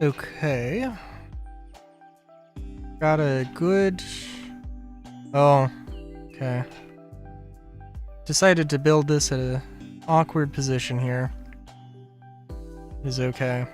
Okay. Got a good... Oh, okay. Decided to build this at an awkward position here. Is okay.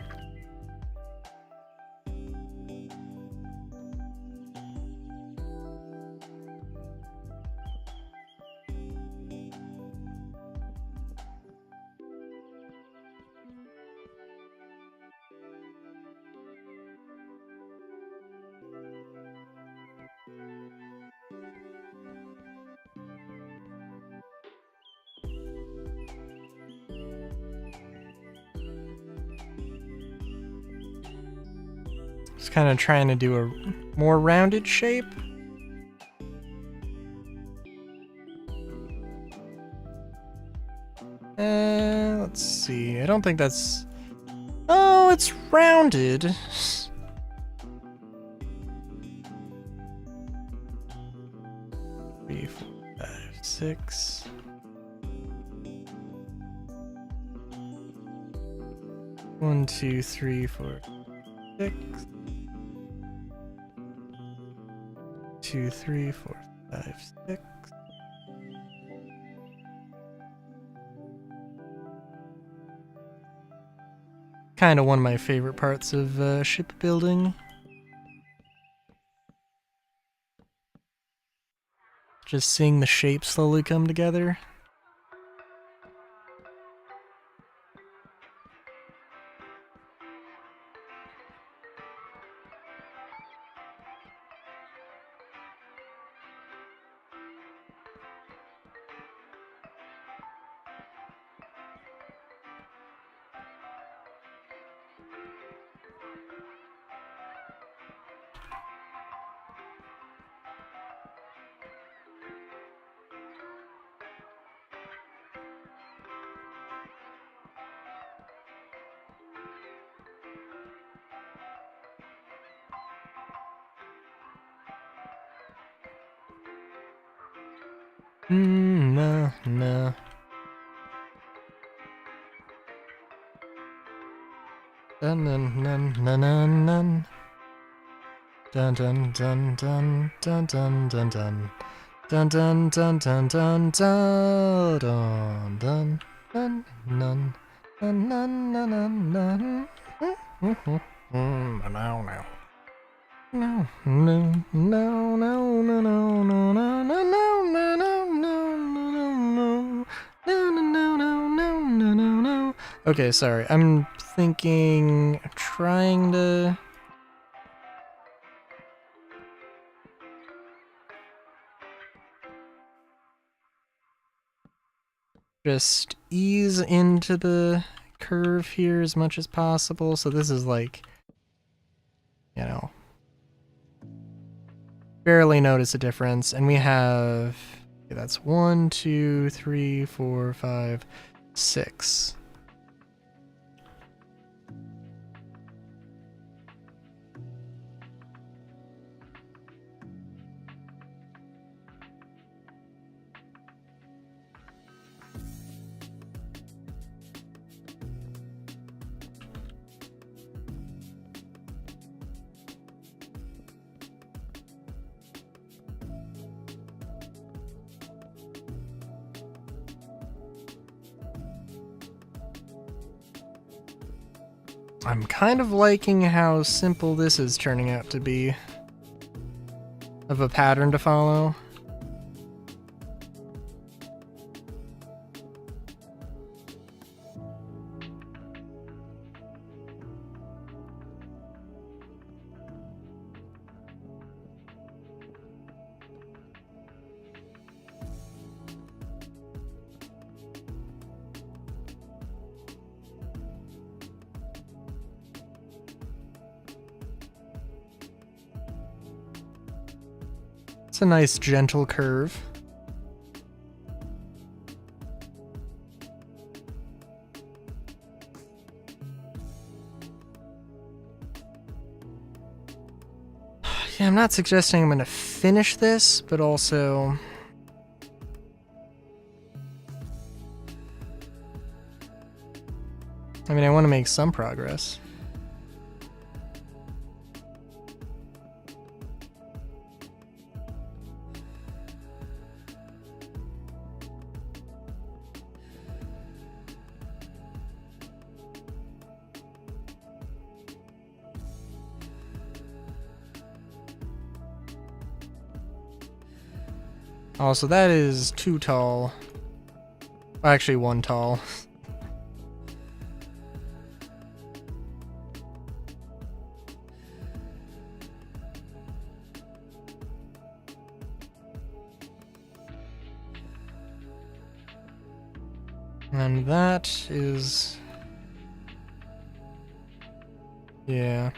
Just kind of trying to do a more rounded shape. Let's see. I don't think that's... Oh, it's rounded. 3, 4, 5, 6. One, 2, 3, 4, 6. 2, 3, 4, 5, 6. kind of one of my favorite parts of shipbuilding. Just seeing the shapes slowly come together. No, no. Dun dun dun dun dun dun. Dun dun dun dun dun dun dun dun. Dun dun dun dun dun dun dun dun dun dun dun dun dun dun. No, no. No, no, no, no, no, no, no, no, no, no, no, no, no, no, no, no. Okay, sorry. I'm thinking, trying to. Just ease into the curve here as much as possible. So this is like, you know, barely notice a difference. And we have, okay, that's 1, 2, 3, 4, 5, 6. I'm kind of liking how simple this is turning out to be of a pattern to follow. It's a nice gentle curve. Yeah, I'm not suggesting I'm gonna finish this, but also I mean, I want to make some progress. Also, that is too tall. Actually, one tall. And that is... yeah.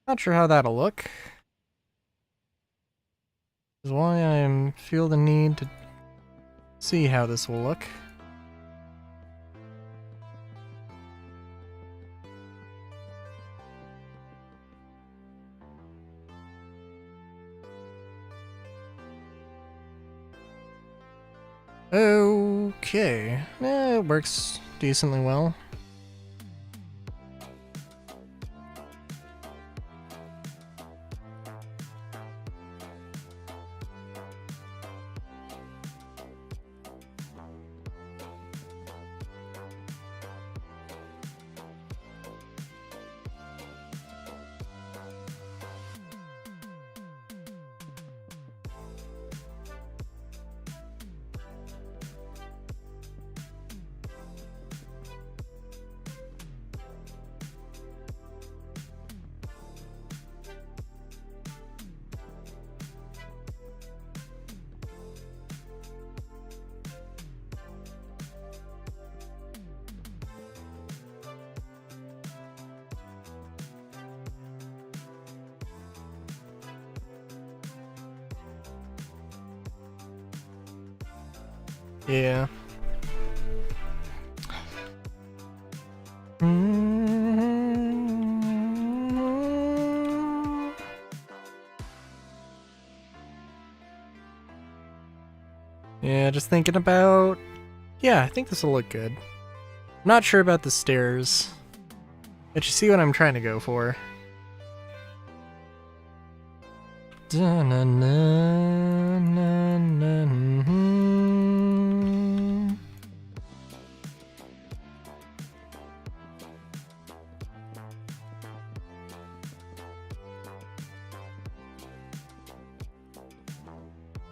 Not sure how that'll look. is why I feel the need to see how this will look. Okay, it works decently well. Yeah. Yeah, just thinking about... Yeah, I think this will look good. I'm not sure about the stairs, but you see what I'm trying to go for.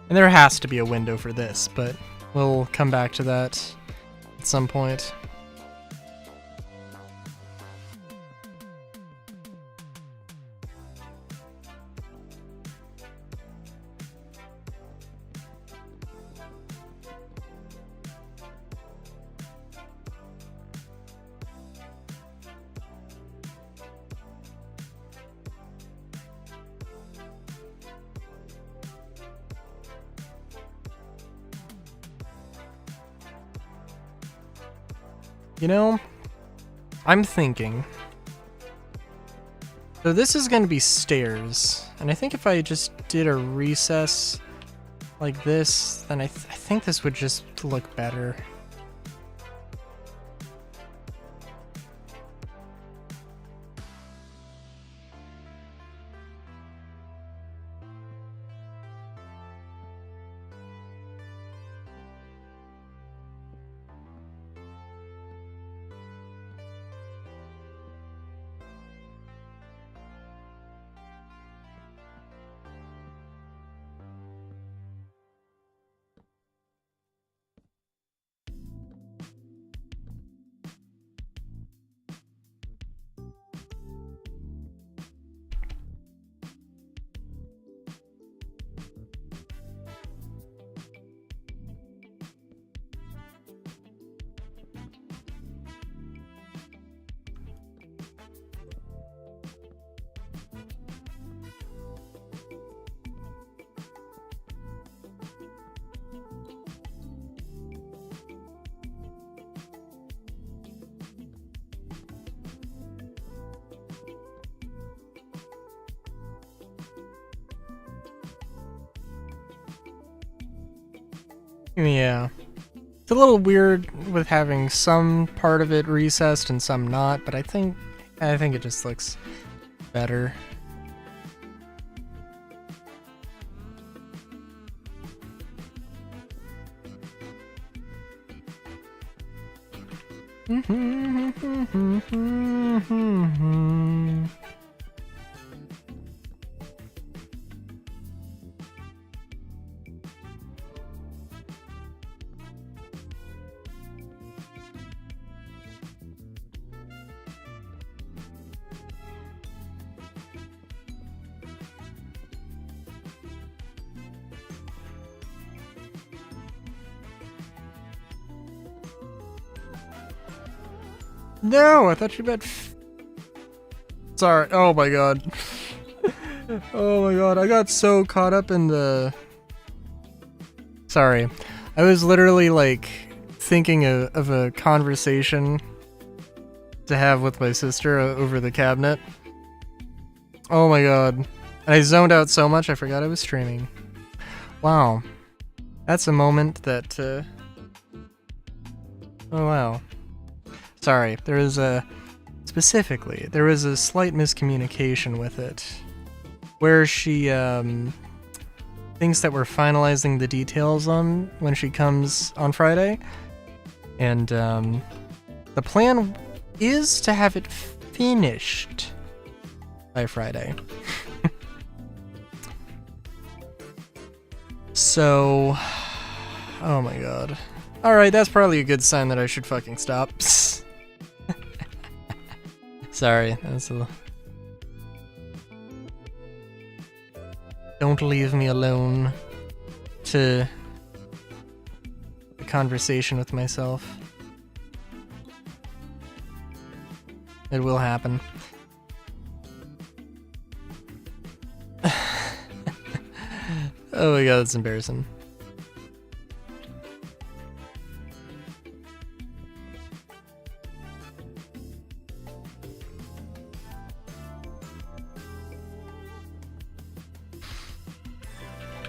And there has to be a window for this, but we'll come back to that at some point. You know, I'm thinking. So this is going to be stairs, and I think if I just did a recess like this, then I think this would just look better. Yeah. It's a little weird with having some part of it recessed and some not, but I think it just looks better. No, I thought you meant. Sorry. Oh my god. Oh my god. I got so caught up in the Sorry. I was literally, like, thinking of a conversation to have with my sister over the cabinet. Oh my god. And I zoned out so much I forgot I was streaming. Wow. That's a moment that, oh wow. Sorry, there was specifically, there was a slight miscommunication with it. Where she, thinks that we're finalizing the details on when she comes on Friday. And, the plan is to have it finished by Friday. So, oh my god. Alright, that's probably a good sign that I should fucking stop. Sorry, that's a... Don't leave me alone to a conversation with myself. It will happen. Oh my god, that's embarrassing.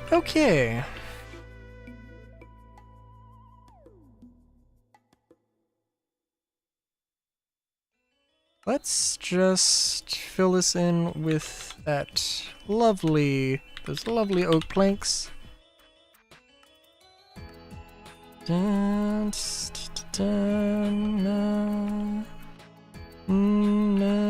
Okay. Let's just fill this in with those lovely oak planks. Dun, dun, dun, dun, dun,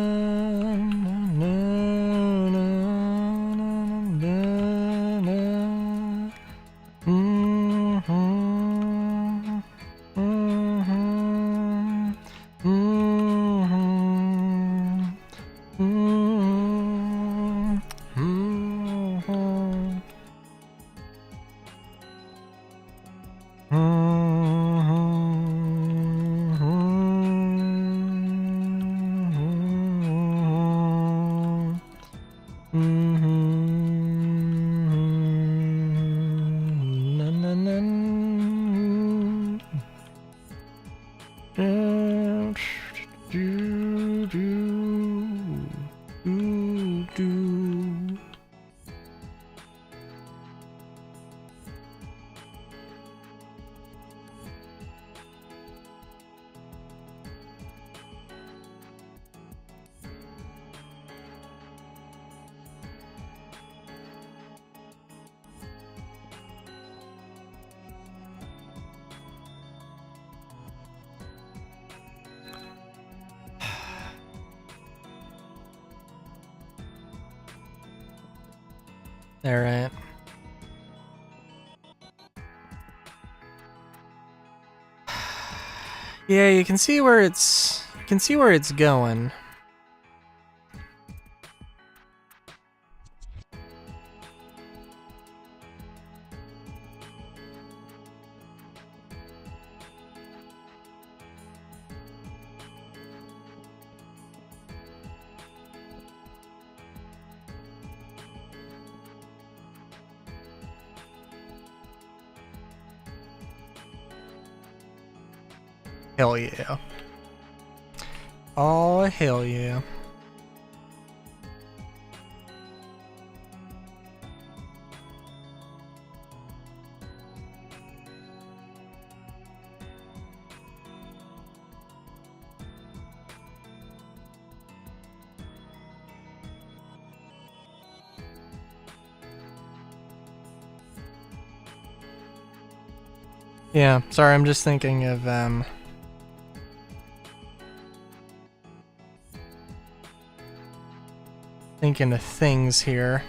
All right. Yeah, you can see where it's going. Hell yeah. Oh, hell yeah. Yeah, sorry, I'm just thinking of, thinking of things here.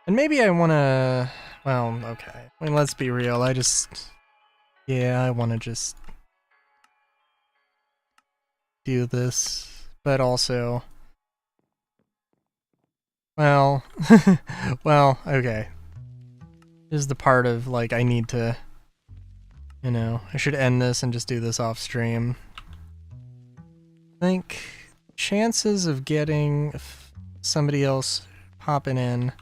And maybe I wanna... Well, okay. I mean, let's be real. Yeah, I wanna just... do this. But also... Well... well, okay. This is the part of, like, I need to... You know, I should end this and just do this off stream. I think chances of getting somebody else popping in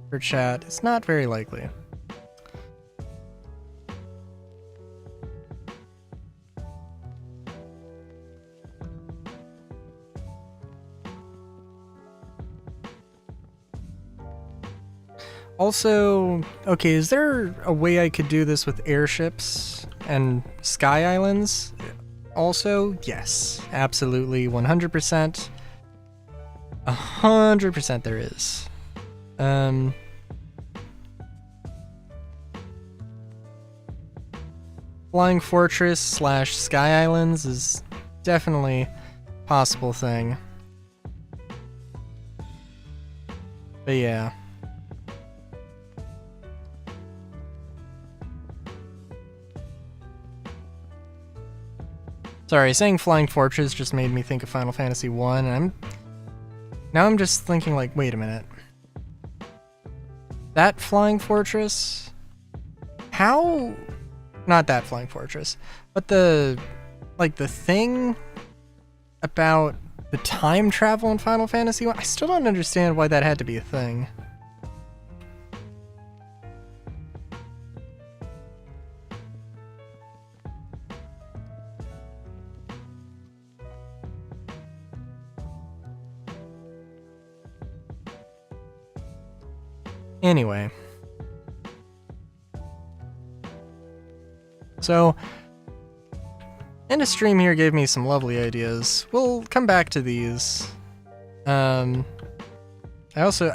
for chat is not very likely. Also, okay, is there a way I could do this with airships and sky islands? Also, yes, absolutely, 100%. 100% there is. Flying Fortress / Sky Islands is definitely a possible thing. But yeah. Sorry, saying Flying Fortress just made me think of Final Fantasy 1, and now I'm just thinking, like, wait a minute. That Flying Fortress? How? Not that Flying Fortress, but the thing about the time travel in Final Fantasy 1? I still don't understand why that had to be a thing. Anyway. So, end of stream here gave me some lovely ideas. We'll come back to these. I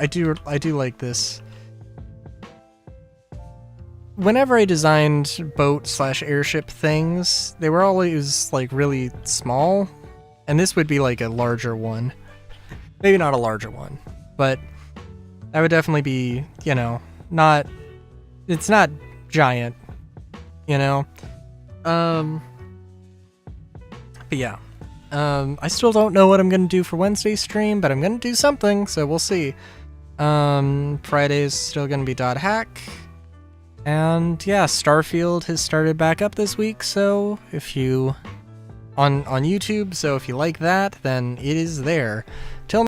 do like this. Whenever I designed boat / airship things, they were always like really small, and this would be like a larger one. Maybe not a larger one, but that would definitely be, you know, it's not giant, you know? But yeah. I still don't know what I'm gonna do for Wednesday's stream, but I'm gonna do something, so we'll see. Friday's still gonna be .hack. And yeah, Starfield has started back up this week, so if you... on YouTube, so if you like that, then it is there. Till